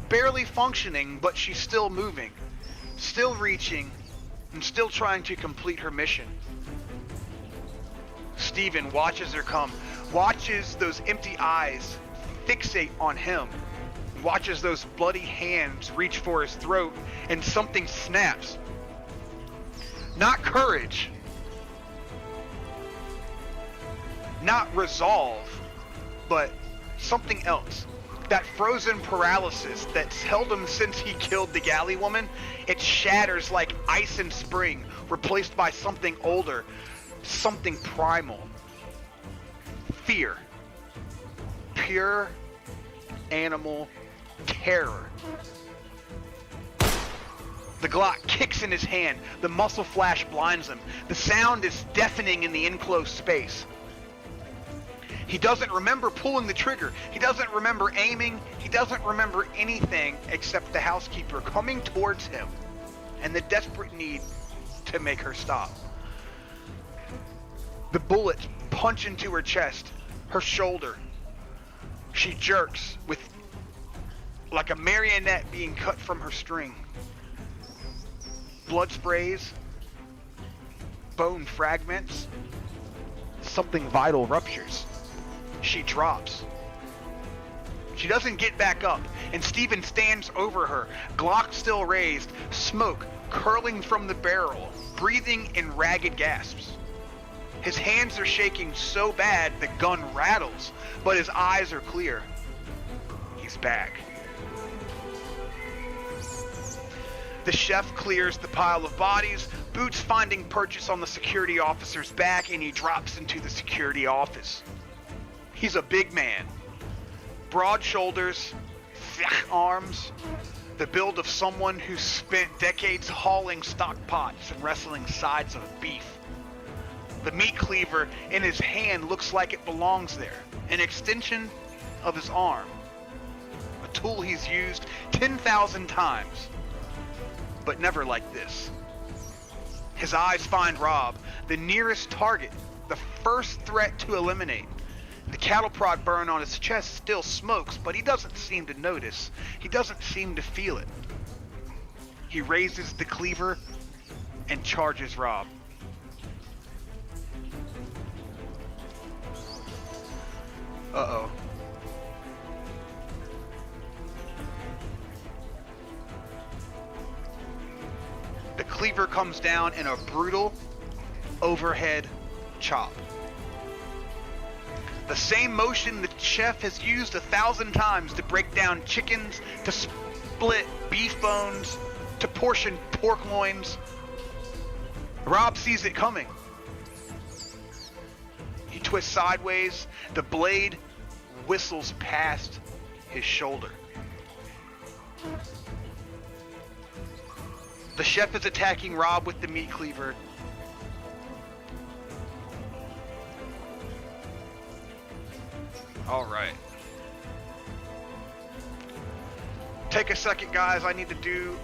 barely functioning, but she's still moving, still reaching, and still trying to complete her mission. Steven watches her come, watches those empty eyes fixate on him, watches those bloody hands reach for his throat, and something snaps. Not courage, not resolve, but something else. That frozen paralysis that's held him since he killed the galley woman, it shatters like ice in spring, replaced by something older, something primal. Fear. Pure animal terror. The Glock kicks in his hand. The muzzle flash blinds him. The sound is deafening in the enclosed space. He doesn't remember pulling the trigger. He doesn't remember aiming. He doesn't remember anything except the housekeeper coming towards him and the desperate need to make her stop. The bullets punch into her chest, her shoulder. She jerks with like a marionette being cut from her string. Blood sprays, bone fragments, something vital ruptures. She drops. She doesn't get back up, and Steven stands over her, Glock still raised, smoke curling from the barrel, breathing in ragged gasps. His hands are shaking so bad the gun rattles, but his eyes are clear. He's back. The chef clears the pile of bodies, boots finding purchase on the security officer's back, and he drops into the security office. He's a big man. Broad shoulders, thick arms, the build of someone who spent decades hauling stock pots and wrestling sides of beef. The meat cleaver in his hand looks like it belongs there, an extension of his arm, a tool he's used 10,000 times, but never like this. His eyes find Rob, the nearest target, the first threat to eliminate. The cattle prod burn on his chest still smokes, but he doesn't seem to notice. He doesn't seem to feel it. He raises the cleaver and charges Rob. Uh-oh. The cleaver comes down in a brutal overhead chop. The same motion the chef has used 1,000 times to break down chickens, to split beef bones, to portion pork loins. Rob sees it coming. He twists sideways. The blade whistles past his shoulder. The chef is attacking Rob with the meat cleaver. All right. Take a second, guys. I need to do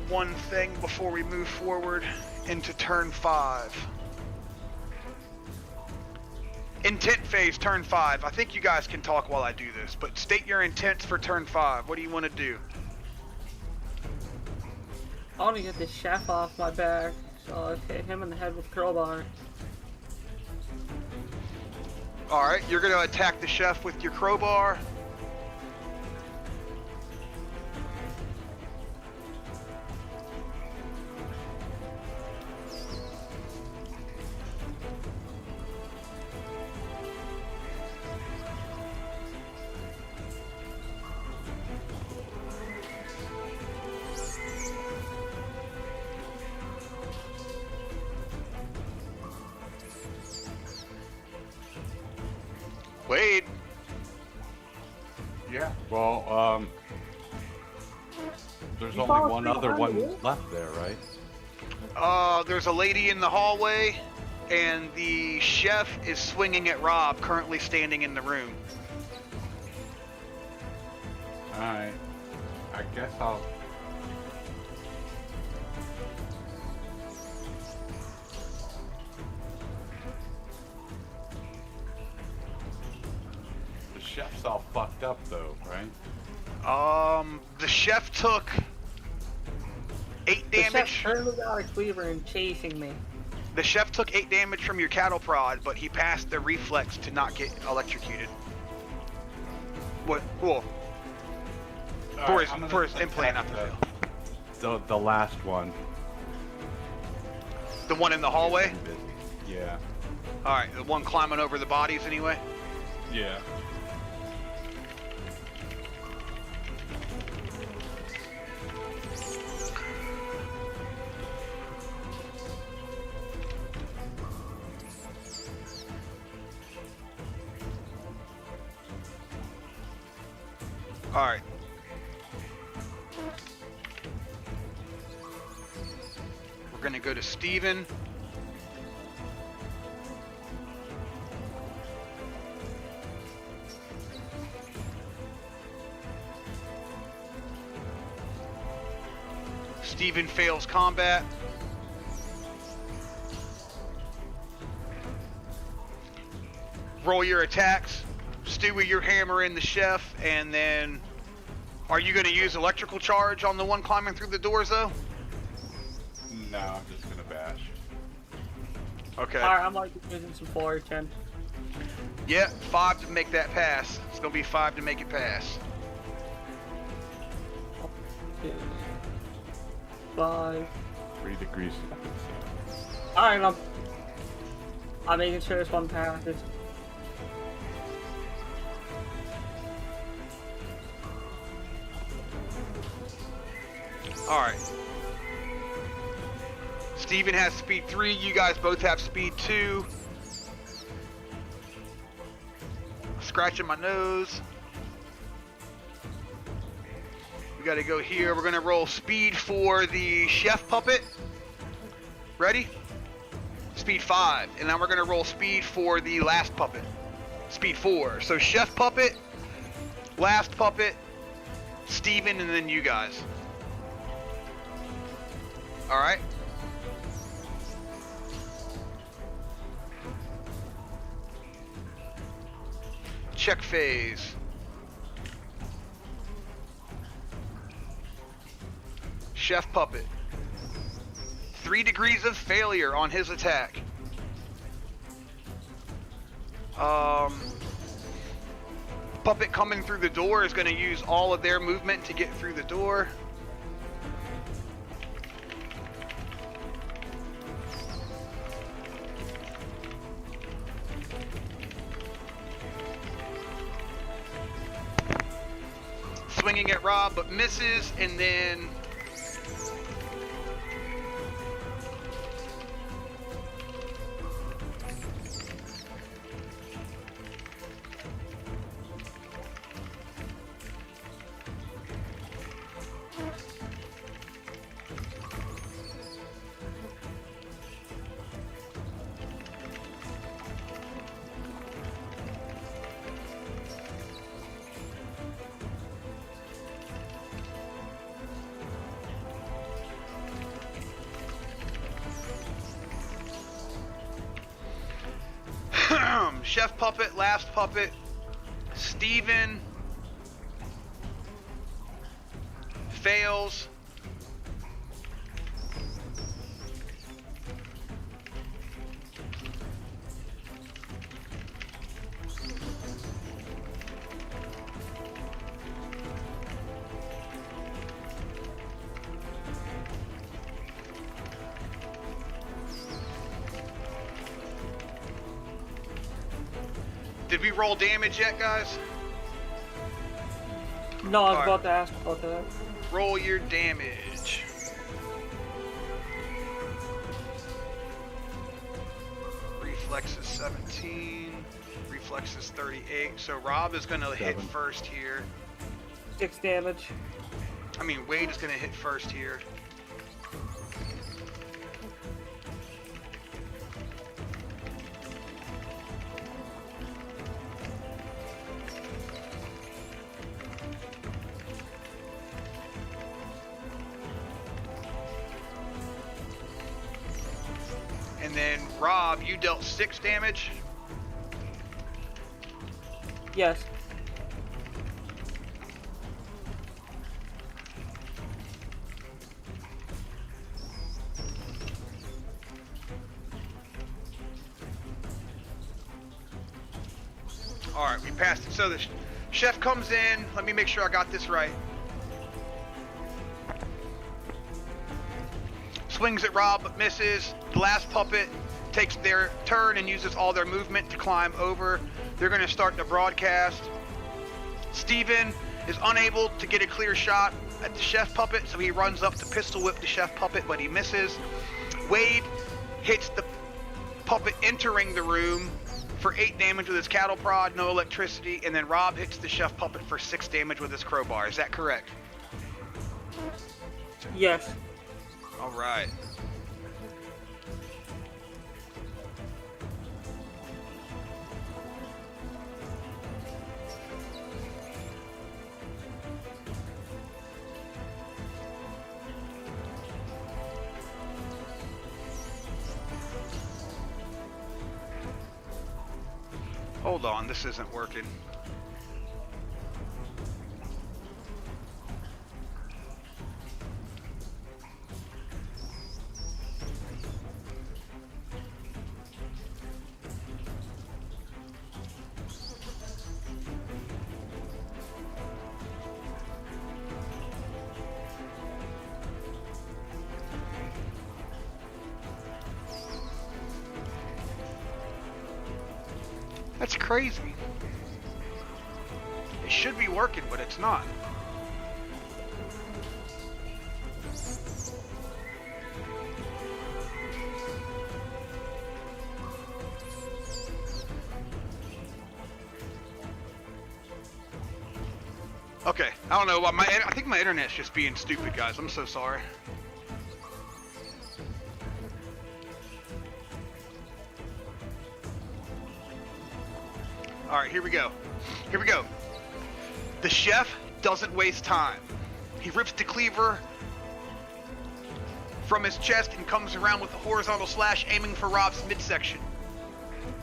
one thing before we move forward into turn 5. Intent phase, turn 5. I think you guys can talk while I do this, but state your intents for turn 5. What do you want to do? I want to get the chef off my back, so I hit him in the head with crowbar. Alright, you're going to attack the chef with your crowbar. Wade. Yeah, well, there's only one other one left there, right? There's a lady in the hallway, and the chef is swinging at Rob, currently standing in the room. Alright, I guess I'll... The chef's all fucked up though, right? The chef took 8 damage. The chef turned out a cleaver and chasing me. The chef took 8 damage from your cattle prod, but he passed the reflex to not get electrocuted. What? Cool. For his implant not to fail. The last one. The one in the hallway? Yeah. Alright, the one climbing over the bodies anyway? Yeah. Alright. We're gonna go to Steven. Steven fails combat. Roll your attacks. Stewie, you're hammering the chef, and then are you going to use electrical charge on the one climbing through the doors, though? No, I'm just going to bash. Okay. Alright, I'm like using some 4 or 10. Yeah, 5 to make that pass. It's going to be 5 to make it pass. 5. 3 degrees. Alright, I'm making sure there's one path. Alright. Steven has speed 3, you guys both have speed 2. Scratching my nose. We gotta go here. We're gonna roll speed for the chef puppet. Ready? Speed 5. And now we're gonna roll speed for the last puppet. Speed 4. So chef puppet, last puppet, Steven, and then you guys. Alright. Check phase. Chef puppet. 3 degrees of failure on his attack. Puppet coming through the door is going to use all of their movement to get through the door. Swinging at Rob, but misses, and then chef puppet, last puppet, Steven fails. Did we roll damage yet, guys? No, I was about to ask about that. Roll your damage. Reflex is 17. Reflex is 38. So Rob is going to hit first here. 6 damage. I mean, Wade is going to hit first here. And then Rob, you dealt 6 damage. Yes. All right, we passed it. So the chef comes in. Let me make sure I got this right. Swings at Rob, but misses. The last puppet takes their turn and uses all their movement to climb over. They're going to start the broadcast. Steven is unable to get a clear shot at the chef puppet, so he runs up to pistol whip the chef puppet, but he misses. Wade hits the puppet entering the room for 8 damage with his cattle prod, no electricity, and then Rob hits the chef puppet for 6 damage with his crowbar. Is that correct? Yes. All right. Hold on, this isn't working. That's crazy. It should be working, but it's not. Okay, I don't know. I think my internet's just being stupid, guys. I'm so sorry. All right, here we go. Here we go. The chef doesn't waste time. He rips the cleaver from his chest and comes around with a horizontal slash, aiming for Rob's midsection.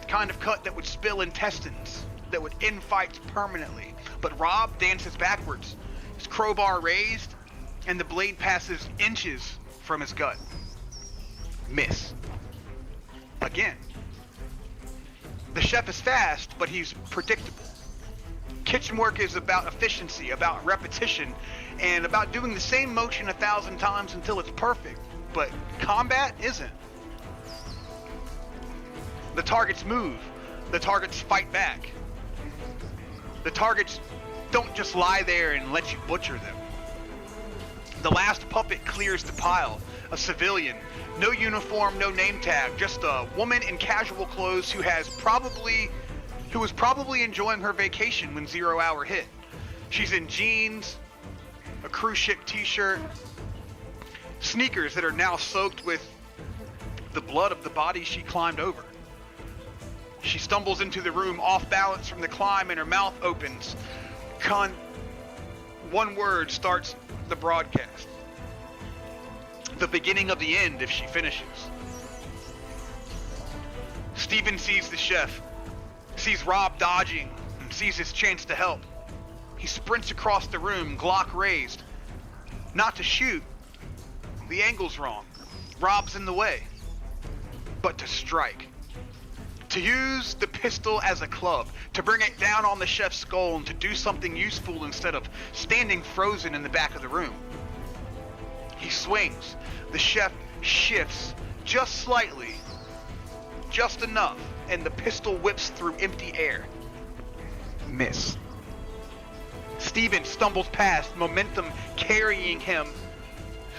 The kind of cut that would spill intestines, that would end fights permanently. But Rob dances backwards, his crowbar raised, and the blade passes inches from his gut. Miss. Again. The chef is fast, but he's predictable. Kitchen work is about efficiency, about repetition, and about doing the same motion 1,000 times until it's perfect. But combat isn't. The targets move. The targets fight back. The targets don't just lie there and let you butcher them. The last puppet clears the pile, a civilian. No uniform, no name tag, just a woman in casual clothes who was probably enjoying her vacation when 0 hour hit. She's in jeans, a cruise ship t-shirt, sneakers that are now soaked with the blood of the body she climbed over. She stumbles into the room off balance from the climb and her mouth opens. One word starts the broadcast. The beginning of the end if she finishes. Steven sees the chef, sees Rob dodging, and sees his chance to help. He sprints across the room, Glock raised. Not to shoot. The angle's wrong. Rob's in the way. But to strike. To use the pistol as a club, to bring it down on the chef's skull and to do something useful instead of standing frozen in the back of the room. He swings. The chef shifts just slightly, just enough, and the pistol whips through empty air. Miss. Steven stumbles past, momentum carrying him,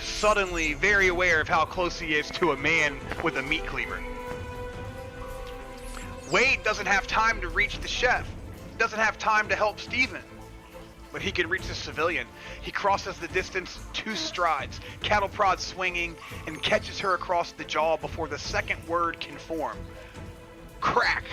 suddenly very aware of how close he is to a man with a meat cleaver. Wade doesn't have time to reach the chef, doesn't have time to help Steven, but he can reach the civilian. He crosses the distance 2 strides, cattle prod swinging, and catches her across the jaw before the second word can form. Crack!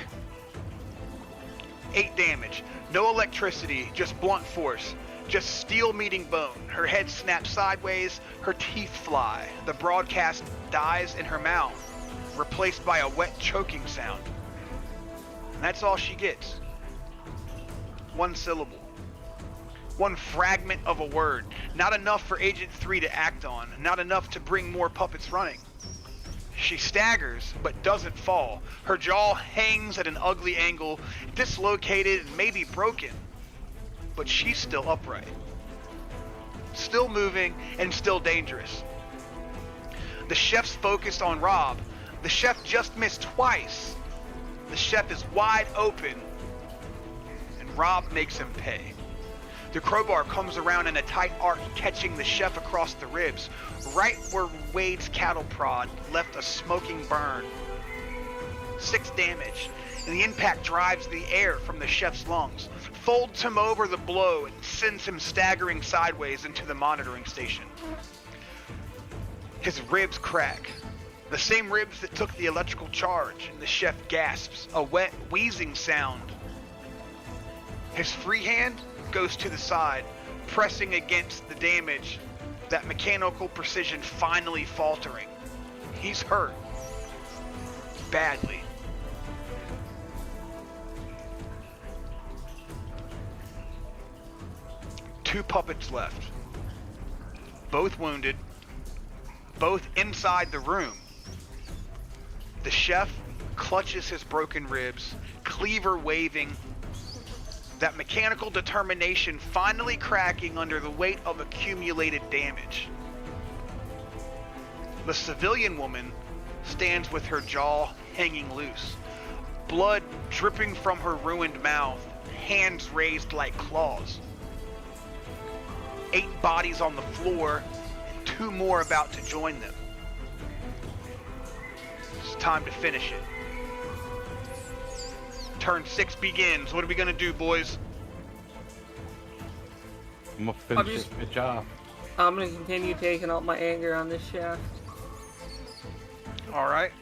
8 damage. No electricity, just blunt force. Just steel meeting bone. Her head snaps sideways, her teeth fly. The broadcast dies in her mouth, replaced by a wet choking sound. And that's all she gets. 1 syllable. 1 fragment of a word. Not enough for Agent 3 to act on. Not enough to bring more puppets running. She staggers, but doesn't fall. Her jaw hangs at an ugly angle, dislocated and maybe broken. But she's still upright. Still moving and still dangerous. The chef's focused on Rob. The chef just missed twice. The chef is wide open, and Rob makes him pay. The crowbar comes around in a tight arc, catching the chef across the ribs, right where Wade's cattle prod left a smoking burn. 6 damage, and the impact drives the air from the chef's lungs, folds him over the blow, and sends him staggering sideways into the monitoring station. His ribs crack. The same ribs that took the electrical charge, and the chef gasps, a wet, wheezing sound. His free hand goes to the side, pressing against the damage, that mechanical precision finally faltering. He's hurt. Badly. Two puppets left. Both wounded. Both inside the room. The chef clutches his broken ribs, cleaver waving, that mechanical determination finally cracking under the weight of accumulated damage. The civilian woman stands with her jaw hanging loose, blood dripping from her ruined mouth, hands raised like claws. 8 bodies on the floor, 2 more about to join them. It's time to finish it. Turn 6 begins. What are we gonna do, boys? I'm gonna finish it. Good job. I'm gonna continue taking out my anger on this shaft. Alright.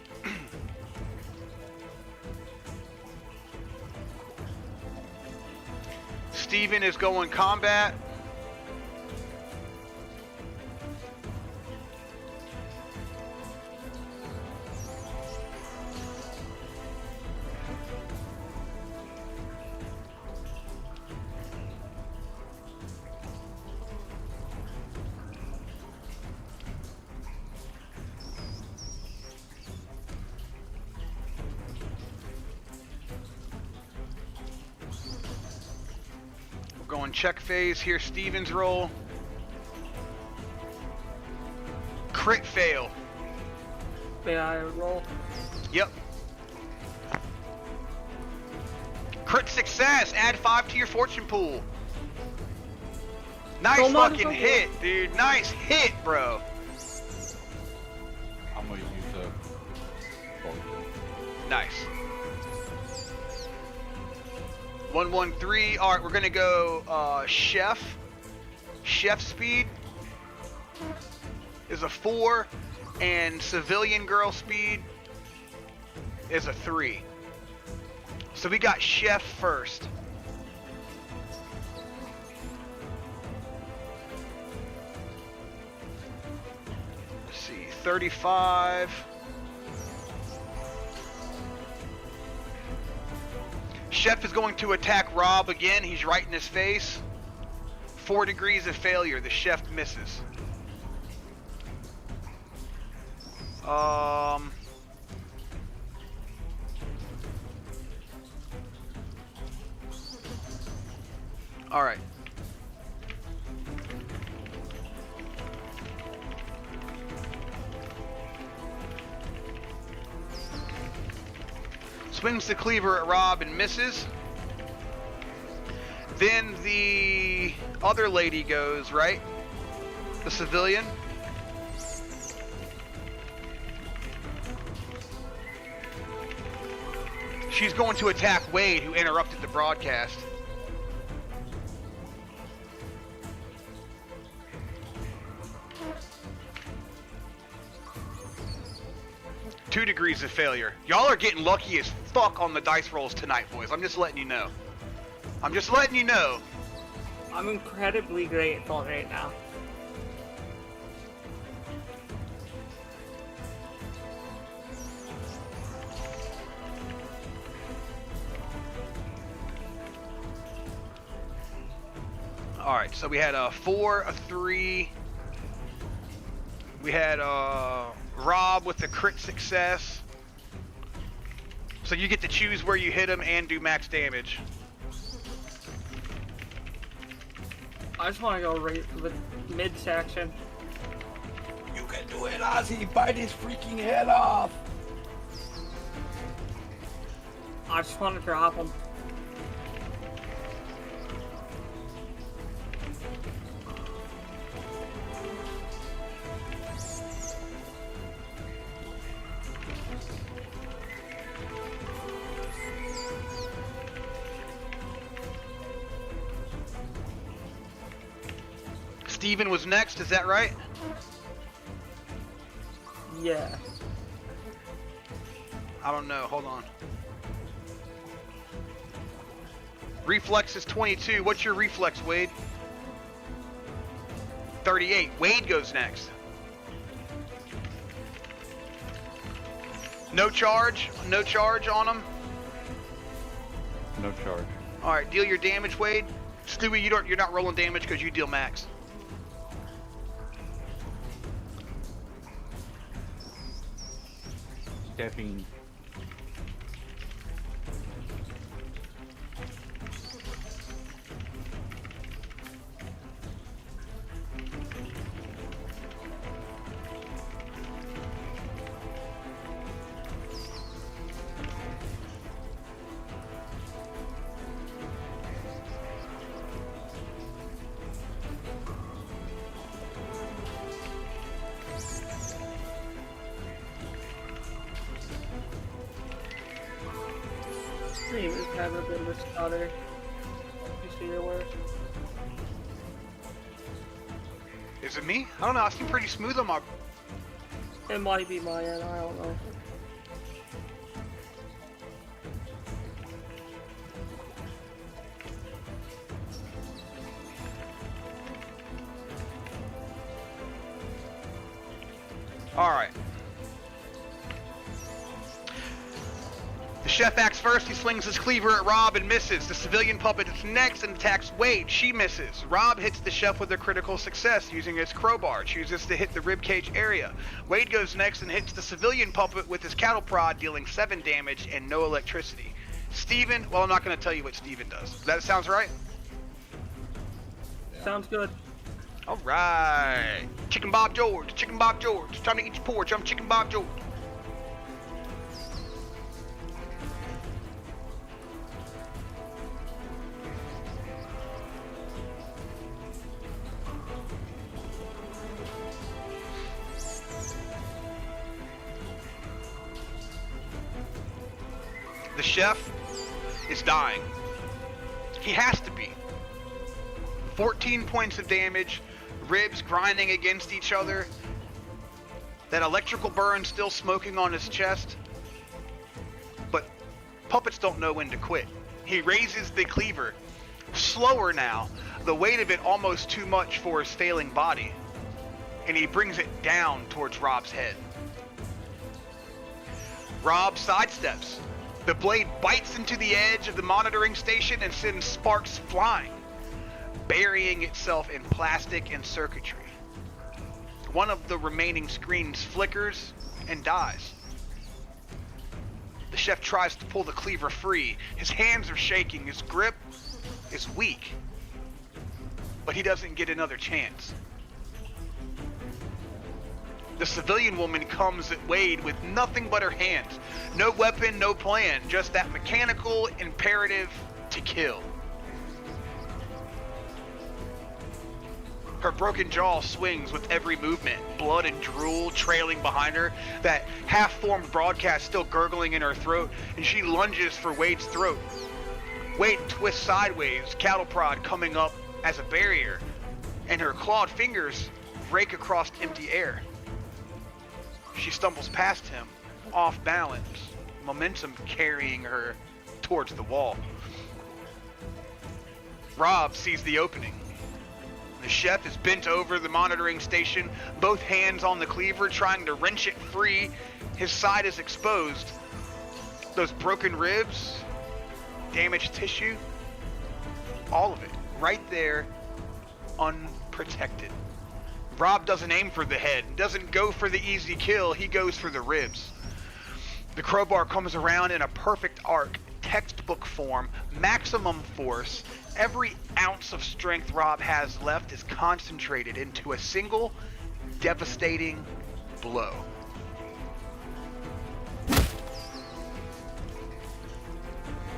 Steven is going combat. Going check phase. Here's Steven's roll. Crit fail. May I roll? Yep. Crit success. Add 5 to your fortune pool. Nice fucking hit, dude. Nice hit, bro. I'm gonna use a. Nice. 113. All right, we're gonna go chef. Chef speed is a 4, and civilian girl speed is a 3. So we got chef first. Let's see, 35. Chef is going to attack Rob again. He's right in his face. 4 degrees of failure. The chef misses. All right. Swings the cleaver at Rob and misses. Then the other lady goes, right? The civilian. She's going to attack Wade, who interrupted the broadcast. Two degrees of failure. Y'all are getting lucky as fuck on the dice rolls tonight, boys. I'm just letting you know. I'm just letting you know. I'm incredibly grateful right now. Alright, so we had a 4, a 3. We had Rob with the crit success. So you get to choose where you hit him and do max damage. I just want to go right for the midsection. You can do it, Ozzy. Bite his freaking head off. I just want to drop him. Steven was next, is that right? Yeah. I don't know, hold on. Reflex is 22. What's your reflex, Wade? 38. Wade goes next. No charge? No charge on him? No charge. Alright, deal your damage, Wade. Stewie, you're not rolling damage because you deal max. Stepping. Never been this stutter. You see your worst. Is it me? I don't know. I seem pretty smooth on my. It might be my end. I don't know. All right. The chef acts first. He slings his cleaver at Rob and misses. The civilian puppet is next and attacks Wade. She misses. Rob hits the chef with a critical success using his crowbar. Chooses to hit the ribcage area. Wade goes next and hits the civilian puppet with his cattle prod, dealing 7 damage and no electricity. Steven, well, I'm not going to tell you what Steven does. That sounds right? Sounds good. All right. Chicken Bob George. Chicken Bob George. Time to eat your porch. I'm Chicken Bob George. The chef is dying. He has to be. 14 points of damage, ribs grinding against each other, that electrical burn still smoking on his chest. But puppets don't know when to quit. He raises the cleaver, slower now, the weight of it almost too much for his failing body, and he brings it down towards Rob's head. Rob sidesteps. The blade bites into the edge of the monitoring station and sends sparks flying, burying itself in plastic and circuitry. One of the remaining screens flickers and dies. The chef tries to pull the cleaver free. His hands are shaking, his grip is weak, but he doesn't get another chance. The civilian woman comes at Wade with nothing but her hands. No weapon, no plan, just that mechanical imperative to kill. Her broken jaw swings with every movement, blood and drool trailing behind her, that half-formed broadcast still gurgling in her throat, and she lunges for Wade's throat. Wade twists sideways, cattle prod coming up as a barrier, and her clawed fingers rake across empty air. She stumbles past him, off balance, momentum carrying her towards the wall. Rob sees the opening. The chef is bent over the monitoring station, both hands on the cleaver, trying to wrench it free. His side is exposed. Those broken ribs, damaged tissue, all of it, right there, unprotected. Rob doesn't aim for the head, doesn't go for the easy kill, he goes for the ribs. The crowbar comes around in a perfect arc, textbook form, maximum force. Every ounce of strength Rob has left is concentrated into a single, devastating blow.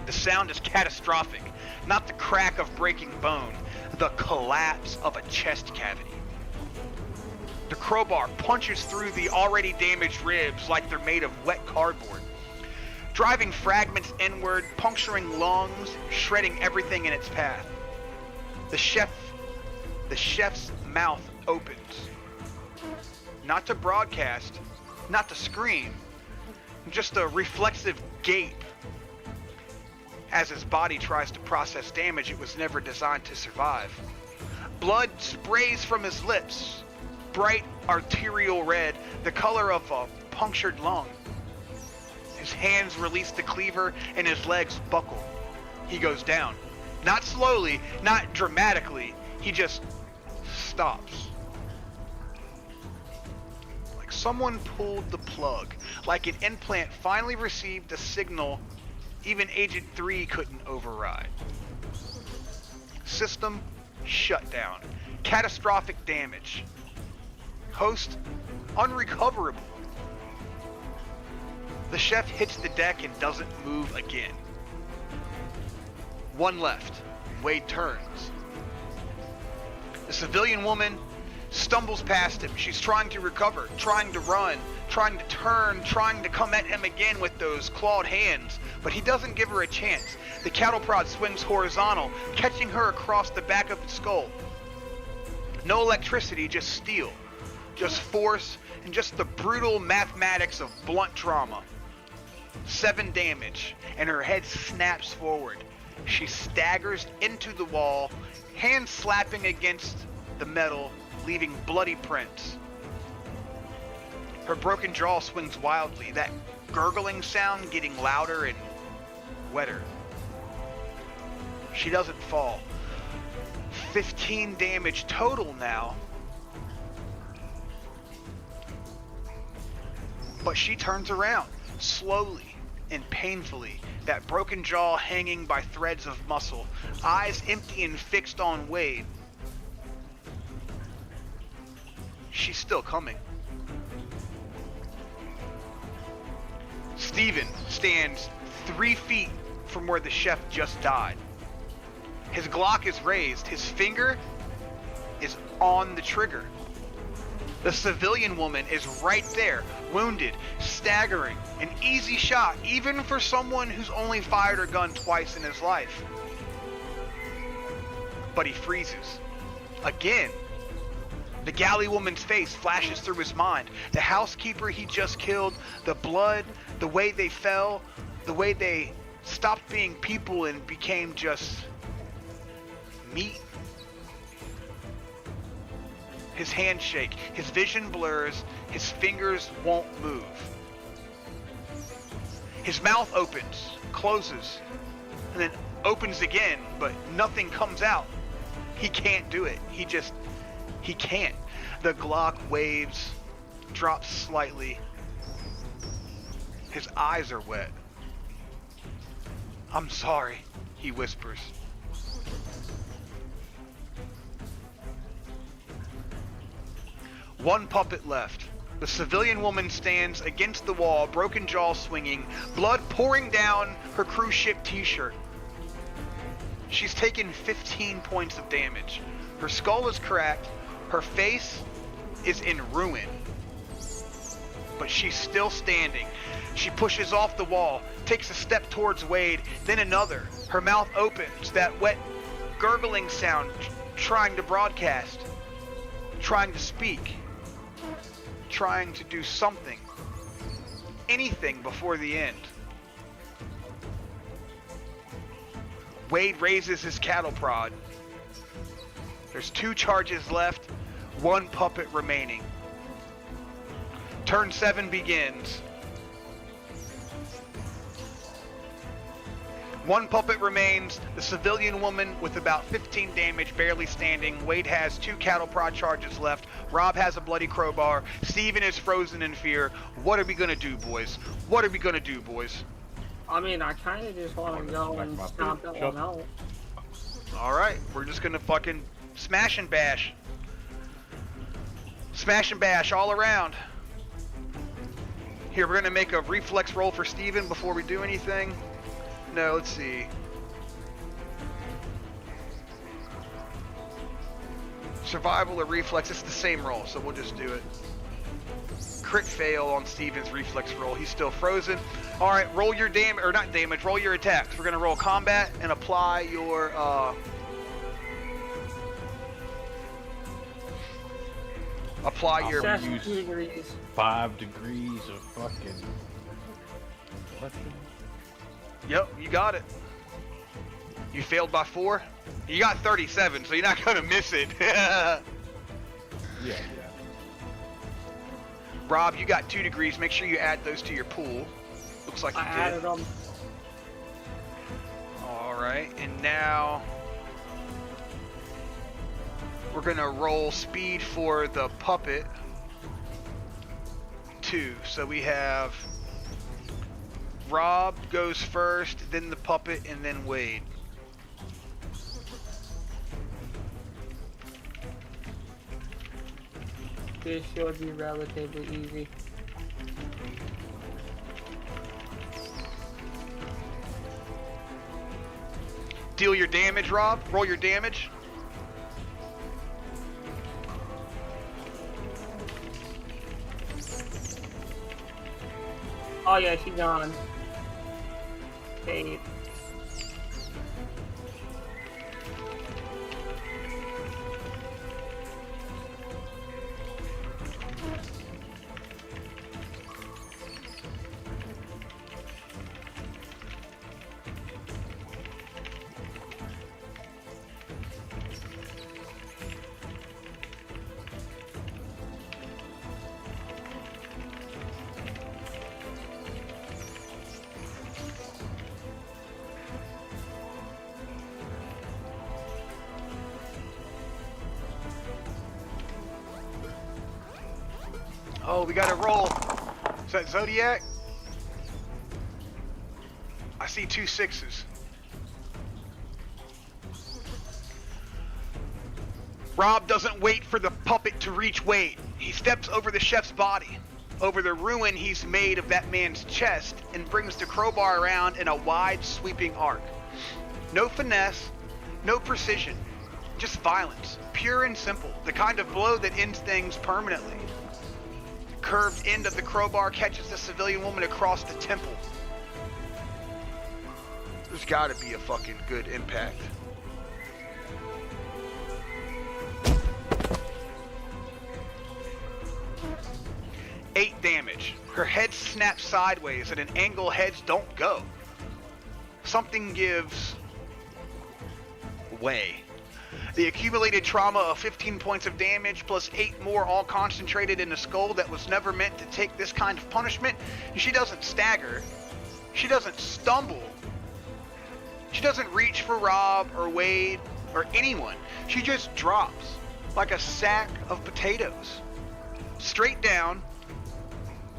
The sound is catastrophic, not the crack of breaking bone, the collapse of a chest cavity. The crowbar punches through the already damaged ribs like they're made of wet cardboard, driving fragments inward, puncturing lungs, shredding everything in its path. The chef's mouth opens. Not to broadcast, not to scream, just a reflexive gape as his body tries to process damage it was never designed to survive. Blood sprays from his lips, bright arterial red, the color of a punctured lung. His hands release the cleaver and his legs buckle. He goes down. Not slowly, not dramatically, he just stops. Like someone pulled the plug, like an implant finally received a signal even Agent 3 couldn't override. System shut down. Catastrophic damage. Host unrecoverable. The chef hits the deck and doesn't move again. One left. Wade turns. The civilian woman stumbles past him. She's trying to recover, trying to run, trying to turn, trying to come at him again with those clawed hands, but he doesn't give her a chance. The cattle prod swings horizontal, catching her across the back of the skull. No electricity, just steel, just force, and just the brutal mathematics of blunt trauma. 7 damage, and her head snaps forward. She staggers into the wall, hands slapping against the metal, leaving bloody prints. Her broken jaw swings wildly, that gurgling sound getting louder and wetter. She doesn't fall. 15 damage total now. But she turns around, slowly and painfully, that broken jaw hanging by threads of muscle, eyes empty and fixed on Wade. She's still coming. Steven stands 3 feet from where the chef just died. His Glock is raised. His finger is on the trigger. The civilian woman is right there, wounded, staggering, an easy shot, even for someone who's only fired a gun twice in his life. But he freezes. Again. The galley woman's face flashes through his mind. The housekeeper he just killed, the blood, the way they fell, the way they stopped being people and became just meat. His hands shake, his vision blurs, his fingers won't move. His mouth opens, closes, and then opens again, but nothing comes out. He can't do it. He can't. The Glock waves, drops slightly. His eyes are wet. "I'm sorry," he whispers. One puppet left. The civilian woman stands against the wall, broken jaw swinging, blood pouring down her cruise ship t-shirt. She's taken 15 points of damage. Her skull is cracked. Her face is in ruin. But she's still standing. She pushes off the wall, takes a step towards Wade, then another. Her mouth opens, that wet gurgling sound, trying to broadcast, trying to speak, trying to do something, anything before the end. Wade raises his cattle prod. There's 2 charges left, 1 puppet remaining. Turn 7 begins. 1 puppet remains, the civilian woman with about 15 damage, barely standing. Wade has 2 cattle prod charges left. Rob has a bloody crowbar. Steven is frozen in fear. What are we gonna do, boys? What are we gonna do, boys? I mean, I kind of just want to go and stomp that one out. Alright, we're just gonna fucking smash and bash. Smash and bash all around. Here, we're gonna make a reflex roll for Steven before we do anything. No, let's see. Survival or reflex, it's the same roll, so we'll just do it. Crit fail on Steven's reflex roll. He's still frozen. Alright, roll your damage, or not damage, roll your attacks. We're gonna roll combat and apply your, apply your... Use 5 degrees of fucking... weapon. Yep, you got it. You failed by 4? You got 37, so you're not gonna miss it. Yeah. Rob, you got 2 degrees. Make sure you add those to your pool. Looks like you did. I added them. Alright, and now we're gonna roll speed for the puppet. 2. So we have Rob goes first, then the puppet, and then Wade. This should be relatively easy. Deal your damage, Rob. Roll your damage. Oh yeah, she's gone. Kate. Oh, we gotta roll. Is that Zodiac? I see 2 6s. Rob doesn't wait for the puppet to reach weight. He steps over the chef's body, over the ruin he's made of that man's chest, and brings the crowbar around in a wide, sweeping arc. No finesse, no precision, just violence, pure and simple, the kind of blow that ends things permanently. Curved end of the crowbar catches the civilian woman across the temple. There's gotta be a fucking good impact. Eight damage. Her head snaps sideways at an angle heads don't go. Something gives way. The accumulated trauma of 15 points of damage plus 8 more, all concentrated in a skull that was never meant to take this kind of punishment. She doesn't stagger. She doesn't stumble. She doesn't reach for Rob or Wade or anyone. She just drops like a sack of potatoes. Straight down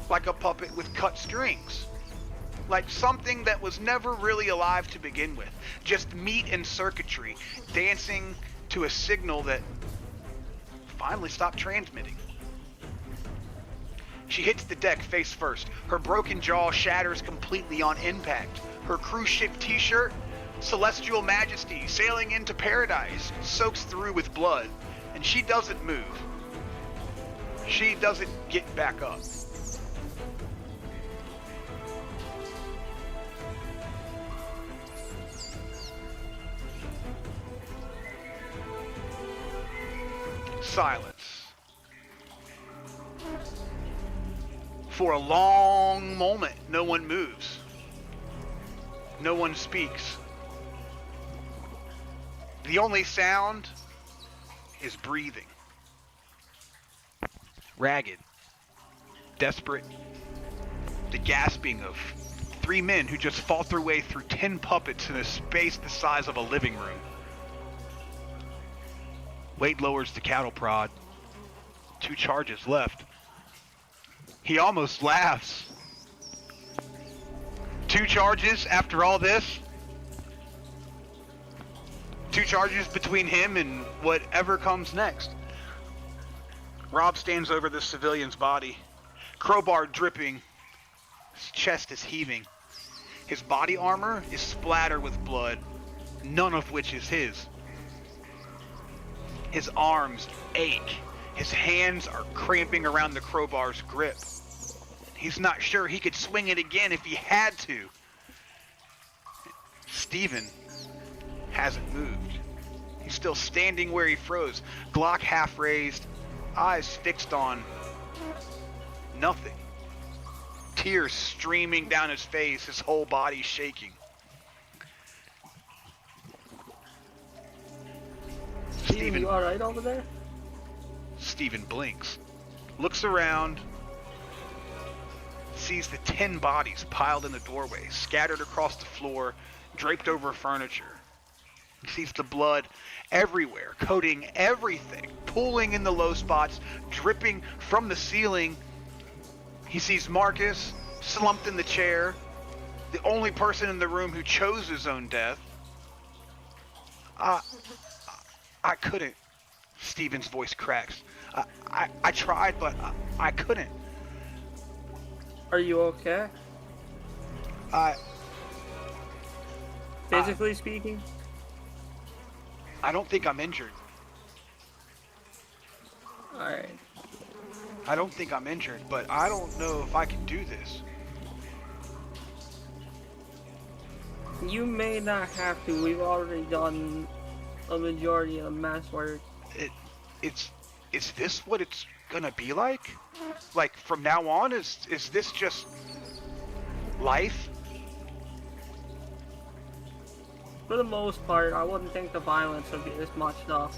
like a puppet with cut strings. Like something that was never really alive to begin with. Just meat and circuitry dancing to a signal that finally stopped transmitting. She hits the deck face first. Her broken jaw shatters completely on impact. Her cruise ship t-shirt, celestial majesty sailing into paradise, soaks through with blood, and she doesn't move. She doesn't get back up. Silence. For a long moment, no one moves. No one speaks. The only sound is breathing. Ragged. Desperate. The gasping of 3 men who just fought their way through 10 puppets in a space the size of a living room. Wade lowers the cattle prod. 2 charges left. He almost laughs. 2 charges after all this? 2 charges between him and whatever comes next. Rob stands over the civilian's body. Crowbar dripping. His chest is heaving. His body armor is splattered with blood, none of which is his. His arms ache. His hands are cramping around the crowbar's grip. He's not sure he could swing it again if he had to. Steven hasn't moved. He's still standing where he froze, Glock half raised, eyes fixed on nothing. Tears streaming down his face, his whole body shaking. Steven, you alright over there? Steven blinks, looks around, sees the 10 bodies piled in the doorway, scattered across the floor, draped over furniture. He sees the blood everywhere, coating everything, pooling in the low spots, dripping from the ceiling. He sees Marcus slumped in the chair, the only person in the room who chose his own death. I couldn't. Steven's voice cracks. I tried, but I couldn't. Are you okay? Physically speaking? I don't think I'm injured. Alright. I don't think I'm injured, but I don't know if I can do this. You may not have to. We've already done a majority of the mess work. Is this what it's gonna be like? Like from now on, is this just life? For the most part, I wouldn't think the violence would be this much though.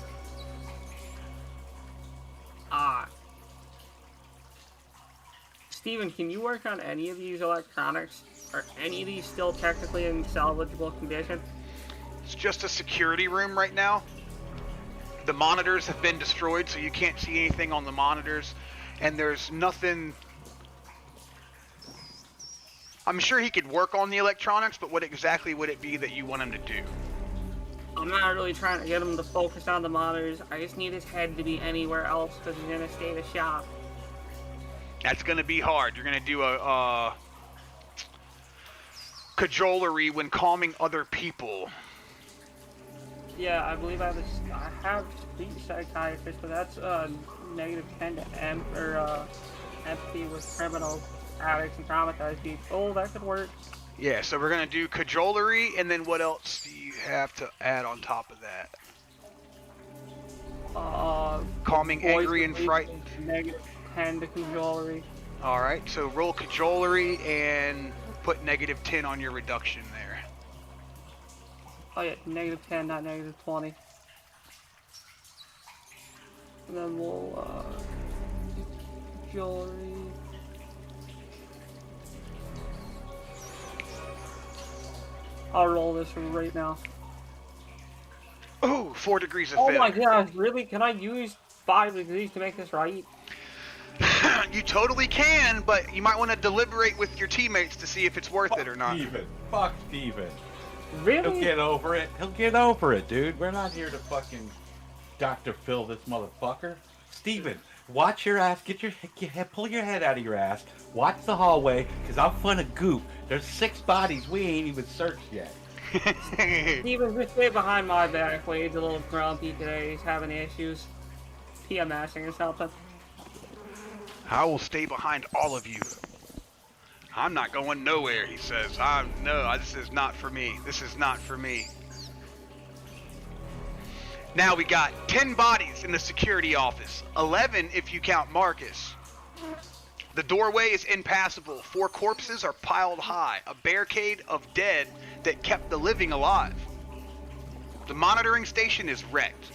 Steven, can you work on any of these electronics? Are any of these still technically in salvageable condition? It's just a security room right now. The monitors have been destroyed, so you can't see anything on the monitors, and there's nothing. I'm sure he could work on the electronics, but what exactly would it be that you want him to do? I'm not really trying to get him to focus on the monitors. I just need his head to be anywhere else because he's in a state of shock. That's gonna be hard. You're gonna do a cajolery when calming other people. Yeah, I believe I have speech psychiatrist, but that's -10 to empathy with criminals, addicts, and traumatized people. Oh, that could work. Yeah, so we're gonna do cajolery, and then what else do you have to add on top of that? Calming angry and frightened. -10 to cajolery. Alright, so roll cajolery and put -10 on your reduction there. Oh yeah, -10, not -20. And then we'll, cajolery. I'll roll this right now. Ooh, 4 degrees of failure. failure. Oh my gosh, really? Can I use 5 degrees to make this right? You totally can, but you might want to deliberate with your teammates to see if it's worth it or not. Fuck Steven. Really? He'll get over it. He'll get over it, dude. We're not here to fucking Dr. Phil this motherfucker. Steven, watch your ass. Pull your head out of your ass. Watch the hallway, because I'm full of goop. There's 6 bodies we ain't even searched yet. Steven, just stay behind my back. Wade's a little grumpy today. He's having issues. PMSing or something. I will stay behind all of you. I'm not going nowhere, he says. No, this is not for me. This is not for me. Now we got 10 bodies in the security office. 11 if you count Marcus. The doorway is impassable. 4 corpses are piled high. A barricade of dead that kept the living alive. The monitoring station is wrecked.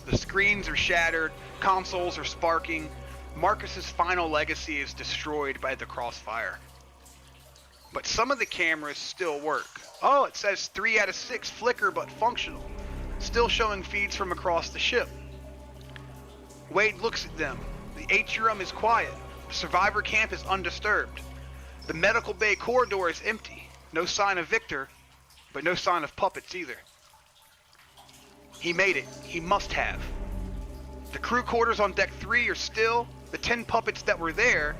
The screens are shattered. Consoles are sparking. Marcus's final legacy is destroyed by the crossfire. But some of the cameras still work. Oh, it says 3 out of 6 flicker but functional. Still showing feeds from across the ship. Wade looks at them. The atrium is quiet. The survivor camp is undisturbed. The medical bay corridor is empty. No sign of Victor, but no sign of puppets either. He made it. He must have. The crew quarters on deck 3 are still. The 10 puppets that were there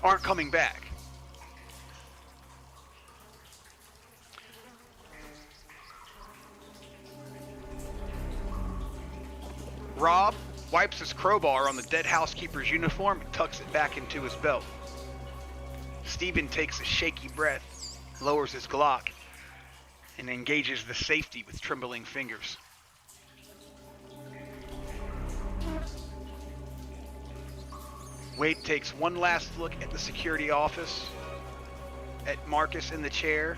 aren't coming back. Rob wipes his crowbar on the dead housekeeper's uniform and tucks it back into his belt. Steven takes a shaky breath, lowers his Glock, and engages the safety with trembling fingers. Wade takes one last look at the security office, at Marcus in the chair,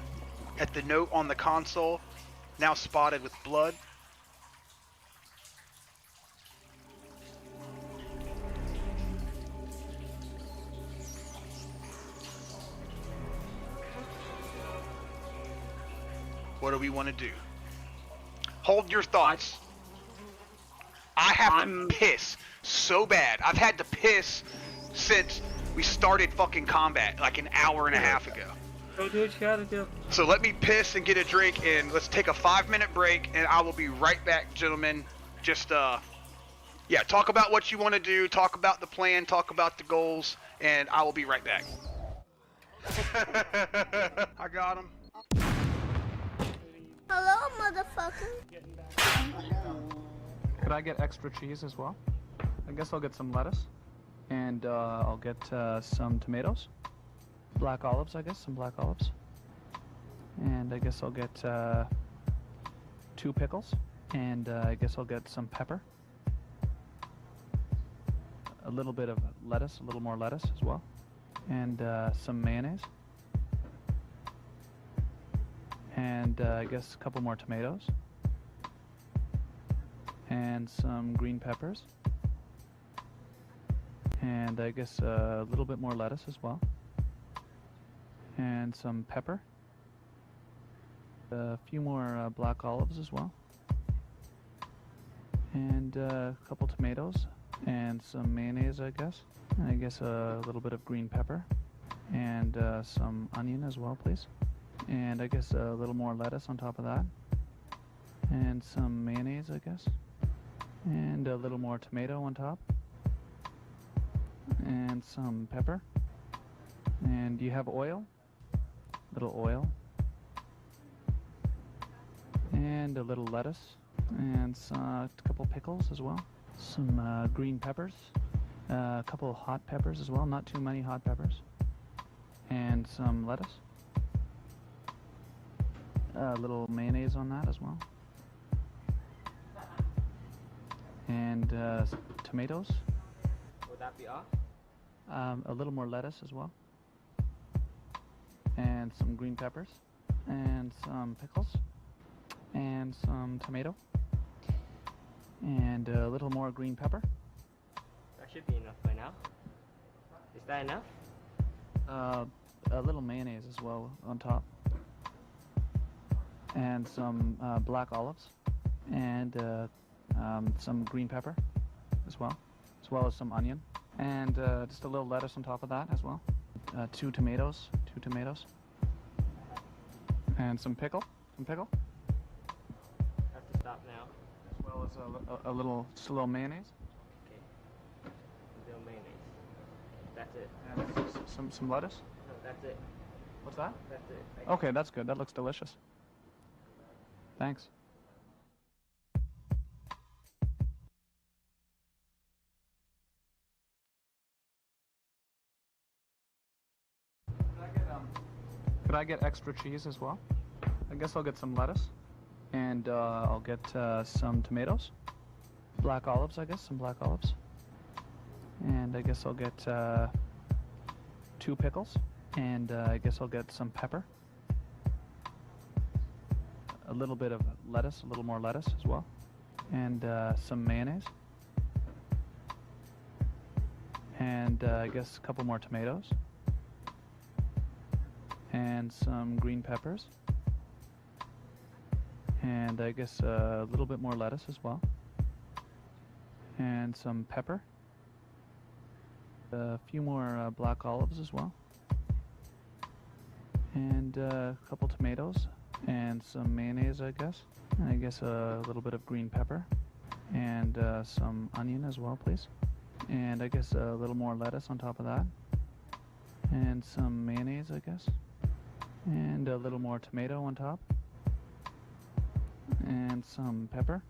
at the note on the console, now spotted with blood. What do we want to do? Hold your thoughts. I have to piss so bad. I've had to piss since we started fucking combat, like an hour and a half ago. Go do what you gotta do. So let me piss and get a drink, and let's take a 5-minute break, and I will be right back, gentlemen. Just, yeah, talk about what you want to do, talk about the plan, talk about the goals, and I will be right back. I got him. Hello, motherfucker. Could I get extra cheese as well? I guess I'll get some lettuce. And I'll get some tomatoes. black olives, I guess, some black olives. And I guess I'll get 2 pickles. And I guess I'll get some pepper. A little bit of lettuce, a little more lettuce as well. And some mayonnaise. And I guess a couple more tomatoes. And some green peppers. And I guess a little bit more lettuce as well. And some pepper. A few more black olives as well. And a couple tomatoes. And some mayonnaise, I guess. And I guess a little bit of green pepper. And some onion as well, please. And I guess a little more lettuce on top of that. And some mayonnaise, I guess. And a little more tomato on top. And some pepper. And do you have oil? A little oil. And a little lettuce. And a couple pickles as well. Some green peppers. A couple hot peppers as well, not too many hot peppers. And some lettuce. A little mayonnaise on that as well. And tomatoes. Would that be all? A little more lettuce as well. And some green peppers. And some pickles. And some tomato. And a little more green pepper. That should be enough by now. Is that enough? A little mayonnaise as well on top. And some black olives. And some green pepper as well as some onion. And just a little lettuce on top of that as well. 2 tomatoes. And some pickle. I have to stop now. As well as a little mayonnaise. Okay. A little mayonnaise. That's it. And some lettuce. No, that's it. What's that? That's it. Okay, that's good. That looks delicious. Thanks. Could I get extra cheese as well? I guess I'll get some lettuce. And I'll get some tomatoes. Black olives, I guess, some black olives. And I guess I'll get 2 pickles. And I guess I'll get some pepper. A little bit of lettuce, a little more lettuce as well. And some mayonnaise. And I guess a couple more tomatoes. And some green peppers. And I guess a little bit more lettuce as well. And some pepper. A few more black olives as well. And a couple tomatoes. And some mayonnaise, I guess. And I guess a little bit of green pepper. And some onion as well, please. And I guess a little more lettuce on top of that. And some mayonnaise, I guess. And a little more tomato on top. And some pepper.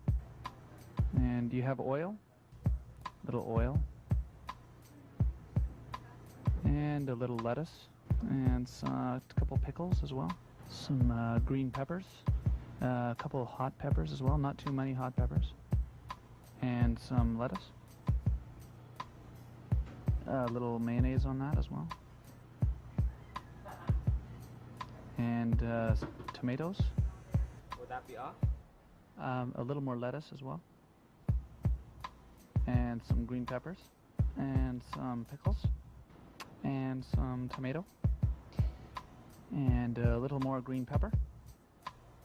And do you have oil? A little oil. And a little lettuce. And a couple pickles as well. Some green peppers. A couple hot peppers as well, not too many hot peppers. And some lettuce. A little mayonnaise on that as well. And tomatoes. Would that be all? A little more lettuce as well. And some green peppers. And some pickles. And some tomato. And a little more green pepper.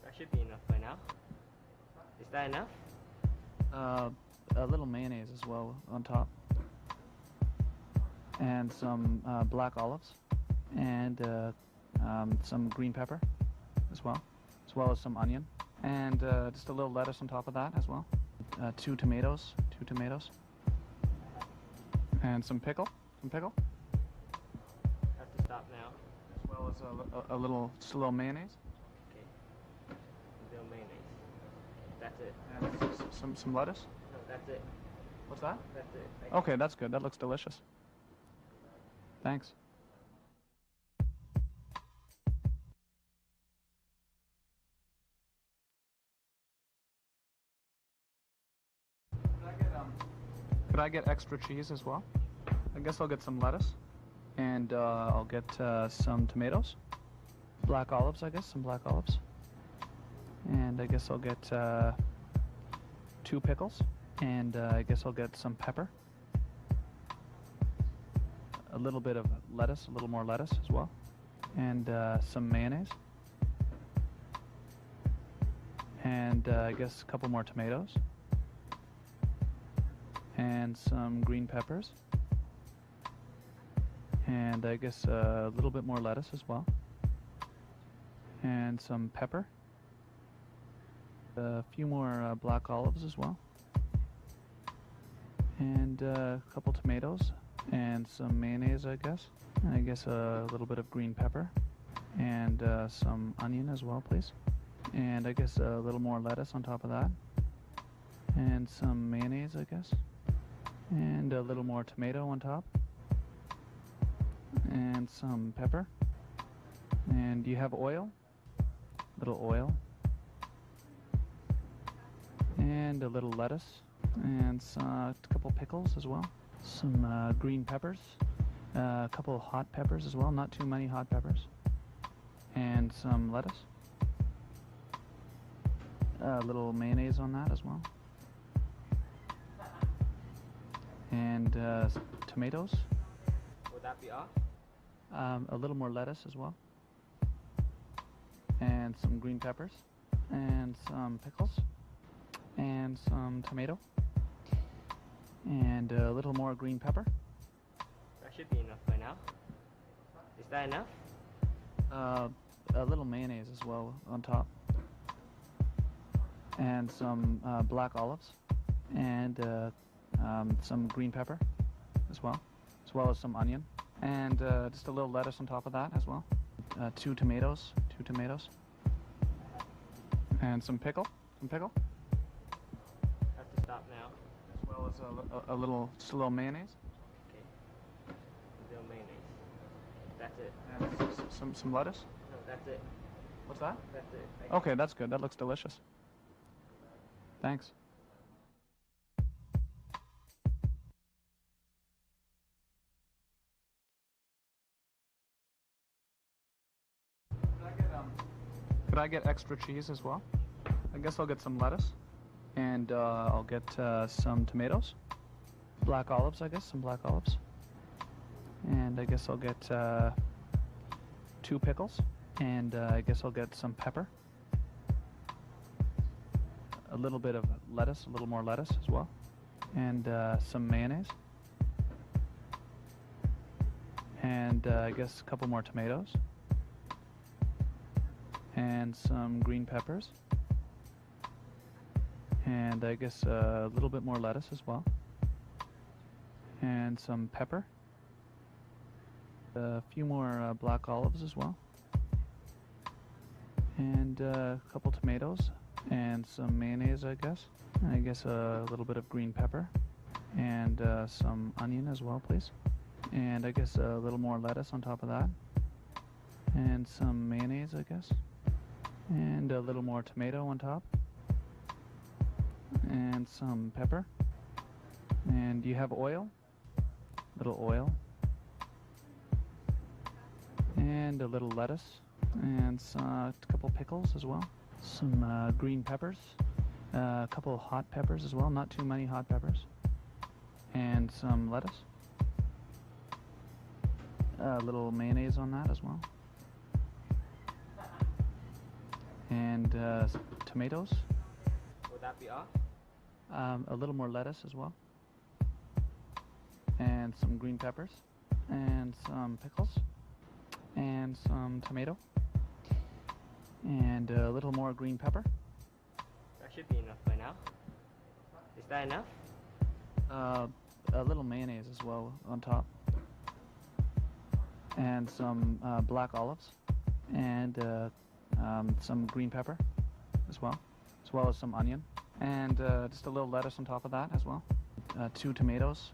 That should be enough by now. Is that enough? A little mayonnaise as well on top. And some black olives. And some green pepper as well as some onion. And just a little lettuce on top of that as well. 2 tomatoes. And some pickle. I have to stop now. As well as a little mayonnaise. Okay. A little mayonnaise. That's it. And some lettuce. No, that's it. What's that? That's it. Okay, that's good. That looks delicious. Thanks. Could I get extra cheese as well? I guess I'll get some lettuce. And I'll get some tomatoes. Black olives, I guess, some black olives. And I guess I'll get 2 pickles. And I guess I'll get some pepper. A little bit of lettuce, a little more lettuce as well. And some mayonnaise. And I guess a couple more tomatoes. And some green peppers. And I guess a little bit more lettuce as well. And some pepper. A few more black olives as well. And a couple tomatoes. And some mayonnaise, I guess. And I guess a little bit of green pepper. And some onion as well, please. And I guess a little more lettuce on top of that. And some mayonnaise, I guess. And a little more tomato on top. And some pepper. And do you have oil? A little oil. And a little lettuce. And a couple pickles as well. Some green peppers. A couple hot peppers as well, not too many hot peppers. And some lettuce. A little mayonnaise on that as well. And tomatoes. Would that be all? A little more lettuce as well. And some green peppers. And some pickles. And some tomato. And a little more green pepper. That should be enough by now. Is that enough? A little mayonnaise as well on top. And some black olives. And some green pepper as well as some onion. And just a little lettuce on top of that as well. 2 tomatoes. And some pickle. I have to stop now. As well as just a little mayonnaise. Okay. A little mayonnaise. That's it. And some lettuce. No, that's it. What's that? That's it. Okay, that's good. That looks delicious. Thanks. Could I get extra cheese as well? I guess I'll get some lettuce. And I'll get some tomatoes. Black olives, I guess, some black olives. And I guess I'll get 2 pickles. And I guess I'll get some pepper. A little bit of lettuce, a little more lettuce as well. And some mayonnaise. And I guess a couple more tomatoes. And some green peppers. And I guess a little bit more lettuce as well. And some pepper. A few more black olives as well. And a couple tomatoes. And some mayonnaise, I guess. And I guess a little bit of green pepper. And some onion as well, please. And I guess a little more lettuce on top of that. And some mayonnaise, I guess. And a little more tomato on top. And some pepper. And do you have oil? A little oil. And a little lettuce. And a couple pickles as well. Some green peppers. A couple hot peppers as well, not too many hot peppers. And some lettuce. A little mayonnaise on that as well. And tomatoes. Would that be all? A little more lettuce as well. And some green peppers. And some pickles. And some tomato. And a little more green pepper. That should be enough by now. Is that enough? A little mayonnaise as well on top. And some black olives. And some green pepper as well as some onion. And just a little lettuce on top of that as well. 2 tomatoes.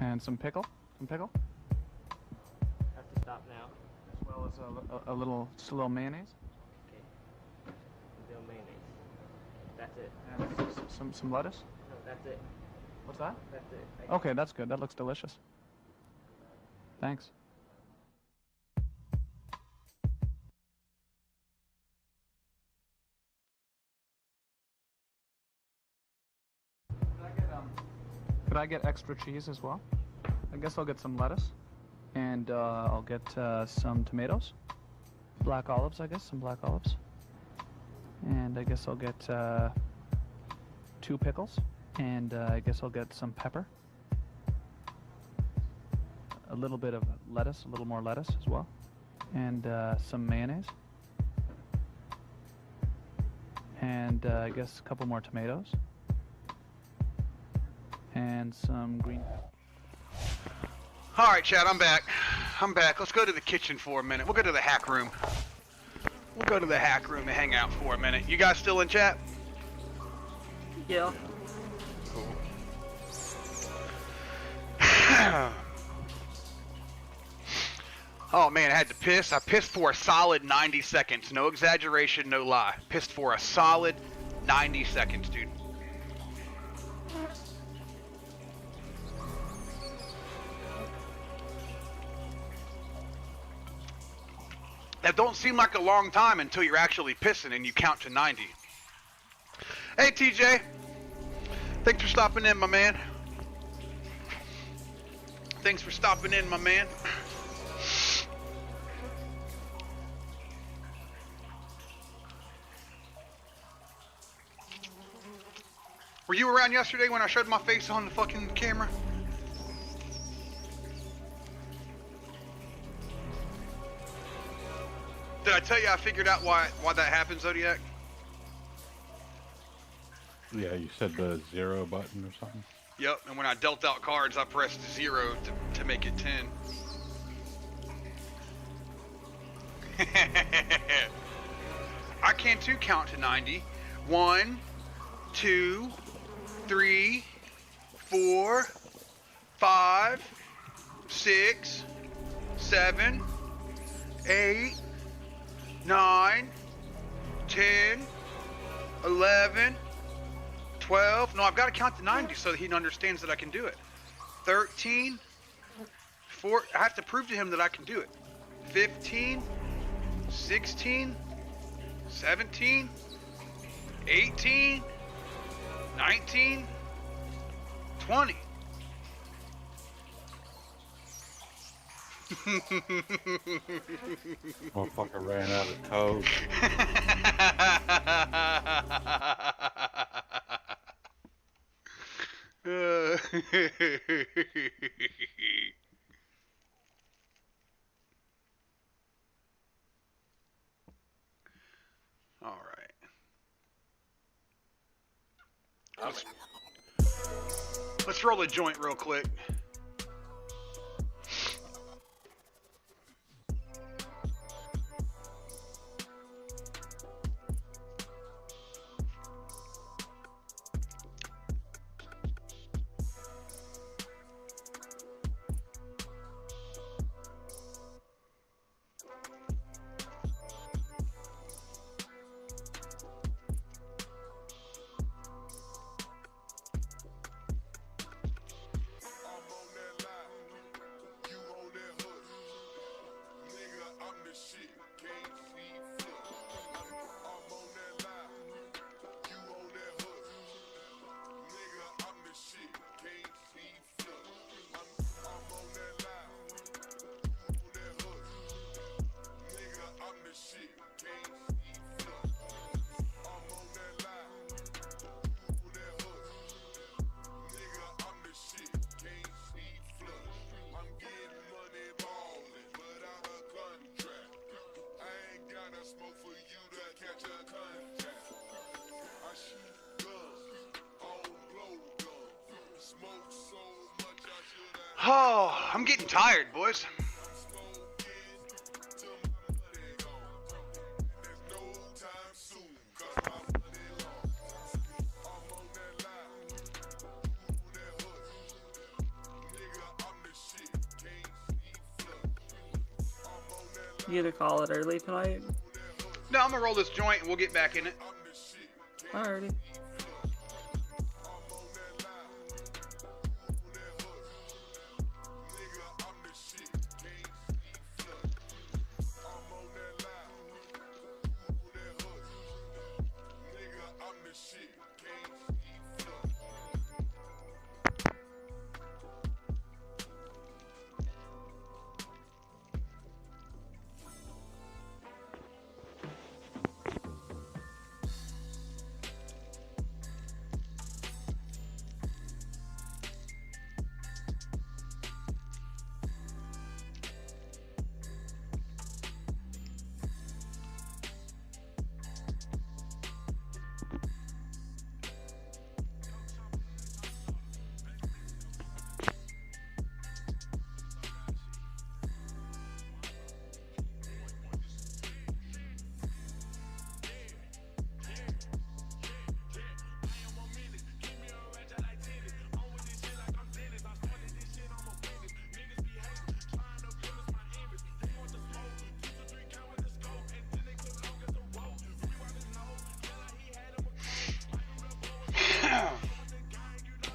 And some pickle. I have to stop now. As well as just a little mayonnaise. Okay. A little mayonnaise. That's it. And some lettuce. No, That's it. What's that? That's it. Okay, that's good. That looks delicious. Thanks. Could I get extra cheese as well? I guess I'll get some lettuce. And I'll get some tomatoes. Black olives, I guess. Some black olives. And I guess I'll get 2 pickles. And I guess I'll get some pepper. A little bit of lettuce, a little more lettuce as well. And some mayonnaise. And I guess a couple more tomatoes. And some green pepper. All right, Chad, I'm back. Let's go to the kitchen for a minute. We'll go to the hack room. We'll go to the hack room and hang out for a minute. You guys still in chat? Yeah. Cool. Oh man, I had to piss. I pissed for a solid 90 seconds. No exaggeration, no lie. Pissed for a solid 90 seconds, dude. That don't seem like a long time until you're actually pissing and you count to 90. Hey TJ, thanks for stopping in, my man. Thanks for stopping in, my man. Were you around yesterday when I showed my face on the fucking camera? Did I tell you I figured out why that happens, Zodiac? Yeah, you said the 0 button or something? Yep, and when I dealt out cards, I pressed 0 to make it 10. I can too count to 90. 1, 2, 3, 4, 5, 6, 7, 8, 9, 10, 11, 12. No, I've got to count to 90 so that he understands that I can do it. 13, 14. I have to prove to him that I can do it. 15, 16, 17, 18, 19, 20. Motherfucker ran out of toes. All right. Let's roll a joint real quick. Oh, I'm getting tired, boys. You gonna call it early tonight? No, I'm gonna roll this joint and we'll get back in it. Alrighty.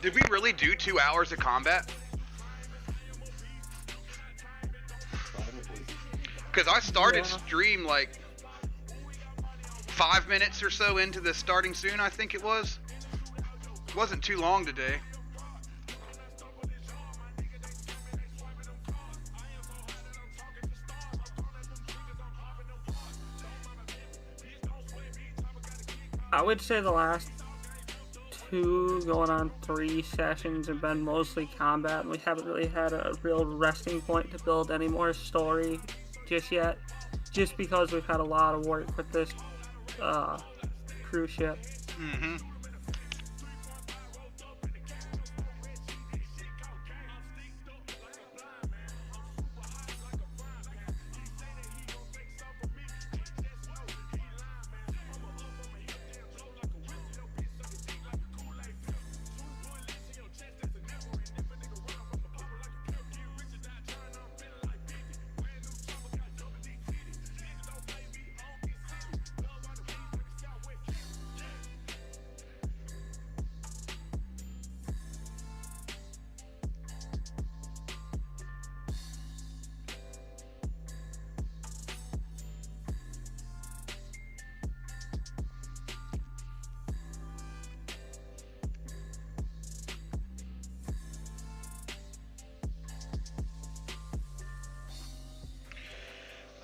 Did we really do 2 hours of combat? Because I started stream like 5 minutes or so into the starting soon, I think it was. It wasn't too long today. I would say the last 2 going on 3 sessions have been mostly combat, and we haven't really had a real resting point to build any more story just yet, just because we've had a lot of work with this cruise ship. Mm-hmm.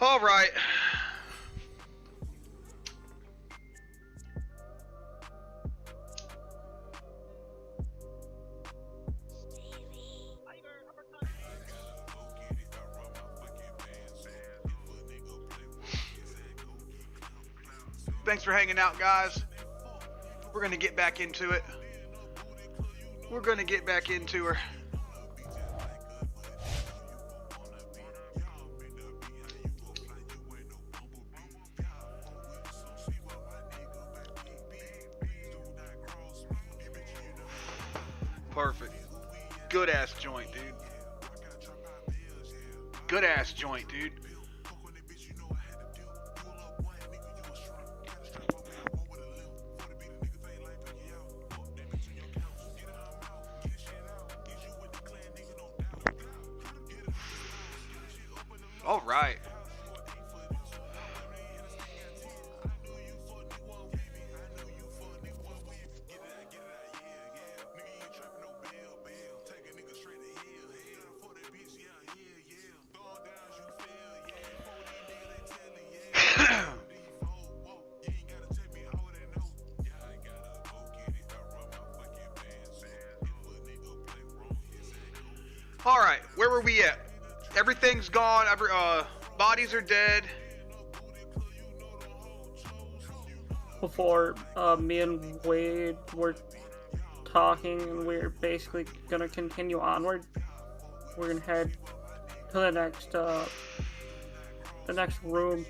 All right. Thanks for hanging out, guys. We're gonna get back into it. We're gonna get back into her. Perfect. Good ass joint, dude. Good ass joint, dude. All right. All right, where were we at? Everything's gone. Bodies are dead. Before me and Wade were talking, and we're basically gonna continue onward. We're gonna head to the next room.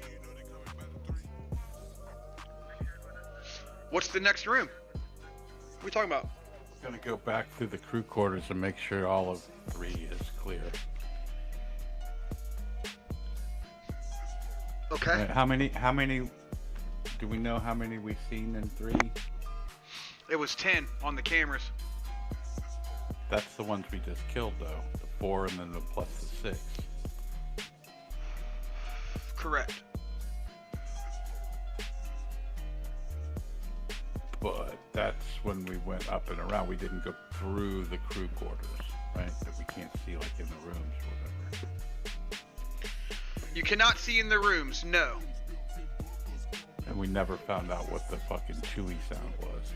What's the next room? What are we talking about? Gonna go back through the crew quarters and make sure all of 3 is clear. Okay. How many do we know how many we've seen in 3? It was 10 on the cameras. That's the ones we just killed though. The 4 and then the plus the 6. Correct. But that's when we went up and around. We didn't go through the crew quarters, right? That we can't see like in the rooms or whatever. You cannot see in the rooms, no. And we never found out what the fucking chewy sound was.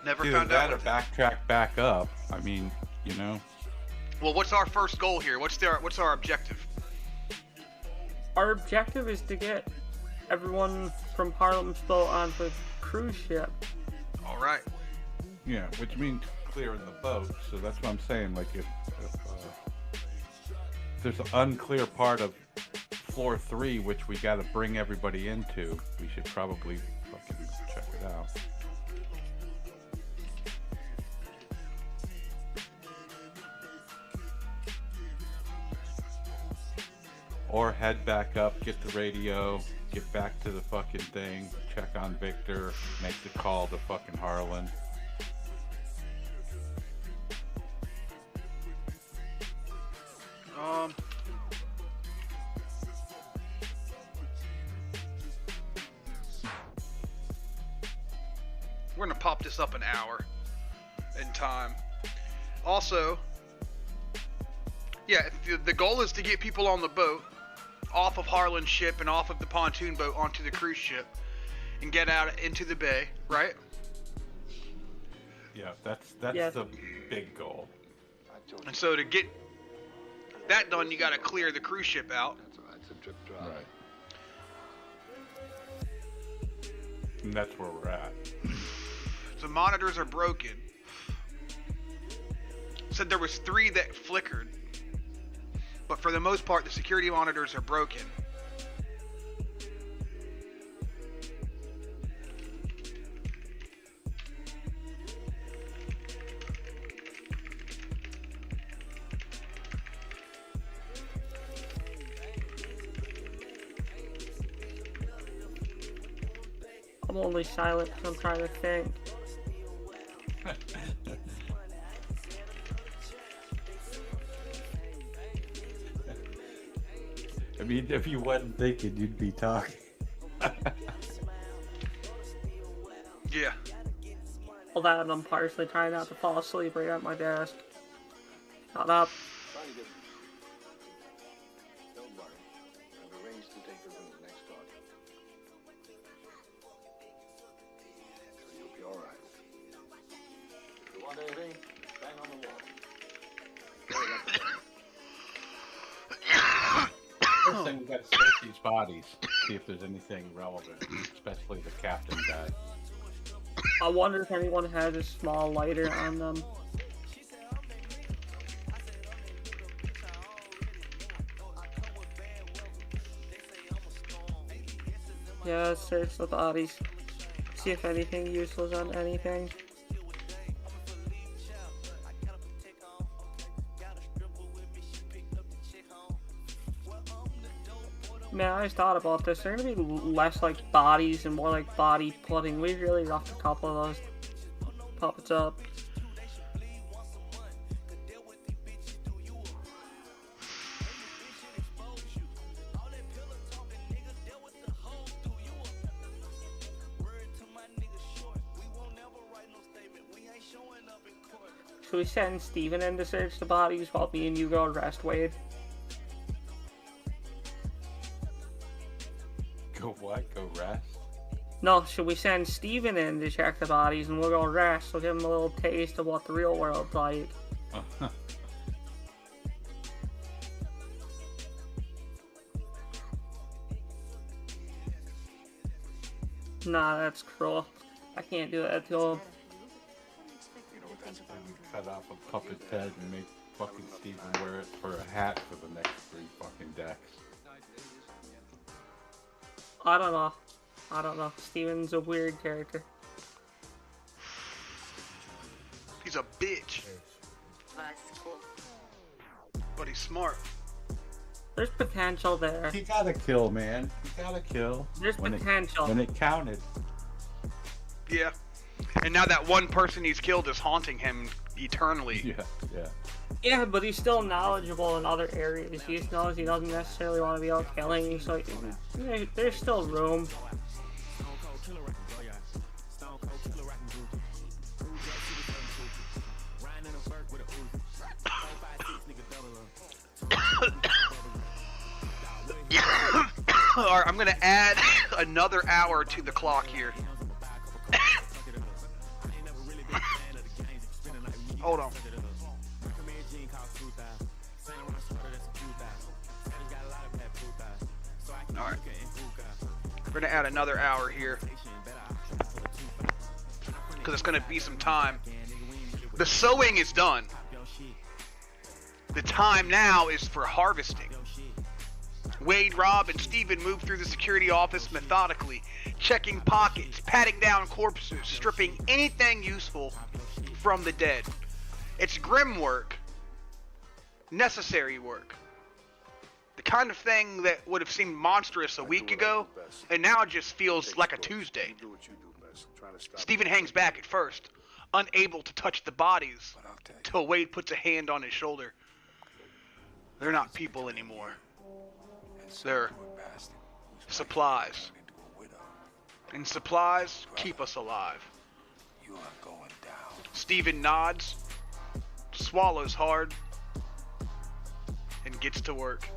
Never Either found that out. or backtrack back up. I mean, you know. Well, what's our first goal here? What's our objective? Our objective is to get everyone from Harlem's boat onto the cruise ship. All right. Yeah, which means clearing the boat. So that's what I'm saying. Like if there's an unclear part of floor 3, which we got to bring everybody into, we should probably fucking check it out. Or head back up, get the radio, get back to the fucking thing, check on Victor, make the call to fucking Harlan. We're gonna pop this up an hour in time. Also, yeah, the goal is to get people on the boat, off of Harlan's ship and off of the pontoon boat onto the cruise ship, and get out into the bay, right? Yeah, that's the big goal. And so to get that done, you gotta clear the cruise ship out. Right. And that's where we're at. The monitors are broken. Said there was 3 that flickered, but for the most part, the security monitors are broken. I'm only silent because I'm trying to think. I mean, if you wasn't thinking, you'd be talking. Yeah. Well, that and I'm partially trying not to fall asleep right at my desk. Shut up. First thing, we got to search these bodies, see if there's anything relevant, especially the captain guy. I wonder if anyone has a small lighter on them. Yeah, search the bodies. See if anything useless on anything. Man, I just thought about this. There are gonna be less like bodies and more like body pudding. We really roughed a couple of those puppets up. Should we send Steven in to search the bodies while me and you go rest, Wade? Go what? Go rest? No, should we send Steven in to check the bodies and we'll go rest? We'll give him a little taste of what the real world's like. Nah, that's cruel. I can't do that to him. Cut off a puppet's head and make fucking Steven wear it for a hat for the next 3 fucking decks. I don't know. Steven's a weird character. He's a bitch. But he's smart. There's potential there. He gotta kill, man. He gotta kill. There's potential. When it counted. Yeah. And now that one person he's killed is haunting him eternally. Yeah. Yeah, but he's still knowledgeable in other areas. He just knows he doesn't necessarily want to be out killing, so there's still room. Alright, I'm gonna add another hour to the clock here. Hold on. Alright. We're gonna add another hour here. Because it's gonna be some time. The sowing is done. The time now is for harvesting. Wade, Rob, and Steven move through the security office methodically, checking pockets, patting down corpses, stripping anything useful from the dead. It's grim work. Necessary work. The kind of thing that would have seemed monstrous a week ago, and now it just feels like a Tuesday. Stephen hangs back at first, unable to touch the bodies, till Wade puts a hand on his shoulder. They're not people anymore. They're supplies. And supplies keep us alive. Stephen nods, swallows hard, and gets to work.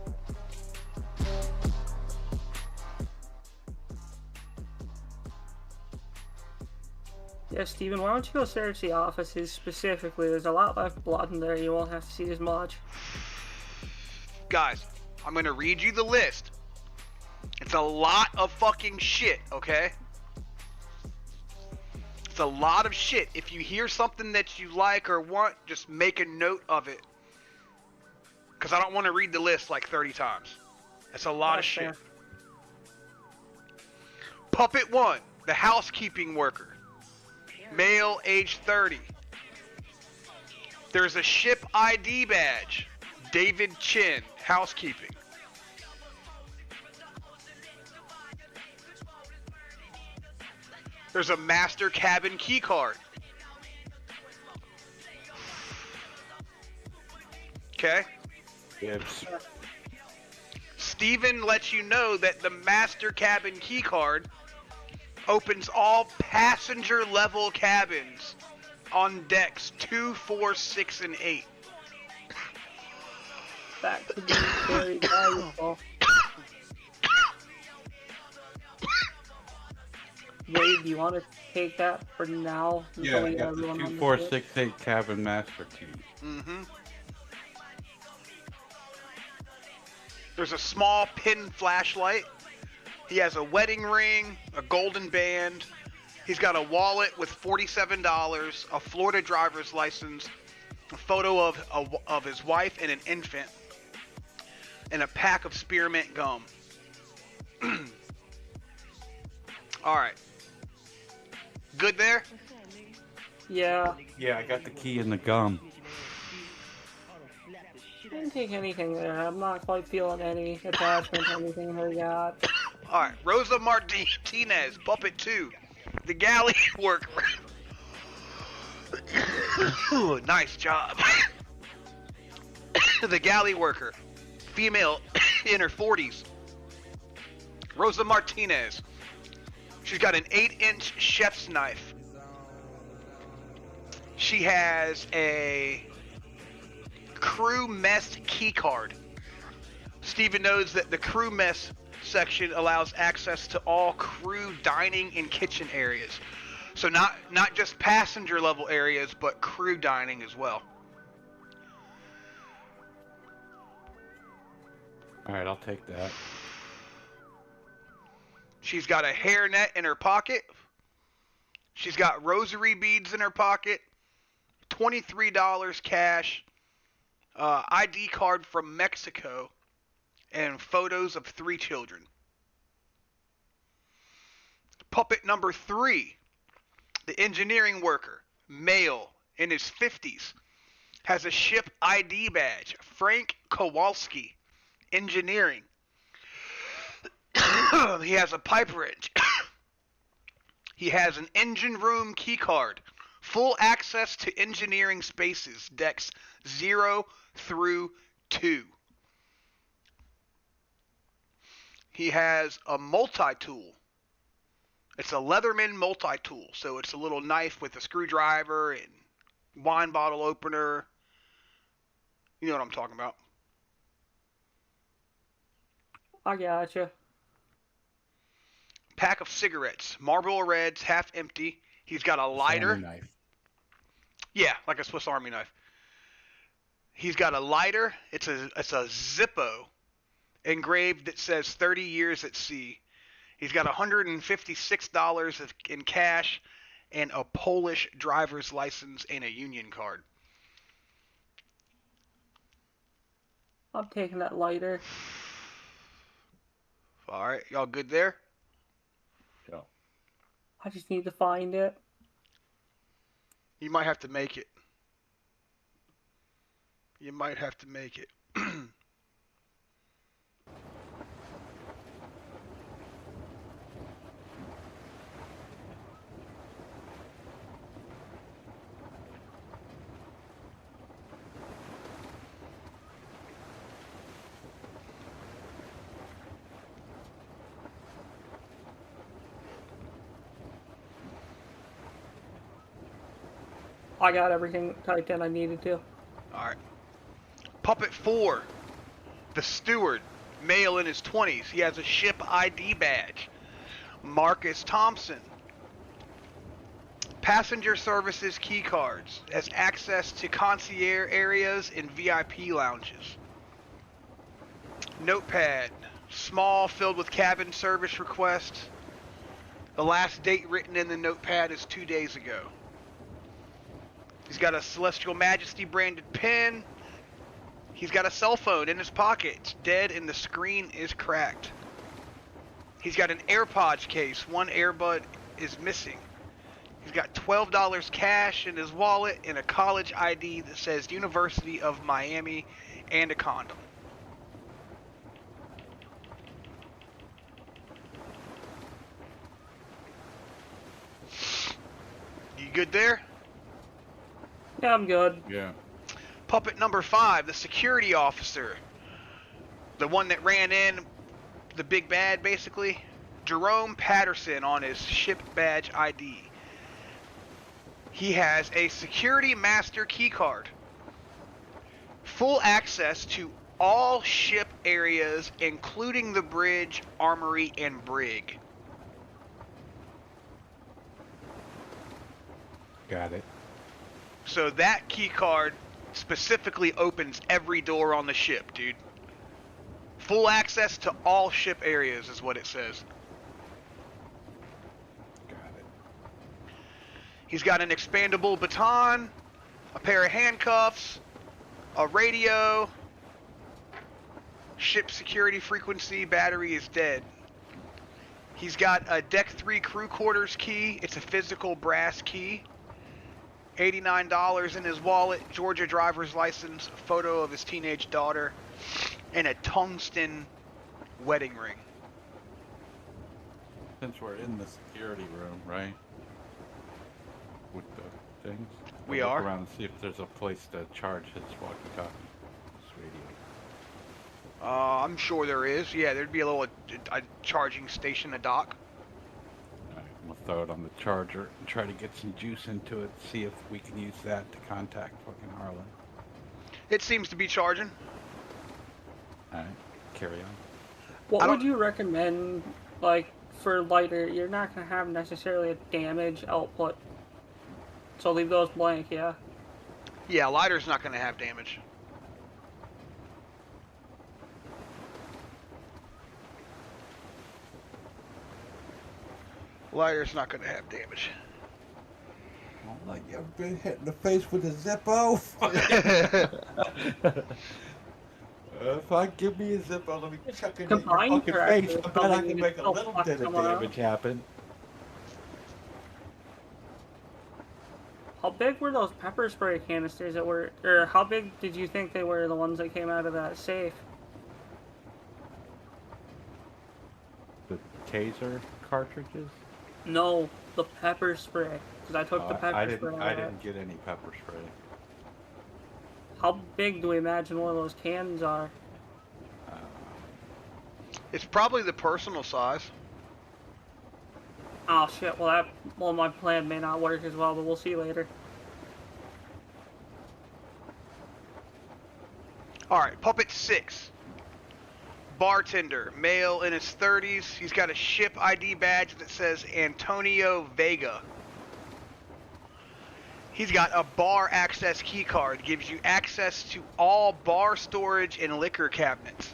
Yeah, Steven, why don't you go search the offices specifically? There's a lot left blood in there, you won't have to see as much. Guys, I'm gonna read you the list. It's a lot of fucking shit, okay? It's a lot of shit. If you hear something that you like or want, just make a note of it. Because I don't want to read the list like 30 times. That's a lot of shit. Puppet 1, the housekeeping worker. Male, age 30. There's a ship ID badge. David Chin, housekeeping. There's a master cabin key card. Okay? Yes. Steven lets you know that the master cabin key card opens all passenger level cabins on decks 2, 4, 6, and 8. That could be very valuable. Wade, do you want to take that for now? Yeah, I got the 2468 cabin master key. Mm-hmm. There's a small pin flashlight. He has a wedding ring, a golden band. He's got a wallet with $47, a Florida driver's license, a photo of his wife and an infant, and a pack of spearmint gum. All right. Good there? Yeah. Yeah, I got the key and the gum. I didn't take anything there. I'm not quite feeling any attachment to anything we got. Alright, Rosa Martinez, Puppet 2, the galley worker. Ooh, nice job. The galley worker, female, in her 40s. Rosa Martinez. She's got an 8-inch chef's knife. She has a crew mess key card. Steven knows that the crew mess section allows access to all crew dining and kitchen areas. So not just passenger level areas, but crew dining as well. Alright, I'll take that. She's got a hairnet in her pocket. She's got rosary beads in her pocket. $23 cash. ID card from Mexico. And photos of 3 children. Puppet number 3. The engineering worker. Male. In his 50s. Has a ship ID badge. Frank Kowalski. Engineering. He has a pipe wrench. He has an engine room key card. Full access to engineering spaces. Decks 0 through 2. He has a multi-tool. It's a Leatherman multi-tool. So it's a little knife with a screwdriver and wine bottle opener. You know what I'm talking about. I gotcha. Pack of cigarettes. Marlboro Reds, half empty. He's got a lighter. Knife. Yeah, like a Swiss Army knife. He's got a lighter. It's a Zippo engraved that says 30 years at sea. He's got $156 in cash and a Polish driver's license and a union card. I'm taking that lighter. All right, y'all good there? Yeah. I just need to find it. You might have to make it. You might have to make it. I got everything typed in I needed to. Alright. Puppet 4. The steward. Male in his 20s. He has a ship ID badge. Marcus Thompson. Passenger services key cards. Has access to concierge areas and VIP lounges. Notepad. Small, filled with cabin service requests. The last date written in the notepad is 2 days ago. He's got a Celestial Majesty branded pen. He's got a cell phone in his pocket. It's dead and the screen is cracked. He's got an AirPods case. One earbud is missing. He's got $12 cash in his wallet and a college ID that says University of Miami and a condom. You good there? Yeah, I'm good. Yeah. Puppet number 5, the security officer. The one that ran in, the big bad basically. Jerome Patterson on his ship badge ID. He has a security master key card. Full access to all ship areas, including the bridge, armory, and brig. Got it. So that key card specifically opens every door on the ship, dude. Full access to all ship areas is what it says. Got it. He's got an expandable baton, a pair of handcuffs, a radio, ship security frequency, battery is dead. He's got a Deck 3 crew quarters key. It's a physical brass key. $89 in his wallet, Georgia driver's license, a photo of his teenage daughter, and a tungsten wedding ring. Since we're in the security room, right? With the things. We We'll are. look around and see if there's a place to charge his walkie-talkie. His radio. I'm sure there is. Yeah, there'd be a little a charging station, a dock. Alright, we'll throw it on the charger and try to get some juice into it. See if we can use that to contact fucking Harlan. It seems to be charging. Alright, carry on. What would you recommend, like, for lighter? You're not going to have necessarily a damage output. So leave those blank, yeah? Yeah, lighter's not going to have damage. Lighter's not going to have damage. Like you've been hit in the face with a Zippo. If I give me a Zippo, let me chuck it in your Combined fucking tractor face. I is bet I probably can make a gonna little fuck bit of someone up. damage happen. How big were those pepper spray canisters that were, or how big did you think they were, the ones that came out of that safe? The taser cartridges? No, the pepper spray. Because I took the pepper I spray out I of it. didn't get any pepper spray. How big do we imagine one of those cans are? It's probably the personal size. Oh shit, well my plan may not work as well, but we'll see later. Alright, Puppet 6. Bartender, male in his 30s. He's got a ship ID badge that says Antonio Vega. He's got a bar access key card. Gives you access to all bar storage and liquor cabinets.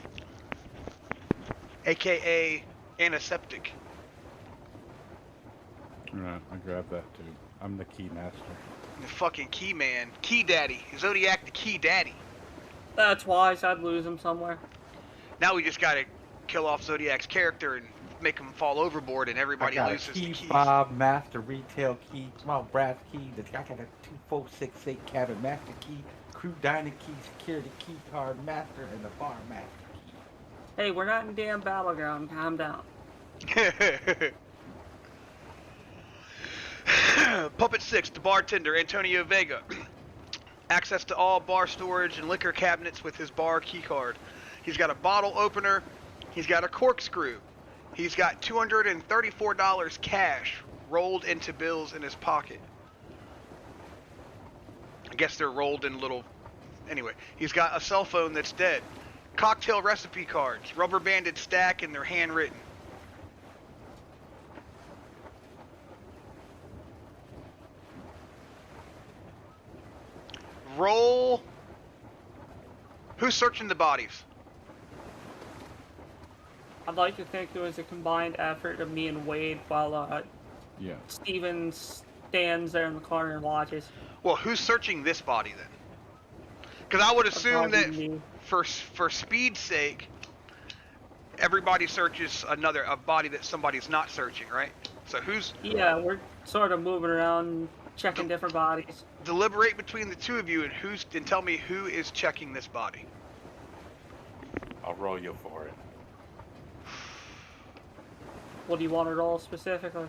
AKA antiseptic. Alright, I grabbed that too. I'm the key master. The fucking key man. Key daddy. Zodiac the key daddy. That's wise, I'd lose him somewhere. Now we just gotta kill off Zodiac's character and make him fall overboard and everybody I got loses a the key keys. fob, master retail key, small brass key. I got a 2468 cabin master key, crew dining key, security key card master, and the bar master key. Hey, we're not in damn battleground, calm down. Puppet 6, the bartender, Antonio Vega. Access to all bar storage and liquor cabinets with his bar key card. He's got a bottle opener. He's got a corkscrew. He's got $234 cash rolled into bills in his pocket. guess they're rolled in little... Anyway, he's got a cell phone that's dead. Cocktail recipe cards, rubber banded stack, and they're handwritten. Roll. Who's searching the bodies? I'd like to think it was a combined effort of me and Wade while Yeah. Steven stands there in the corner and watches. Well, who's searching this body then? Because I would assume that for speed's sake, everybody searches a body that somebody's not searching, right? So who's... Yeah, we're sort of moving around, checking different bodies. Deliberate between the two of you and tell me who is checking this body. I'll roll you for it. What do you want to roll specifically?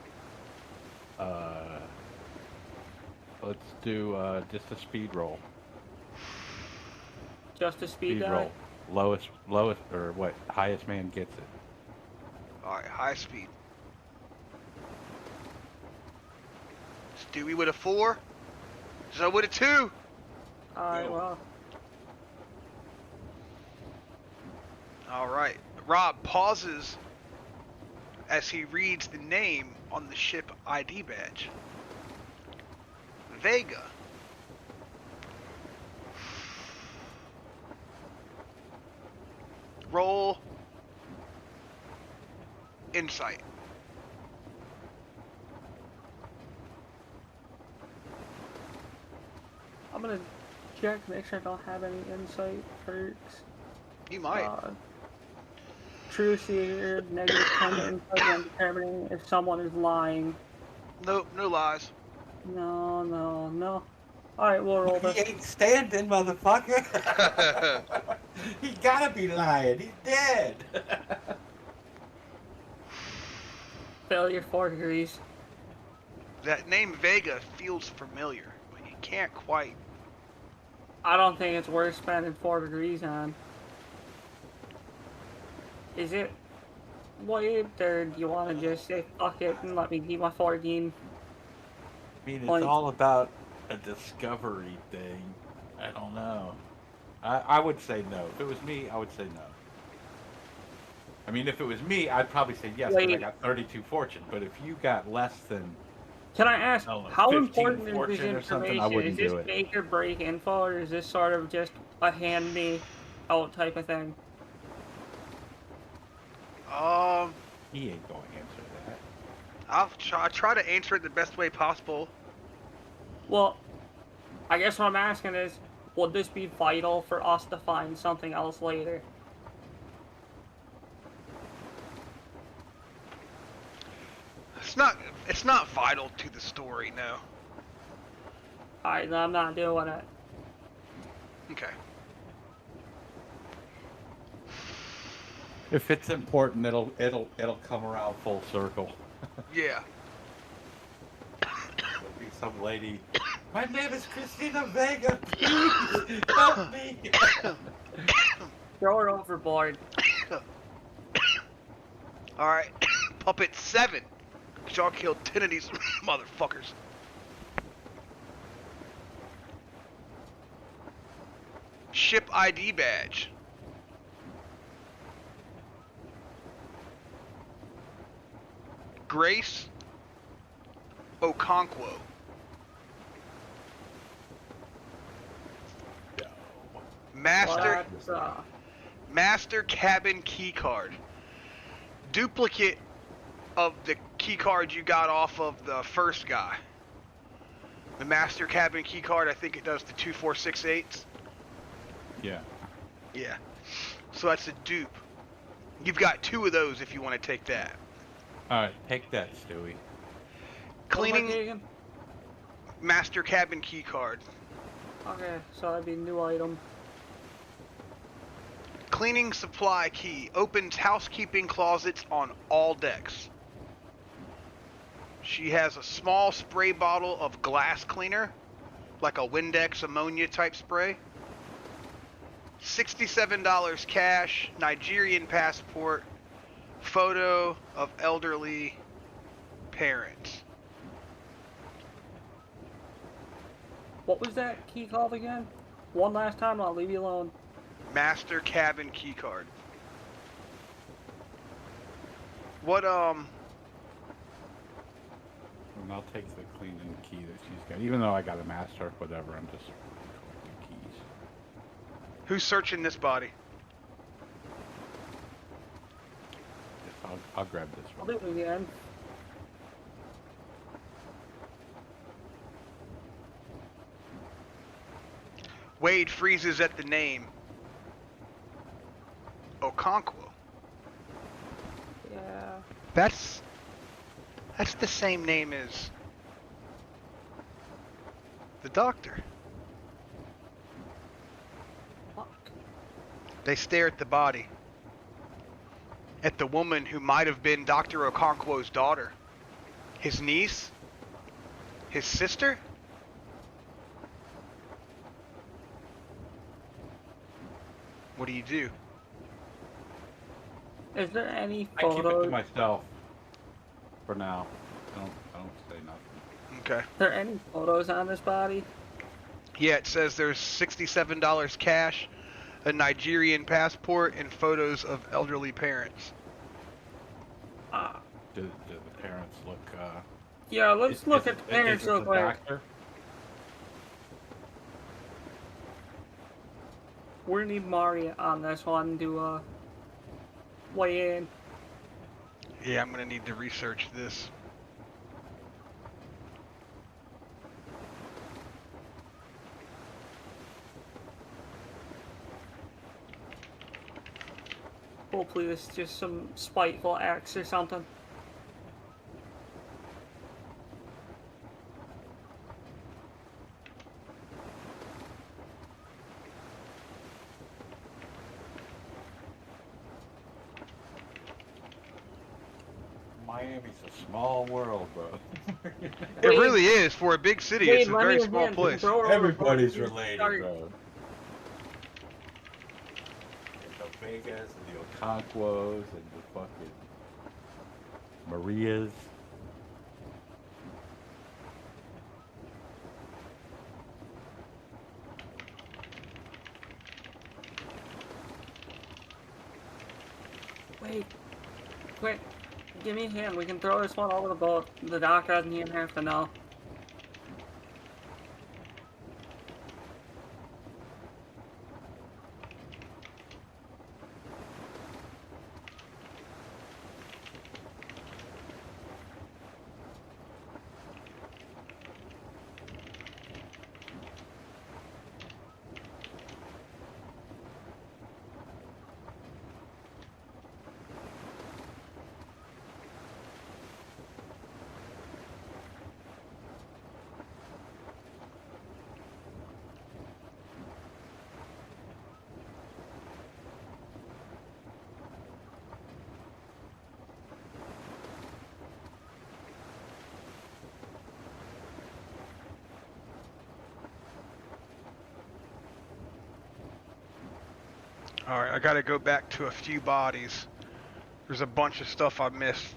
Let's do just a speed roll. Just a speed die? roll. Lowest, or what? Highest man gets it. Alright, high speed. Stewie with a 4. Zoe with a 2. Alright, well. Alright. Rob pauses as he reads the name on the ship ID badge. Vega. Roll insight. I'm gonna check, make sure I don't have any insight perks. You might. True seer, negative 10 to insight when determining if someone is lying. Nope, no lies. No. Alright, we'll roll this. He ain't standing, motherfucker. He gotta be lying. He's dead. Failure 4 degrees. That name Vega feels familiar, but you can't quite. I don't think it's worth spending 4 degrees on. Is it? Wait, or do you want to just say fuck it and let me keep my 14? I mean, it's Points. all about a discovery thing. I don't know. I would say no. If it was me, I would say no. I mean, if it was me, I'd probably say yes because I got 32 fortune. But if you got less than... Can I ask, how important is this fortune or something, I information? wouldn't Is do this it. make or break info, or is this sort of just a hand me out type of thing? He ain't going to answer that. I'll try to answer it the best way possible. Well, I guess what I'm asking is, would this be vital for us to find something else later? It's not vital to the story, no. Alright, then I'm not doing it. Okay. If it's important, it'll come around full circle. Yeah. There'll be some lady. My name is Christina Vega. Please help me. Throw her overboard. Alright. Puppet 7. Y'all killed 10 of these motherfuckers. Ship ID badge. Grace Okonkwo. Master cabin key card. Duplicate of the key card you got off of the first guy. The master cabin key card, I think it does the 2468s. Yeah. Yeah. So that's a dupe. You've got 2 of those if you want to take that. Alright, take that, Stewie. Cleaning master cabin key card. Okay, so that'd be a new item. Cleaning supply key. Opens housekeeping closets on all decks. She has a small spray bottle of glass cleaner, like a Windex ammonia type spray. $67 cash, Nigerian passport, photo of elderly parents. What was that key called again? One last time, I'll leave you alone. Master cabin key card. What, And I'll take the cleaning key that she's got. Even though I got a master, whatever, I'm just collecting keys. Who's searching this body? Yes, I'll grab this I'll one. do it again. Wade freezes at the name. Okonkwo. Yeah. That's the same name as the doctor. Fuck. They stare at the body. At the woman who might have been Dr. Okonkwo's daughter. His niece? His sister? What do you do? Is there any I keep it to photos? myself for now. I don't say nothing. Okay. Are there any photos on this body? Yeah, it says there's $67 cash, a Nigerian passport, and photos of elderly parents. Ah. Do the parents look? Yeah, let's look at the parents real quick. Doctor? We're gonna need Maria on this one to weigh in. Yeah, I'm gonna need to research this. Hopefully this is just some spiteful acts or something. Miami's a small world, bro. It really is. For a big city, Wade, it's a lend me very your small hand. place. Throw it over. Everybody's Start. related, bro. The Vegas and the Okonkwo's and the fucking Marias. Wait, quick, give me a hand. We can throw this one over the boat. The doctor doesn't even have to know. Alright, I gotta go back to a few bodies. There's a bunch of stuff I missed.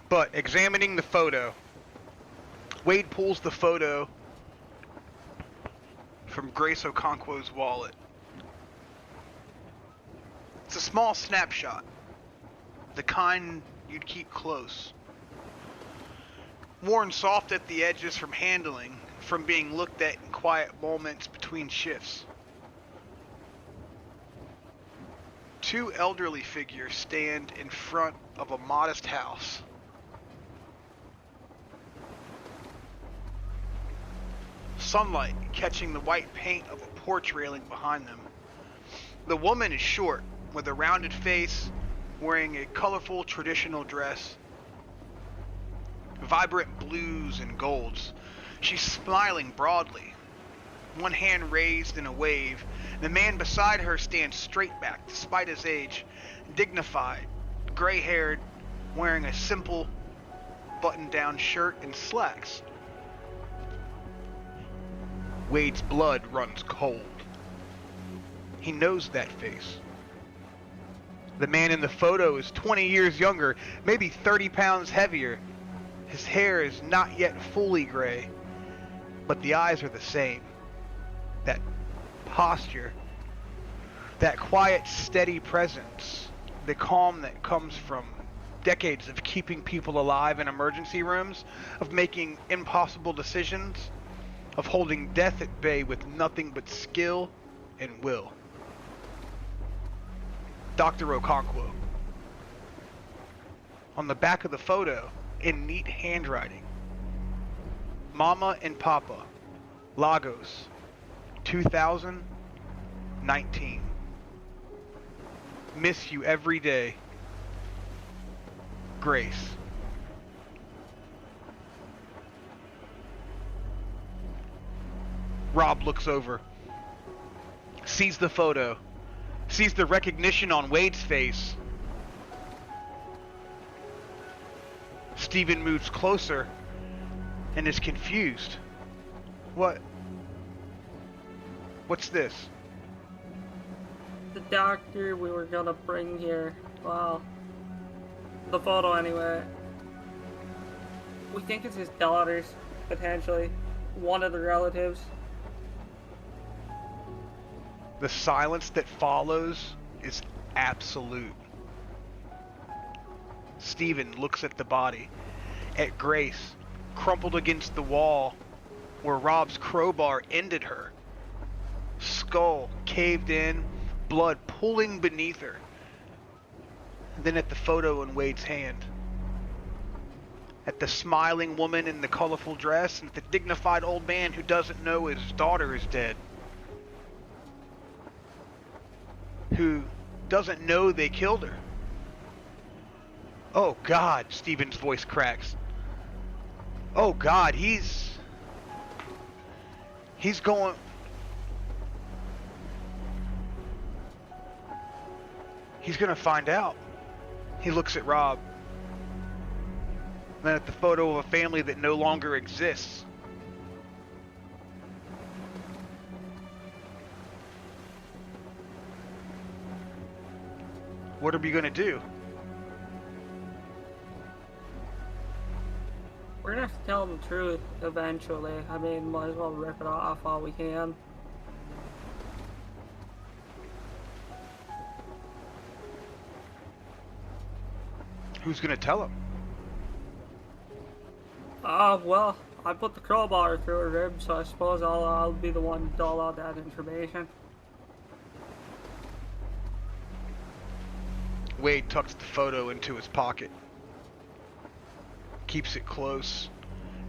But, examining the photo, Wade pulls the photo from Grace Okonkwo's wallet. It's a small snapshot. The kind you'd keep close. Worn soft at the edges from handling, from being looked at in quiet moments between shifts. Two elderly figures stand in front of a modest house. Sunlight catching the white paint of a porch railing behind them. The woman is short, with a rounded face, wearing a colorful traditional dress. Vibrant blues and golds. She's smiling broadly, one hand raised in a wave. The man beside her stands straight back, despite his age, dignified, gray-haired, wearing a simple button-down shirt and slacks. Wade's blood runs cold. He knows that face. The man in the photo is 20 years younger, maybe 30 pounds heavier. His hair is not yet fully gray, but the eyes are the same. That posture, that quiet, steady presence, the calm that comes from decades of keeping people alive in emergency rooms, of making impossible decisions, of holding death at bay with nothing but skill and will. Dr. Okonkwo. On the back of the photo, in neat handwriting, Mama and Papa, Lagos, 2019. Miss you every day. Grace. Rob looks over, sees the photo, sees the recognition on Wade's face. Steven moves closer and is confused. What's this? The doctor we were gonna bring here. Wow. The photo anyway. We think it's his daughter's, potentially. One of the relatives. The silence that follows is absolute. Steven looks at the body, at Grace, crumpled against the wall where Rob's crowbar ended her. Skull caved in, blood pooling beneath her. And then at the photo in Wade's hand. At the smiling woman in the colorful dress, and at the dignified old man who doesn't know his daughter is dead. Who doesn't know they killed her. Oh God, Steven's voice cracks. Oh God, he's going... He's gonna find out. He looks at Rob. Then at the photo of a family that no longer exists. What are we gonna do? We're gonna have to tell them the truth eventually. I mean, might as well rip it off while we can. Who's gonna tell him? Well, I put the crowbar through her rib, so I suppose I'll be the one to dole out that information. Wade tucks the photo into his pocket. Keeps it close.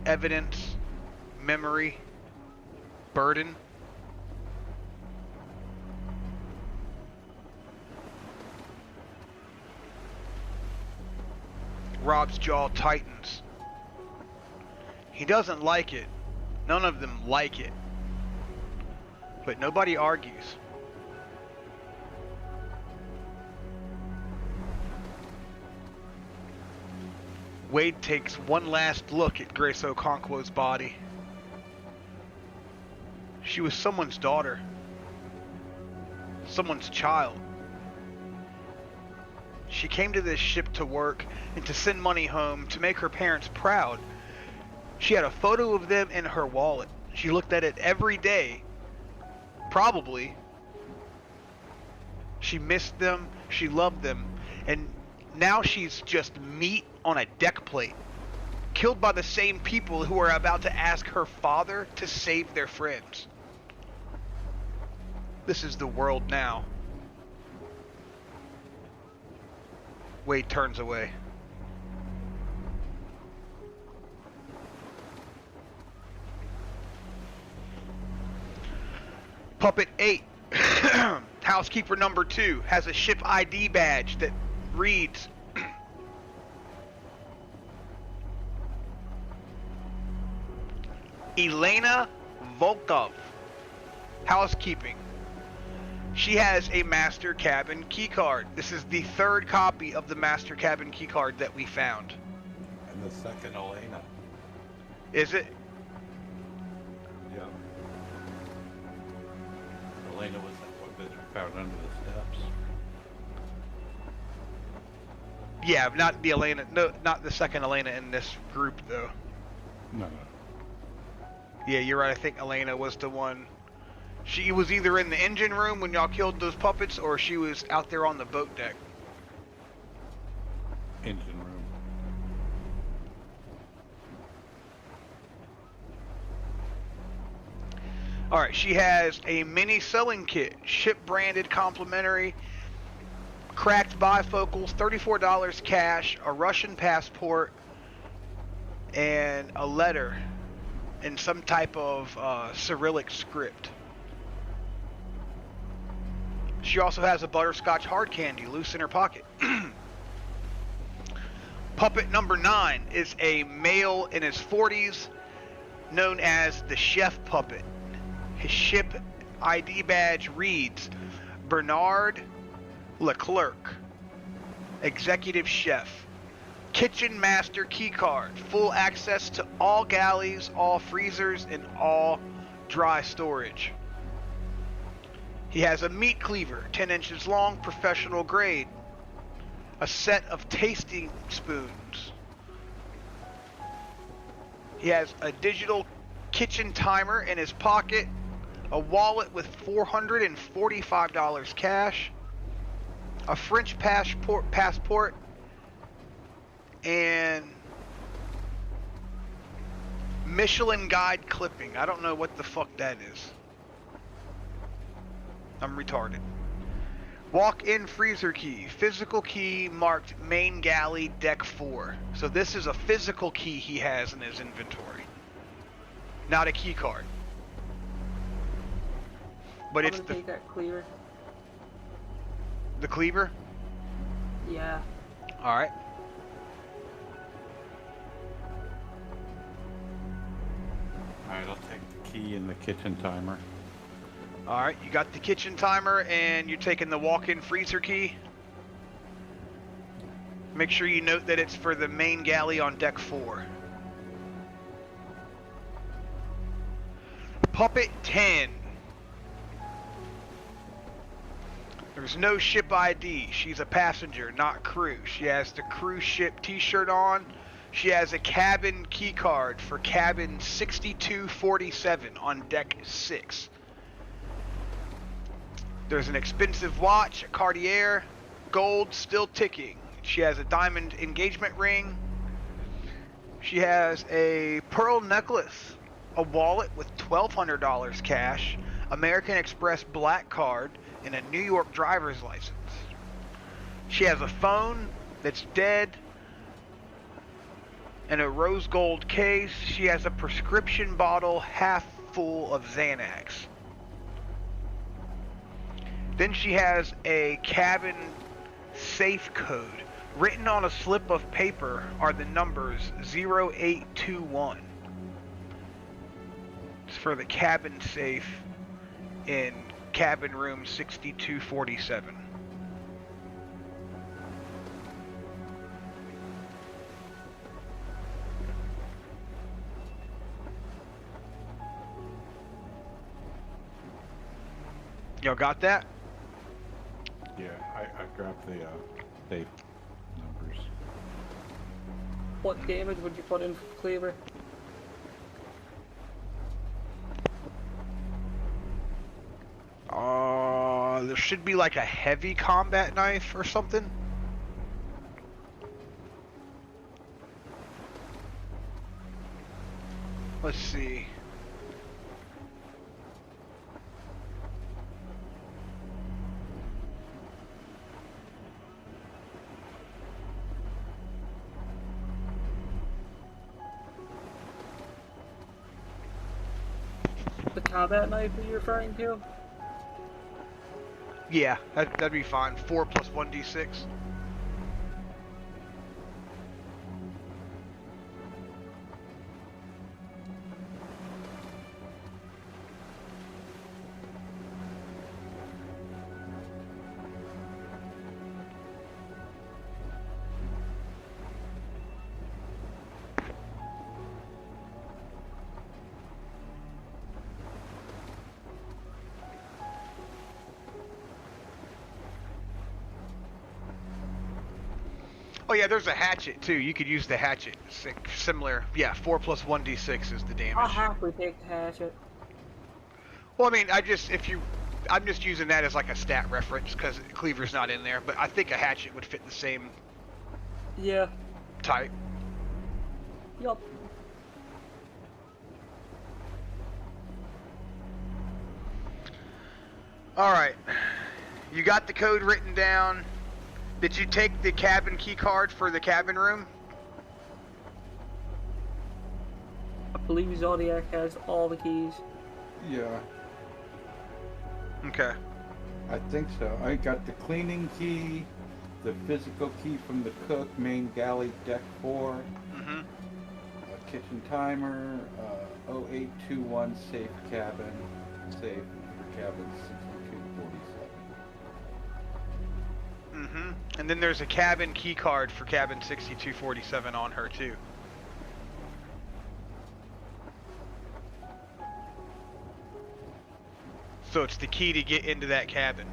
Evidence, memory, burden. Rob's jaw tightens. He doesn't like it. None of them like it. But nobody argues. Wade takes one last look at Grace Okonkwo's body. She was someone's daughter. Someone's child. She came to this ship to work and to send money home to make her parents proud. She had a photo of them in her wallet. She looked at it every day. Probably. She missed them, she loved them, and now she's just meat on a deck plate, killed by the same people who are about to ask her father to save their friends. This is the world now. Wade turns away. Puppet 8, housekeeper number 2, has a ship ID badge that reads Elena Volkov, housekeeping. She has a master cabin keycard. This is the third copy of the master cabin keycard that we found. And the second Elena. Is it? Yeah. Elena was that one that we found under the steps. Yeah, not the Elena. No, not the second Elena in this group, though. No. Yeah, you're right. I think Elena was the one. She was either in the engine room when y'all killed those puppets, or she was out there on the boat deck. Engine room. Alright, she has a mini sewing kit, ship branded complimentary, cracked bifocals, $34 cash, a Russian passport, and a letter in some type of Cyrillic script. She also has a butterscotch hard candy loose in her pocket. Puppet number 9 is a male in his 40s known as the Chef Puppet. His ship ID badge reads Bernard Leclerc, Executive Chef. Kitchen Master keycard, full access to all galleys, all freezers, and all dry storage. He has a meat cleaver, 10 inches long, professional grade. A set of tasting spoons. He has a digital kitchen timer in his pocket, a wallet with $445 cash, a French passport, and Michelin Guide clipping. I don't know what the fuck that is. I'm retarded. Walk-in freezer key. Physical key marked main galley deck 4. So this is a physical key he has in his inventory. Not a key card. But I'm it's gonna take that cleaver. The cleaver? Yeah. Alright. Alright, I'll take the key and the kitchen timer. Alright, you got the kitchen timer and you're taking the walk-in freezer key. Make sure you note that it's for the main galley on deck 4. Puppet 10. There's no ship ID. She's a passenger, not crew. She has the cruise ship t-shirt on. She has a cabin key card for cabin 6247 on deck 6. There's an expensive watch, a Cartier, gold, still ticking. She has a diamond engagement ring. She has a pearl necklace, a wallet with $1,200 cash, American Express black card, and a New York driver's license. She has a phone that's dead and a rose gold case. She has a prescription bottle half full of Xanax. Then she has a cabin safe code. Written on a slip of paper are the numbers 0821. It's for the cabin safe in cabin room 6247. Y'all got that? Yeah, I grabbed the safe numbers. What damage would you put in for cleaver? There should be like a heavy combat knife or something. Let's see. The combat knife are you referring to? Yeah, that'd be fine. 4 plus 1d6. Oh yeah, there's a hatchet too. You could use the hatchet. Similar. Yeah, 4 plus 1d6 is the damage. I'll happily take the hatchet. Well, I mean, I'm just using that as like a stat reference because Cleaver's not in there, but I think a hatchet would fit the same. Yeah. Type. Yup. All right. You got the code written down. Did you take the cabin key card for the cabin room? I believe Zodiac has all the keys. Yeah, Okay. I think so. I got the cleaning key, the physical key from the cook, main galley, deck 4, Mm-hmm. a kitchen timer, 0821 safe cabin, safe for cabin 6247. Mm-hmm. And then there's a cabin key card for cabin 6247 on her too. So it's the key to get into that cabin.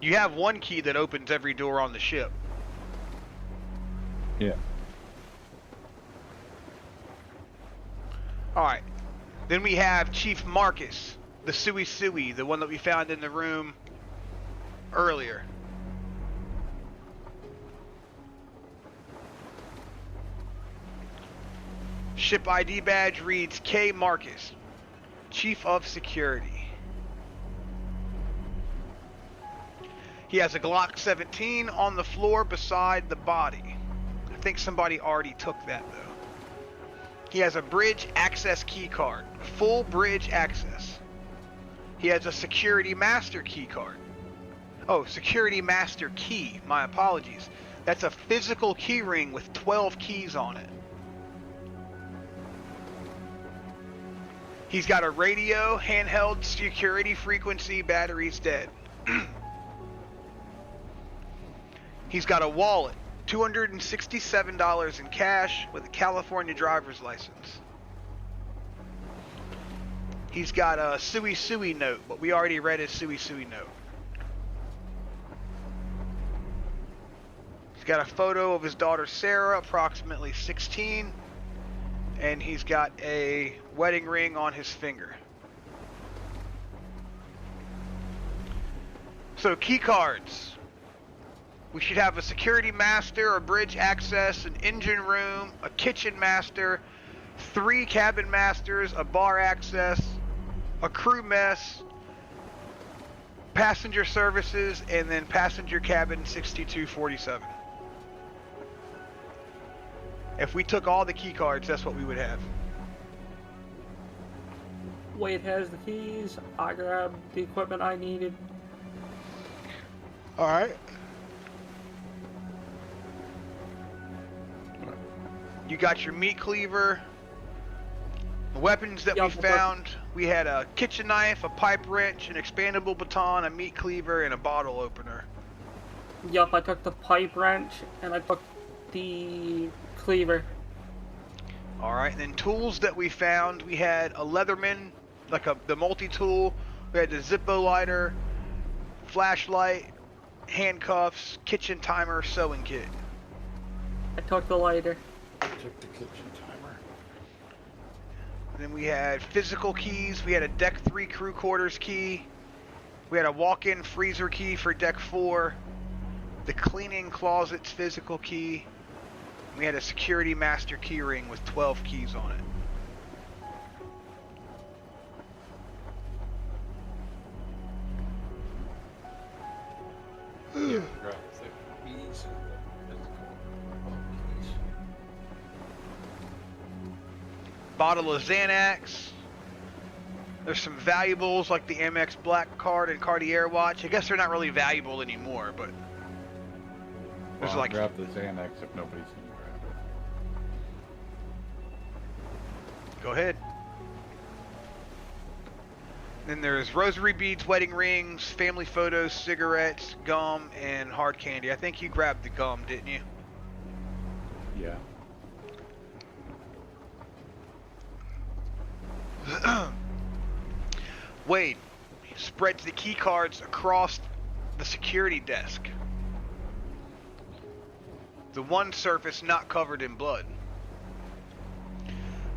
You have one key that opens every door on the ship. Yeah. Alright. Then we have Chief Marcus, the Sui, the one that we found in the room earlier. Ship ID badge reads K. Marcus, Chief of Security. He has a Glock 17 on the floor beside the body. I think somebody already took that though. He has a bridge access key card, full bridge access. He has a security master key card. Oh, security master key, my apologies. That's a physical key ring with 12 keys on it. He's got a radio, handheld security frequency, batteries dead. He's got a wallet, $267 in cash with a California driver's license. He's got a Sui note, but we already read his Sui note. He's got a photo of his daughter Sarah, approximately 16, and he's got a wedding ring on his finger. So key cards. We should have a security master, a bridge access, an engine room, a kitchen master, 3 cabin masters, a bar access, a crew mess, passenger services, and then passenger cabin 6247. If we took all the key cards, that's what we would have. Wade has the keys. I grabbed the equipment I needed. Alright. You got your meat cleaver. The weapons that we found, we had a kitchen knife, a pipe wrench, an expandable baton, a meat cleaver, and a bottle opener. Yup, I took the pipe wrench and I took the cleaver. Alright, then tools that we found, we had a Leatherman, like the multi-tool, we had the Zippo lighter, flashlight, handcuffs, kitchen timer, sewing kit. I took the lighter. Took the kitchen timer. Then we had physical keys, we had a deck 3 crew quarters key, we had a walk-in freezer key for deck 4, the cleaning closet's physical key, we had a security master key ring with 12 keys on it. Yeah, right. So keys and the physical keys. Bottle of Xanax. There's some valuables like the Amex Black Card and Cartier watch. I guess they're not really valuable anymore, but there's Well, like grab the Xanax if nobody's gonna grab it. Go ahead. Then there's rosary beads, wedding rings, family photos, cigarettes, gum, and hard candy. I think you grabbed the gum, didn't you? Yeah. Wade spreads the key cards across the security desk. The one surface not covered in blood.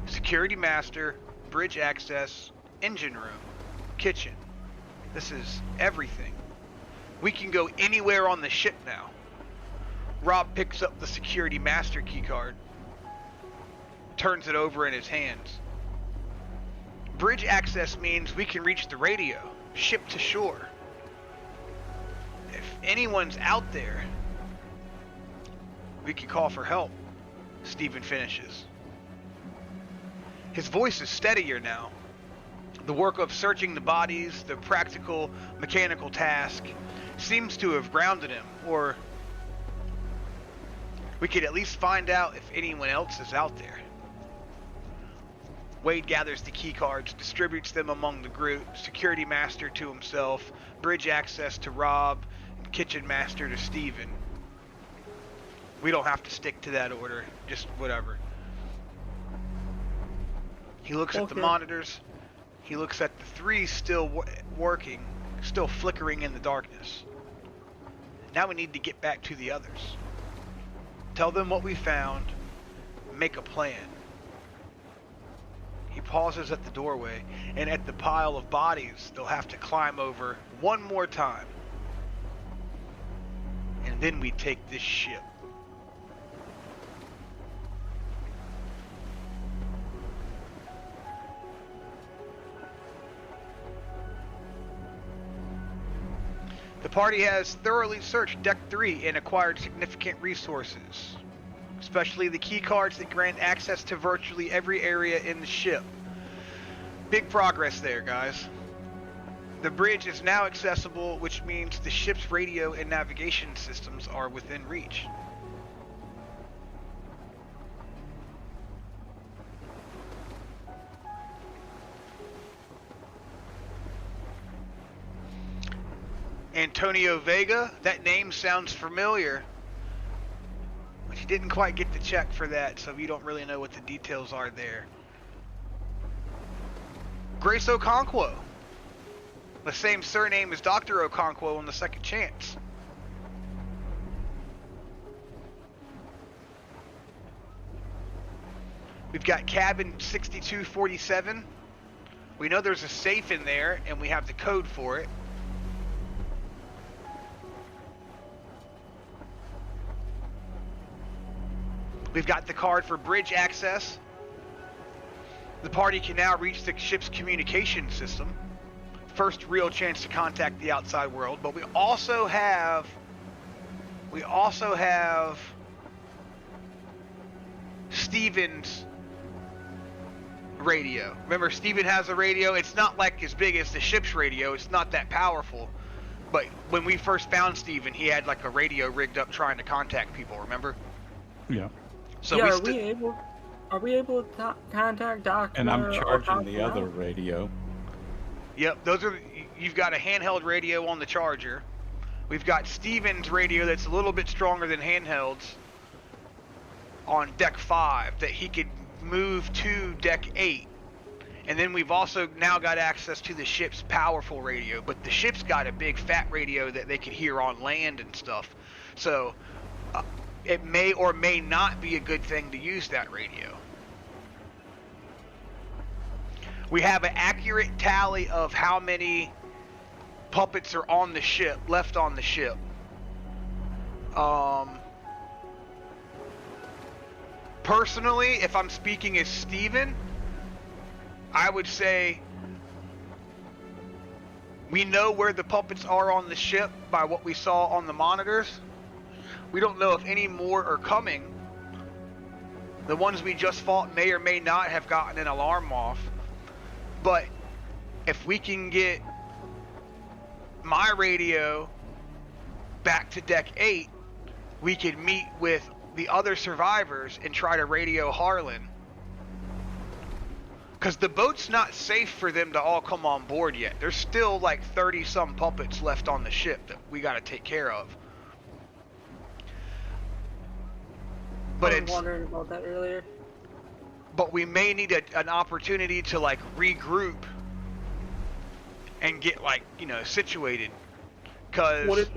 Security master, bridge access, engine room, kitchen. This is everything. We can go anywhere on the ship now. Rob picks up the security master keycard, turns it over in his hands. Bridge access means we can reach the radio, ship to shore. If anyone's out there, we can call for help. Steven finishes. His voice is steadier now. The work of searching the bodies, the practical, mechanical task, seems to have grounded him, or we could at least find out if anyone else is out there. Wade gathers the keycards, distributes them among the group, security master to himself, bridge access to Rob, and kitchen master to Steven. We don't have to stick to that order, just whatever. He looks at the monitors. He looks at the three still working, still flickering in the darkness. Now we need to get back to the others. Tell them what we found. Make a plan. He pauses at the doorway, and at the pile of bodies they'll have to climb over one more time. And then we take this ship. The party has thoroughly searched Deck 3 and acquired significant resources, especially the key cards that grant access to virtually every area in the ship. Big progress there, guys. The bridge is now accessible, which means the ship's radio and navigation systems are within reach. Antonio Vega, that name sounds familiar, but you didn't quite get the check for that, so you don't really know what the details are there. Grace Okonkwo, the same surname as Dr. Okonkwo on the Second Chance. We've got cabin 6247. We know there's a safe in there, and we have the code for it. We've got the card for bridge access. The party can now reach the ship's communication system. First real chance to contact the outside world, but we also have Steven's radio. Remember, Steven has a radio. It's not like as big as the ship's radio. It's not that powerful. But when we first found Steven, he had like a radio rigged up trying to contact people, remember? Yeah. So yeah, are we able to contact Dr. And I'm charging the other radio. Yep, you've got a handheld radio on the charger. We've got Steven's radio that's a little bit stronger than handhelds on Deck 5 that he could move to Deck 8. And then we've also now got access to the ship's powerful radio, but the ship's got a big fat radio that they could hear on land and stuff. So it may or may not be a good thing to use that radio. We have an accurate tally of how many puppets are on the ship, left on the ship. Personally, if I'm speaking as Steven, I would say we know where the puppets are on the ship by what we saw on the monitors. We don't know if any more are coming. The ones we just fought may or may not have gotten an alarm off. But if we can get my radio back to Deck 8, we could meet with the other survivors and try to radio Harlan. Because the boat's not safe for them to all come on board yet. There's still like 30 some puppets left on the ship that we got to take care of. But I was wondering about that earlier. But we may need an opportunity to like regroup and get like, you know, situated. Cause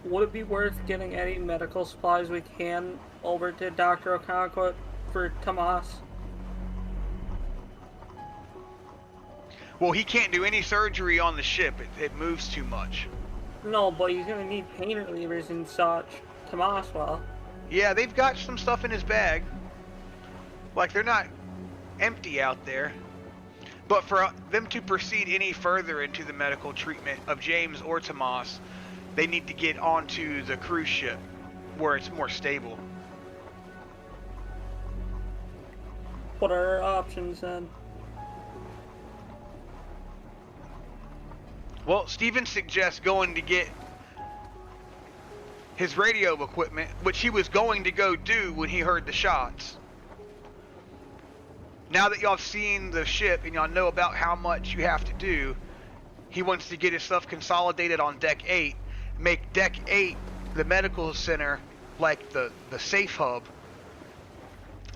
would it be worth getting any medical supplies we can over to Dr. Okonkwo for Tomas? Well, he can't do any surgery on the ship. It moves too much. No, but he's gonna need pain relievers and such. Tomas will. Yeah, they've got some stuff in his bag. Like, they're not empty out there. But for them to proceed any further into the medical treatment of James or Tomas, they need to get onto the cruise ship where it's more stable. What are our options then? Well, Steven suggests going to get his radio equipment, which he was going to go do when he heard the shots. Now that y'all have seen the ship and y'all know about how much you have to do, he wants to get his stuff consolidated on Deck 8, make Deck 8 the medical center, like the safe hub,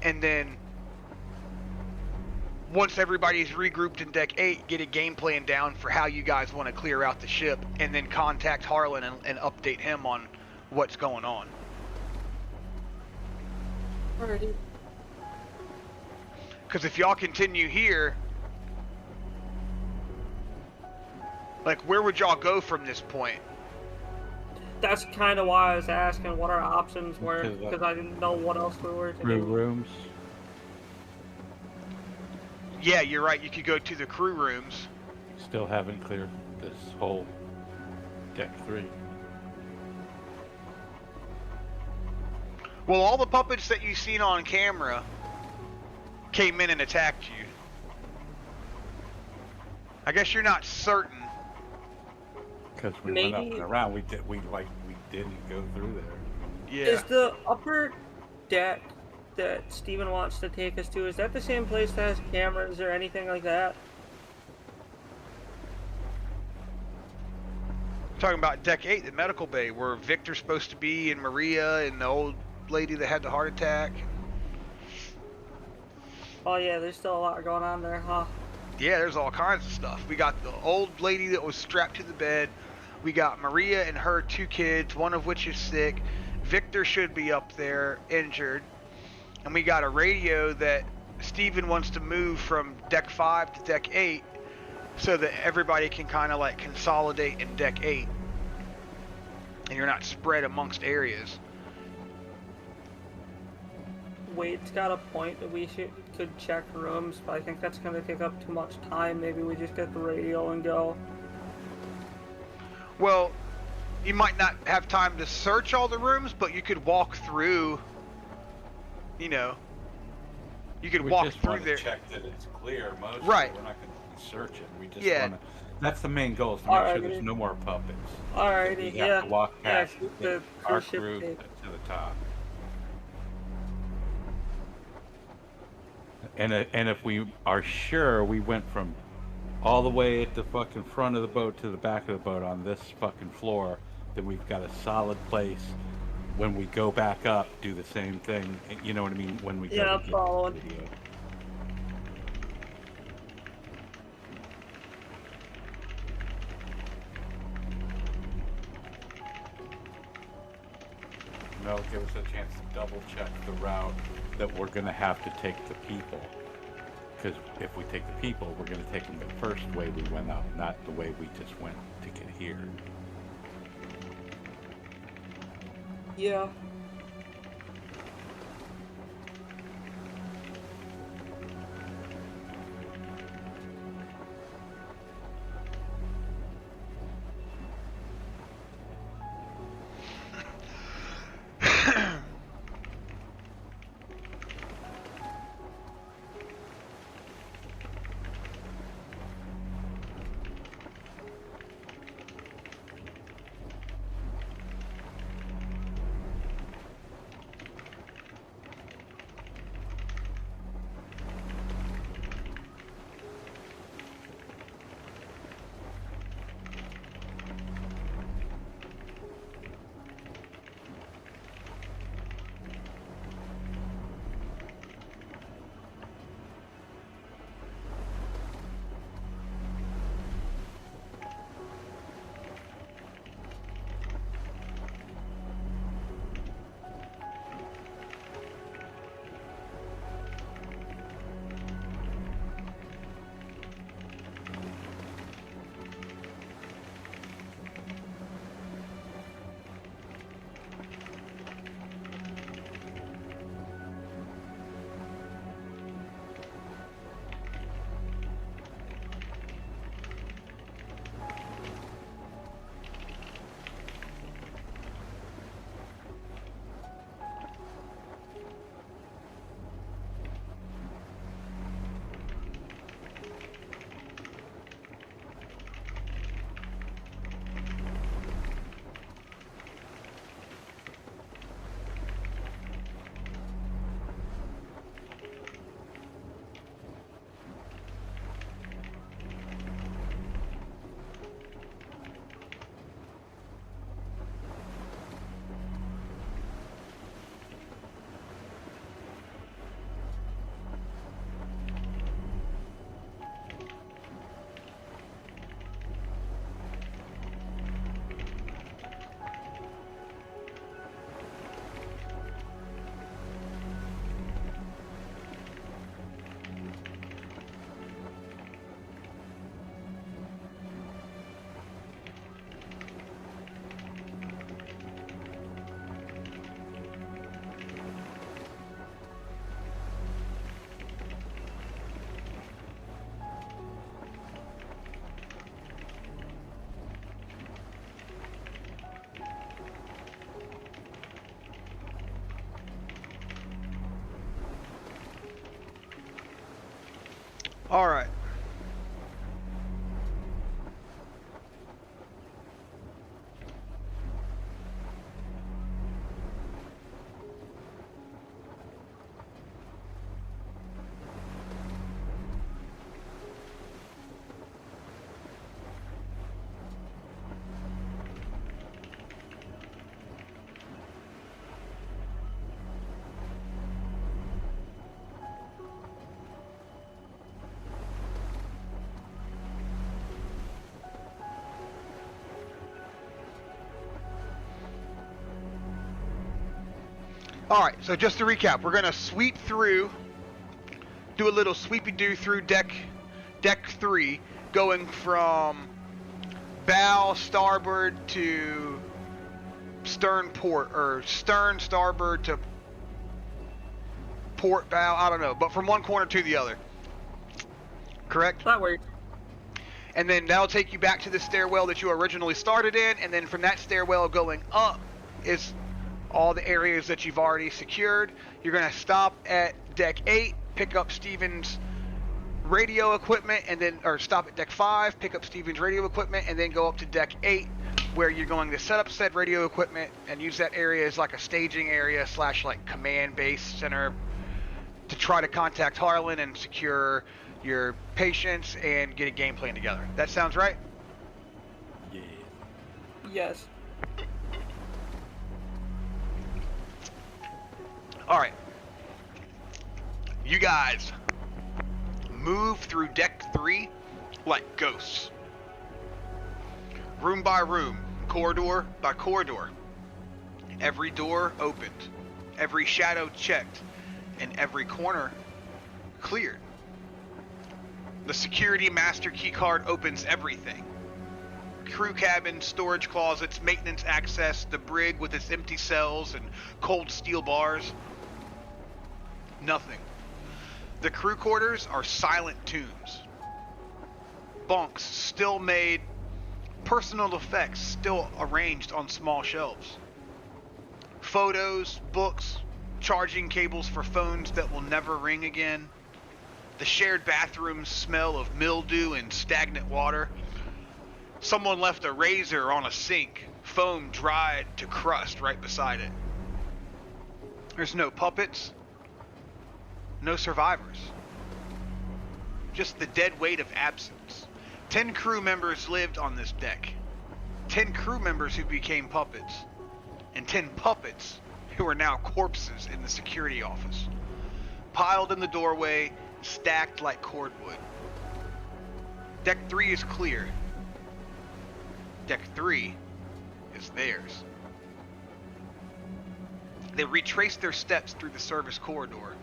and then once everybody's regrouped in Deck 8, get a game plan down for how you guys want to clear out the ship, and then contact Harlan and update him on what's going on. Alrighty. Because if y'all continue here, like, where would y'all go from this point? That's kind of why I was asking what our options were, because I didn't know what else we were to Crew do. rooms. Yeah, you're right. You could go to the crew rooms. Still haven't cleared this whole Deck 3. Well, all the puppets that you've seen on camera came in and attacked you. I guess you're not certain. Because we went up and around, we didn't go through there. Yeah. Is the upper deck that Steven wants to take us to, is that the same place that has cameras or anything like that? Talking about Deck 8, the medical bay, where Victor's supposed to be, and Maria, and the old lady that had the heart attack. Oh yeah, there's still a lot going on there, huh? Yeah, there's all kinds of stuff. We got the old lady that was strapped to the bed. We got Maria and her 2 kids, one of which is sick. Victor should be up there, injured. And we got a radio that Steven wants to move from Deck 5 to Deck 8 so that everybody can kind of like consolidate in Deck 8. And you're not spread amongst areas. Wade's got a point that we could check rooms, but I think that's going to take up too much time. Maybe we just get the radio and go. Well, you might not have time to search all the rooms, but you could walk through, you know, you could walk through there. Check that it's clear. Mostly right. We're not going to search it. We just Yeah. want to. That's the main goal, is to make sure there's no more puppets. Alrighty, We have to walk past the our cruise ship crew tape. to the top. And if we are sure we went from all the way at the fucking front of the boat to the back of the boat on this fucking floor, then we've got a solid place. When we go back up, do the same thing. You know what I mean? When we go Yeah, to get following. the video. That'll give us a chance to double check the route that we're going to have to take the people. Because if we take the people, we're going to take them the first way we went up, not the way we just went to get here. Yeah. All right. Alright, so just to recap, we're going to sweep through, do a little sweepy-doo through deck 3, going from bow starboard to stern port, or stern starboard to port bow, I don't know, but from one corner to the other. Correct? That works. And then that'll take you back to the stairwell that you originally started in, and then from that stairwell going up is all the areas that you've already secured. You're going to stop at deck 8, pick up Steven's radio equipment, and then, or stop at deck 5, pick up Steven's radio equipment, and then go up to deck 8, where you're going to set up said radio equipment and use that area as like a staging area / like command base center to try to contact Harlan and secure your patients and get a game plan together. That sounds right? Yeah. Yes. Alright. You guys move through deck 3 like ghosts. Room by room, corridor by corridor. Every door opened, every shadow checked, and every corner cleared. The security master keycard opens everything. Crew cabin, storage closets, maintenance access, the brig with its empty cells and cold steel bars. Nothing. The crew quarters are silent tombs. Bunks still made, personal effects still arranged on small shelves. Photos, books, charging cables for phones that will never ring again. The shared bathrooms smell of mildew and stagnant water. Someone left a razor on a sink, foam dried to crust right beside it. There's no puppets, no survivors. Just the dead weight of absence. 10 crew members lived on this deck. 10 crew members who became puppets. And 10 puppets who are now corpses in the security office. Piled in the doorway, stacked like cordwood. Deck 3 is clear. Deck 3 is theirs. They retrace their steps through the service corridor,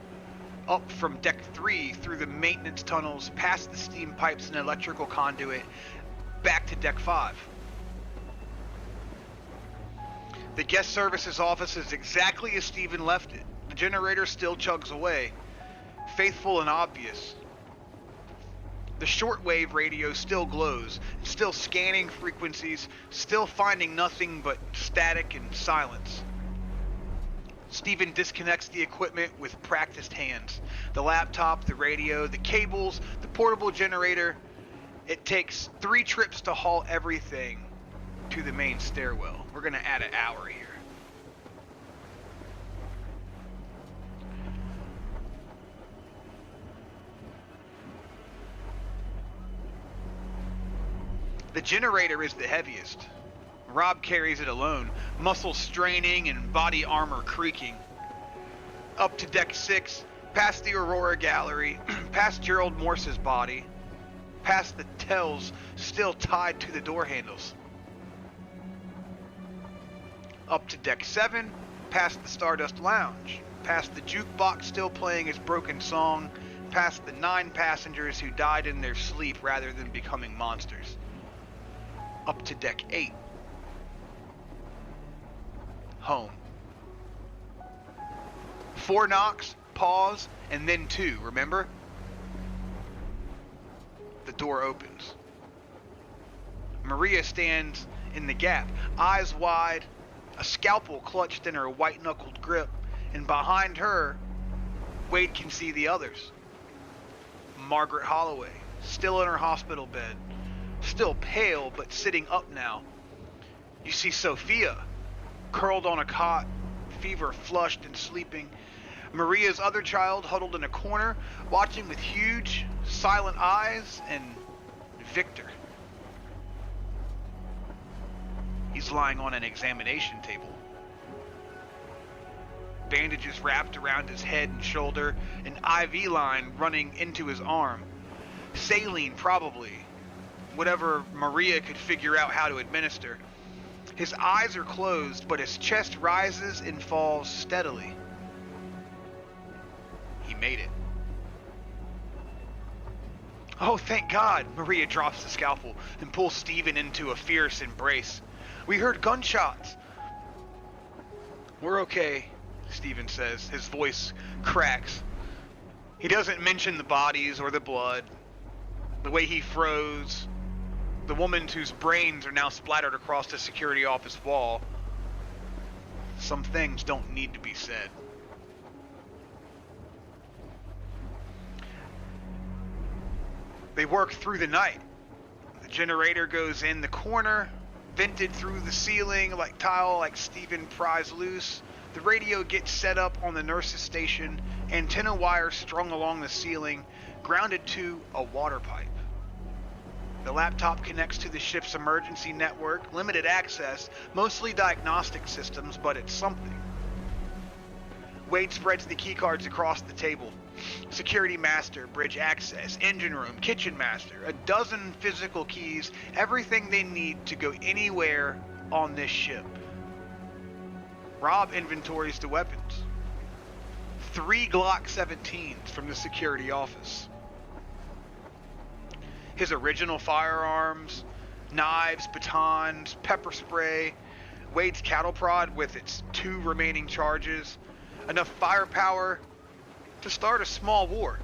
up from deck 3 through the maintenance tunnels, past the steam pipes and electrical conduit, back to deck 5. The guest services office is exactly as Steven left it. The generator still chugs away, faithful and obvious. The shortwave radio still glows, still scanning frequencies, still finding nothing but static and silence. Steven disconnects the equipment with practiced hands. The laptop, the radio, the cables, the portable generator. It takes 3 trips to haul everything to the main stairwell. We're going to add an hour here. The generator is the heaviest. Rob carries it alone, muscles straining and body armor creaking. Up to deck 6, past the Aurora Gallery, past Gerald Morse's body, past the tells still tied to the door handles. Up to deck 7, past the Stardust Lounge, past the jukebox still playing its broken song, past the 9 passengers who died in their sleep rather than becoming monsters. Up to deck 8. Home. 4 knocks, pause, and then 2, remember? The door opens. Maria stands in the gap, eyes wide, a scalpel clutched in her white-knuckled grip, and behind her, Wade can see the others. Margaret Holloway, still in her hospital bed, still pale but sitting up now. You see Sophia, curled on a cot, fever flushed and sleeping. Maria's other child huddled in a corner, watching with huge, silent eyes, and Victor. He's lying on an examination table. Bandages wrapped around his head and shoulder, an IV line running into his arm. Saline, probably. Whatever Maria could figure out how to administer. His eyes are closed, but his chest rises and falls steadily. He made it. Oh, thank God! Maria drops the scalpel and pulls Stephen into a fierce embrace. We heard gunshots. We're okay, Stephen says. His voice cracks. He doesn't mention the bodies or the blood, the way he froze, the woman whose brains are now splattered across the security office wall. Some things don't need to be said. They work through the night. The generator goes in the corner, vented through the ceiling like tile like Stephen pries loose. The radio gets set up on the nurse's station, antenna wire strung along the ceiling, grounded to a water pipe. The laptop connects to the ship's emergency network, limited access, mostly diagnostic systems, but it's something. Wade spreads the keycards across the table. Security master, bridge access, engine room, kitchen master, a dozen physical keys, everything they need to go anywhere on this ship. Rob inventories the weapons. 3 Glock 17s from the security office. His original firearms, knives, batons, pepper spray, Wade's cattle prod with its 2 remaining charges, enough firepower to start a small war.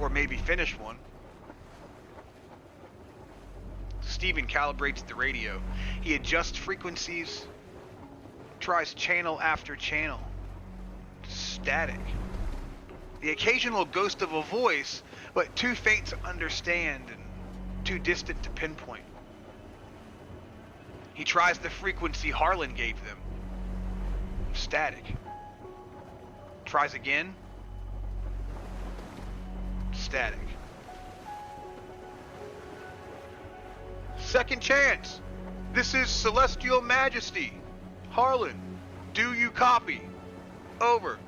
Or maybe finish one. Stephen calibrates the radio. He adjusts frequencies, tries channel after channel. Static. The occasional ghost of a voice, but too faint to understand and too distant to pinpoint. He tries the frequency Harlan gave them. Static. Tries again. Static. Second chance. This is Celestial Majesty. Harlan, do you copy? Over.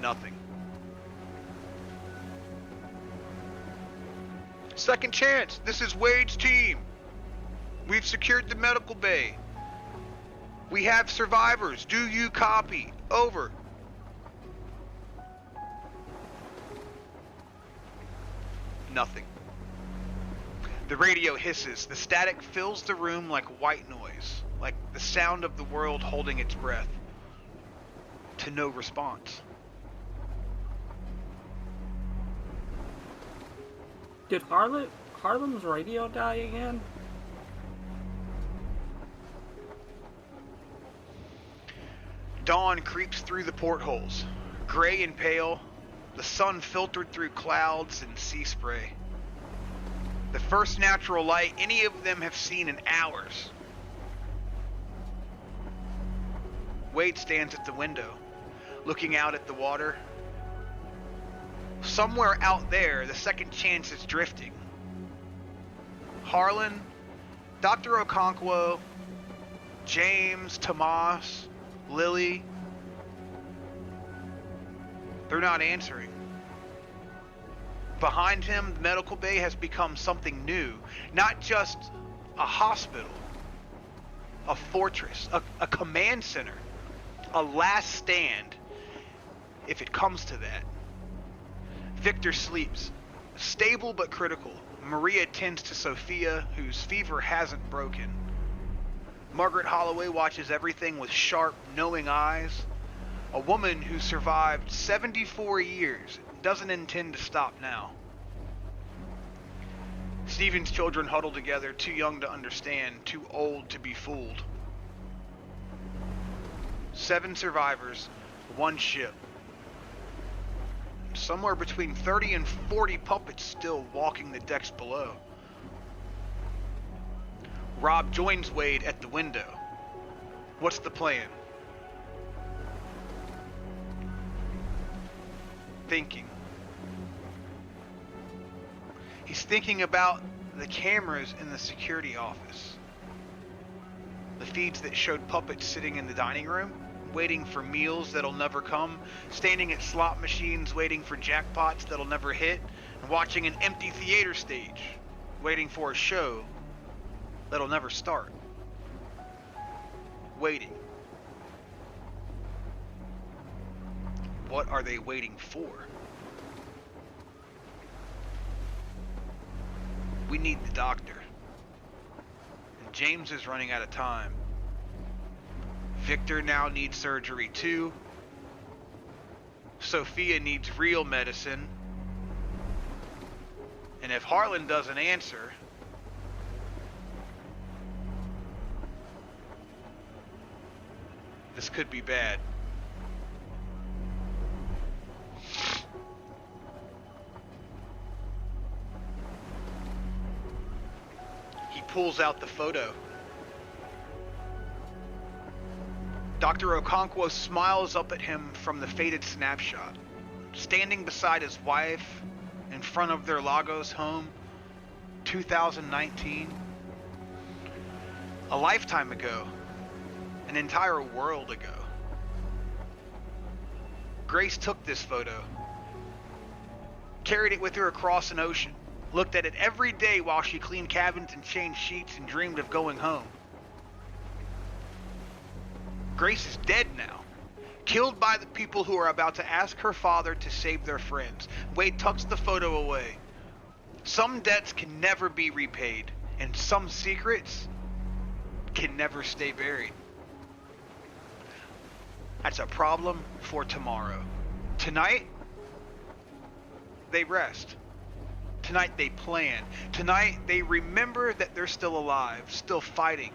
Nothing. Second chance. This is Wade's team. We've secured the medical bay. We have survivors. Do you copy? Over. Nothing. The radio hisses. The static fills the room like white noise, like the sound of the world holding its breath. To no response. Did Harlan's radio die again? Dawn creeps through the portholes, gray and pale, the sun filtered through clouds and sea spray. The first natural light any of them have seen in hours. Wade stands at the window, looking out at the water. Somewhere out there, the second chance is drifting. Harlan, Dr. Okonkwo, James, Tomas, Lily. They're not answering. Behind him, the medical bay has become something new. Not just a hospital, a fortress, a command center, a last stand, if it comes to that. Victor sleeps, stable but critical. Maria tends to Sophia, whose fever hasn't broken. Margaret Holloway watches everything with sharp, knowing eyes. A woman who survived 74 years doesn't intend to stop now. Stephen's children huddle together, too young to understand, too old to be fooled. 7 survivors, One ship. Somewhere between 30 and 40 puppets still walking the decks below. Rob joins Wade at the window. What's the plan? Thinking. He's thinking about the cameras in the security office. The feeds that showed puppets sitting in the dining room, waiting for meals that'll never come, standing at slot machines waiting for jackpots that'll never hit, and watching an empty theater stage, waiting for a show that'll never start. Waiting. What are they waiting for? We need the doctor. And James is running out of time. Victor now needs surgery too. Sophia needs real medicine. And if Harlan doesn't answer, this could be bad. He pulls out the photo. Dr. Okonkwo smiles up at him from the faded snapshot, standing beside his wife in front of their Lagos home, 2019. A lifetime ago, an entire world ago. Grace took this photo, carried it with her across an ocean, looked at it every day while she cleaned cabins and changed sheets and dreamed of going home. Grace is dead now, killed by the people who are about to ask her father to save their friends. Wade tucks the photo away. Some debts can never be repaid, and some secrets can never stay buried. That's a problem for tomorrow. Tonight, they rest. Tonight they plan. Tonight they remember that they're still alive, still fighting,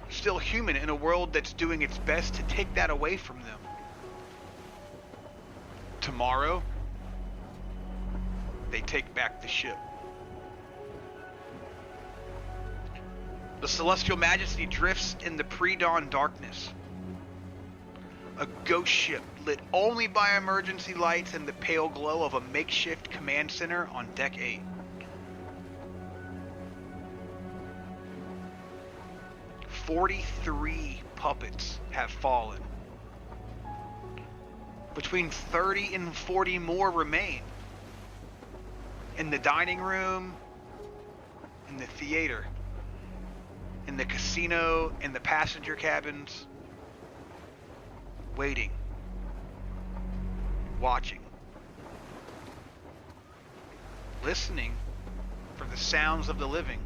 still human in a world that's doing its best to take that away from them. Tomorrow, they take back the ship. The Celestial Majesty drifts in the pre-dawn darkness. A ghost ship lit only by emergency lights and the pale glow of a makeshift command center on Deck 8. "43 puppets have fallen. Between 30 and 40 more remain. In the dining room, in the theater, in the casino, in the passenger cabins. Waiting. Watching. Listening for the sounds of the living.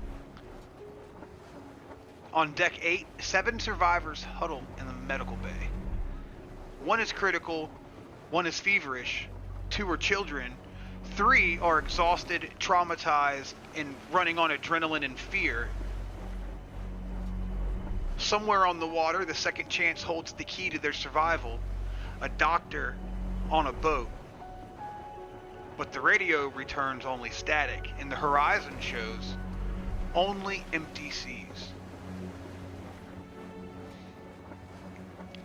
On Deck 8, 7 survivors huddle in the medical bay. 1 is critical, 1 is feverish, 2 are children, 3 are exhausted, traumatized, and running on adrenaline and fear. Somewhere on the water, the Second Chance holds the key to their survival. A doctor on a boat. But the radio returns only static, and the horizon shows only empty seas.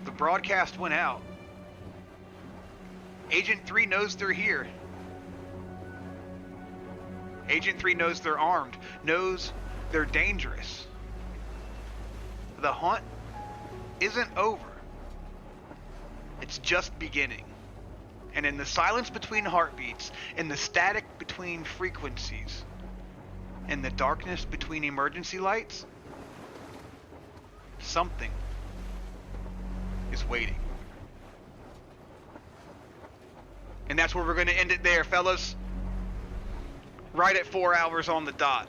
The broadcast went out. Agent 3 knows they're here. Agent 3 knows they're armed, knows they're dangerous. The hunt isn't over. It's just beginning. And in the silence between heartbeats, in the static between frequencies, in the darkness between emergency lights, something is waiting. And that's where we're going to end it there, fellas. Right at 4 hours on the dot.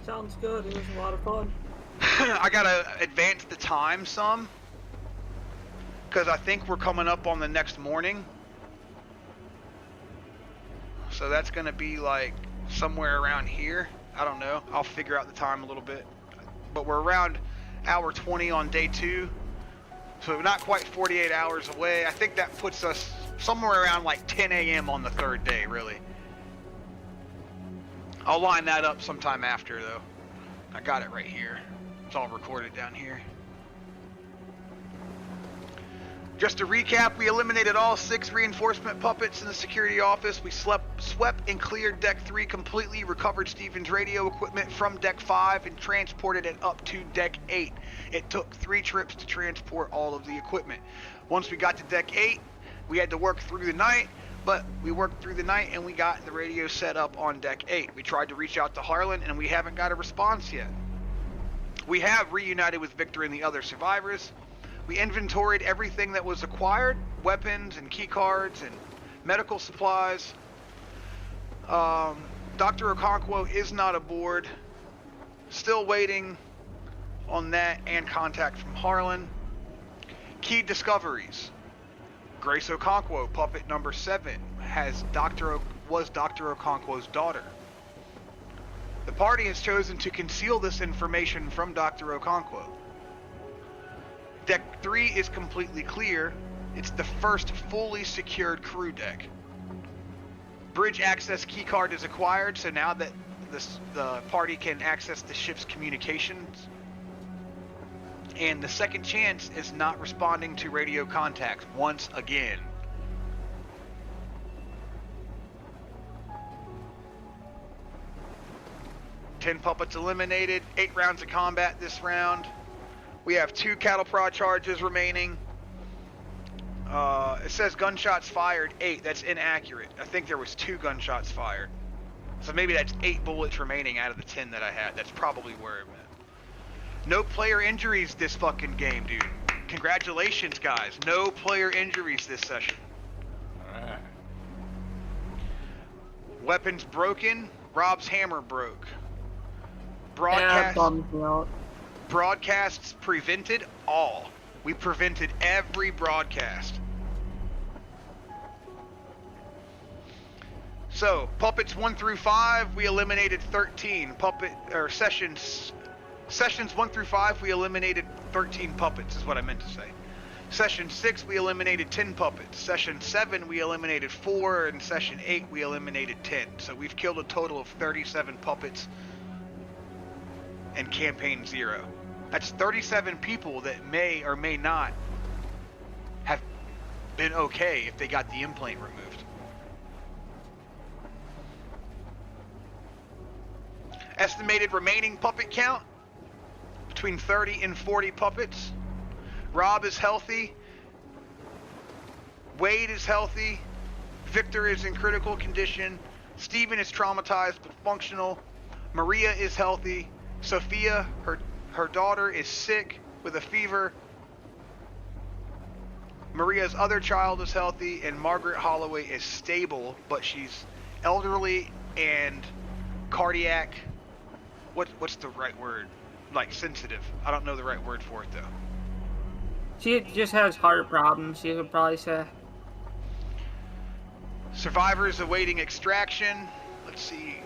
Sounds good. It was a lot of fun. I gotta advance the time some, because I think we're coming up on the next morning. So that's gonna be like somewhere around here. I don't know. I'll figure out the time a little bit. But we're around hour 20 on day 2. So not quite 48 hours away. I think that puts us somewhere around like 10 a.m. on the third day, really. I'll line that up sometime after, though. I got it right here. It's all recorded down here. Just to recap, we eliminated all 6 reinforcement puppets in the security office. We swept and cleared Deck 3 completely, recovered Steven's radio equipment from Deck 5, and transported it up to Deck 8. It took 3 trips to transport all of the equipment. Once we got to Deck 8, we had to work through the night, but we worked through the night and we got the radio set up on Deck 8. We tried to reach out to Harlan and we haven't got a response yet. We have reunited with Victor and the other survivors. We inventoried everything that was acquired, weapons and key cards and medical supplies. Dr. Okonkwo is not aboard. Still waiting on that and contact from Harlan. Key discoveries. Grace Okonkwo, puppet number 7, was Dr. Okonkwo's daughter. The party has chosen to conceal this information from Dr. Okonkwo. Deck 3 is completely clear. It's the first fully secured crew deck. Bridge access keycard is acquired, so now that the party can access the ship's communications. And the second chance is not responding to radio contacts once again. Ten puppets eliminated, 8 rounds of combat this round. We have 2 cattle prod charges remaining. It says gunshots fired 8. That's inaccurate. I think there was 2 gunshots fired. So maybe that's 8 bullets remaining out of the 10 that I had. That's probably where I'm at. No player injuries this fucking game, dude. Congratulations, guys. No player injuries this session. Alright. Weapons broken. Rob's hammer broke. Broadcasts prevented all. We prevented every broadcast. So, puppets 1 through 5, we eliminated 13. Sessions 1 through 5, we eliminated 13 puppets, is what I meant to say. Session 6, we eliminated 10 puppets. Session 7, we eliminated 4. And Session 8, we eliminated 10. So we've killed a total of 37 puppets in Campaign 0. That's 37 people that may or may not have been okay if they got the implant removed. Estimated remaining puppet count, between 30 and 40 puppets. Rob is healthy. Wade is healthy. Victor is in critical condition. Steven is traumatized but functional. Maria is healthy. Sophia, her daughter, is sick with a fever. Maria's other child is healthy, and Margaret Holloway is stable, but she's elderly and cardiac. What's the right word? Like sensitive. I don't know the right word for it though. She just has heart problems, you could probably say. Survivors awaiting extraction. Let's see.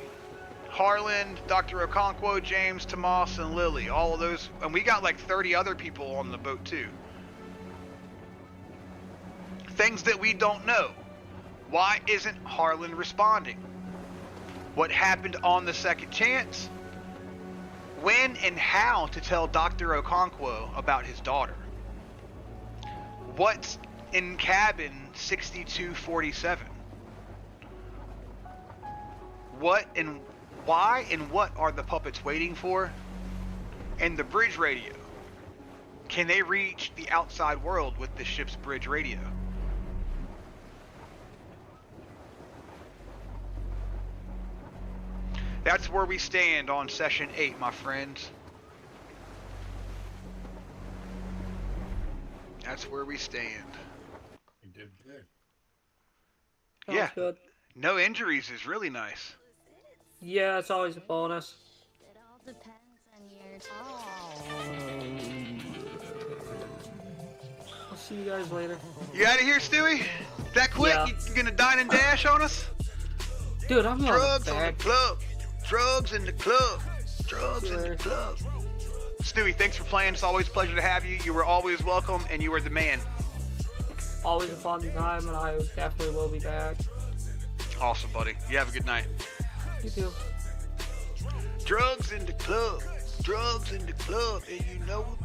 Harlan, Dr. Okonkwo, James, Tomas, and Lily. All of those. And we got like 30 other people on the boat too. Things that we don't know. Why isn't Harlan responding? What happened on the second chance? When and how to tell Dr. Okonkwo about his daughter? What's in cabin 6247? What and why and what are the puppets waiting for? And the bridge radio. Can they reach the outside world with the ship's bridge radio? That's where we stand on Session 8, my friends. That's where we stand. You did good. Yeah. Good. No injuries is really nice. Yeah, it's always a bonus. It all depends I'll see you guys later. You out of here, Stewie? That quick? Yeah. You gonna dine and dash on us? Dude, I'm not Drugs bad. on the club. Drugs in the club. Drugs in the club. Stewie, thanks for playing. It's always a pleasure to have you. You were always welcome, and you were the man. Always a fun time, and I definitely will be back. Awesome, buddy. You have a good night. You too. Drugs in the club. Drugs in the club, and you know it.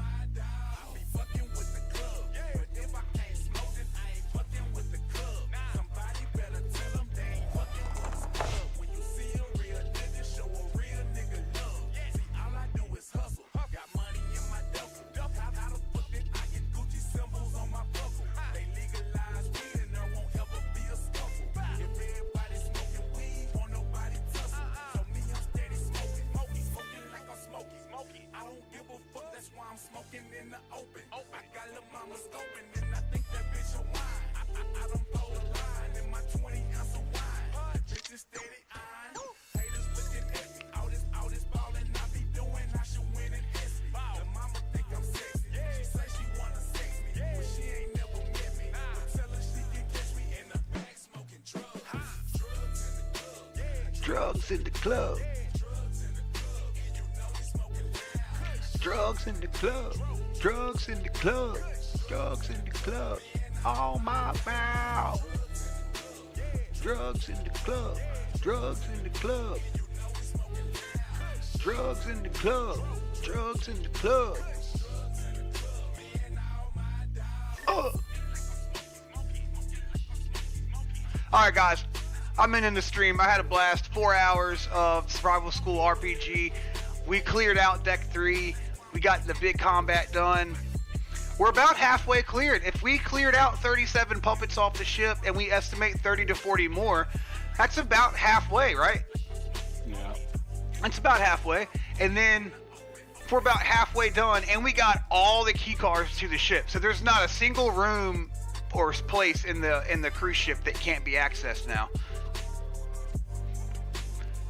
Drugs in the club. Drugs in the club. Drugs in the club. Drugs in the club. Oh my wow. Drugs in the club. Drugs in the club. Drugs in the club. Drugs in the club. Alright guys, I'm in the stream. I had a blast. 4 hours of Survival School RPG. We cleared out Deck 3. We got the big combat done. We're about halfway cleared. If we cleared out 37 puppets off the ship and we estimate 30 to 40 more, that's about halfway, right? Yeah. That's about halfway. And then we're about halfway done, and we got all the key cards to the ship. So there's not a single room or place in the cruise ship that can't be accessed now.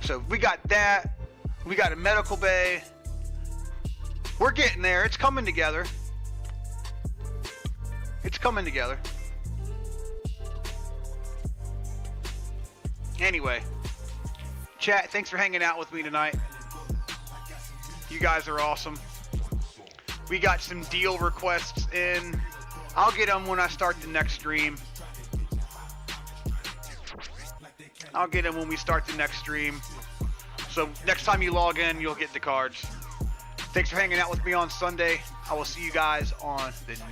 So we got that. We got a medical bay. We're getting there. It's coming together. It's coming together. Anyway, chat, thanks for hanging out with me tonight. You guys are awesome. We got some deal requests in. I'll get them when I start the next stream. I'll get them when we start the next stream. So next time you log in, you'll get the cards. Thanks for hanging out with me on Sunday. I will see you guys on the next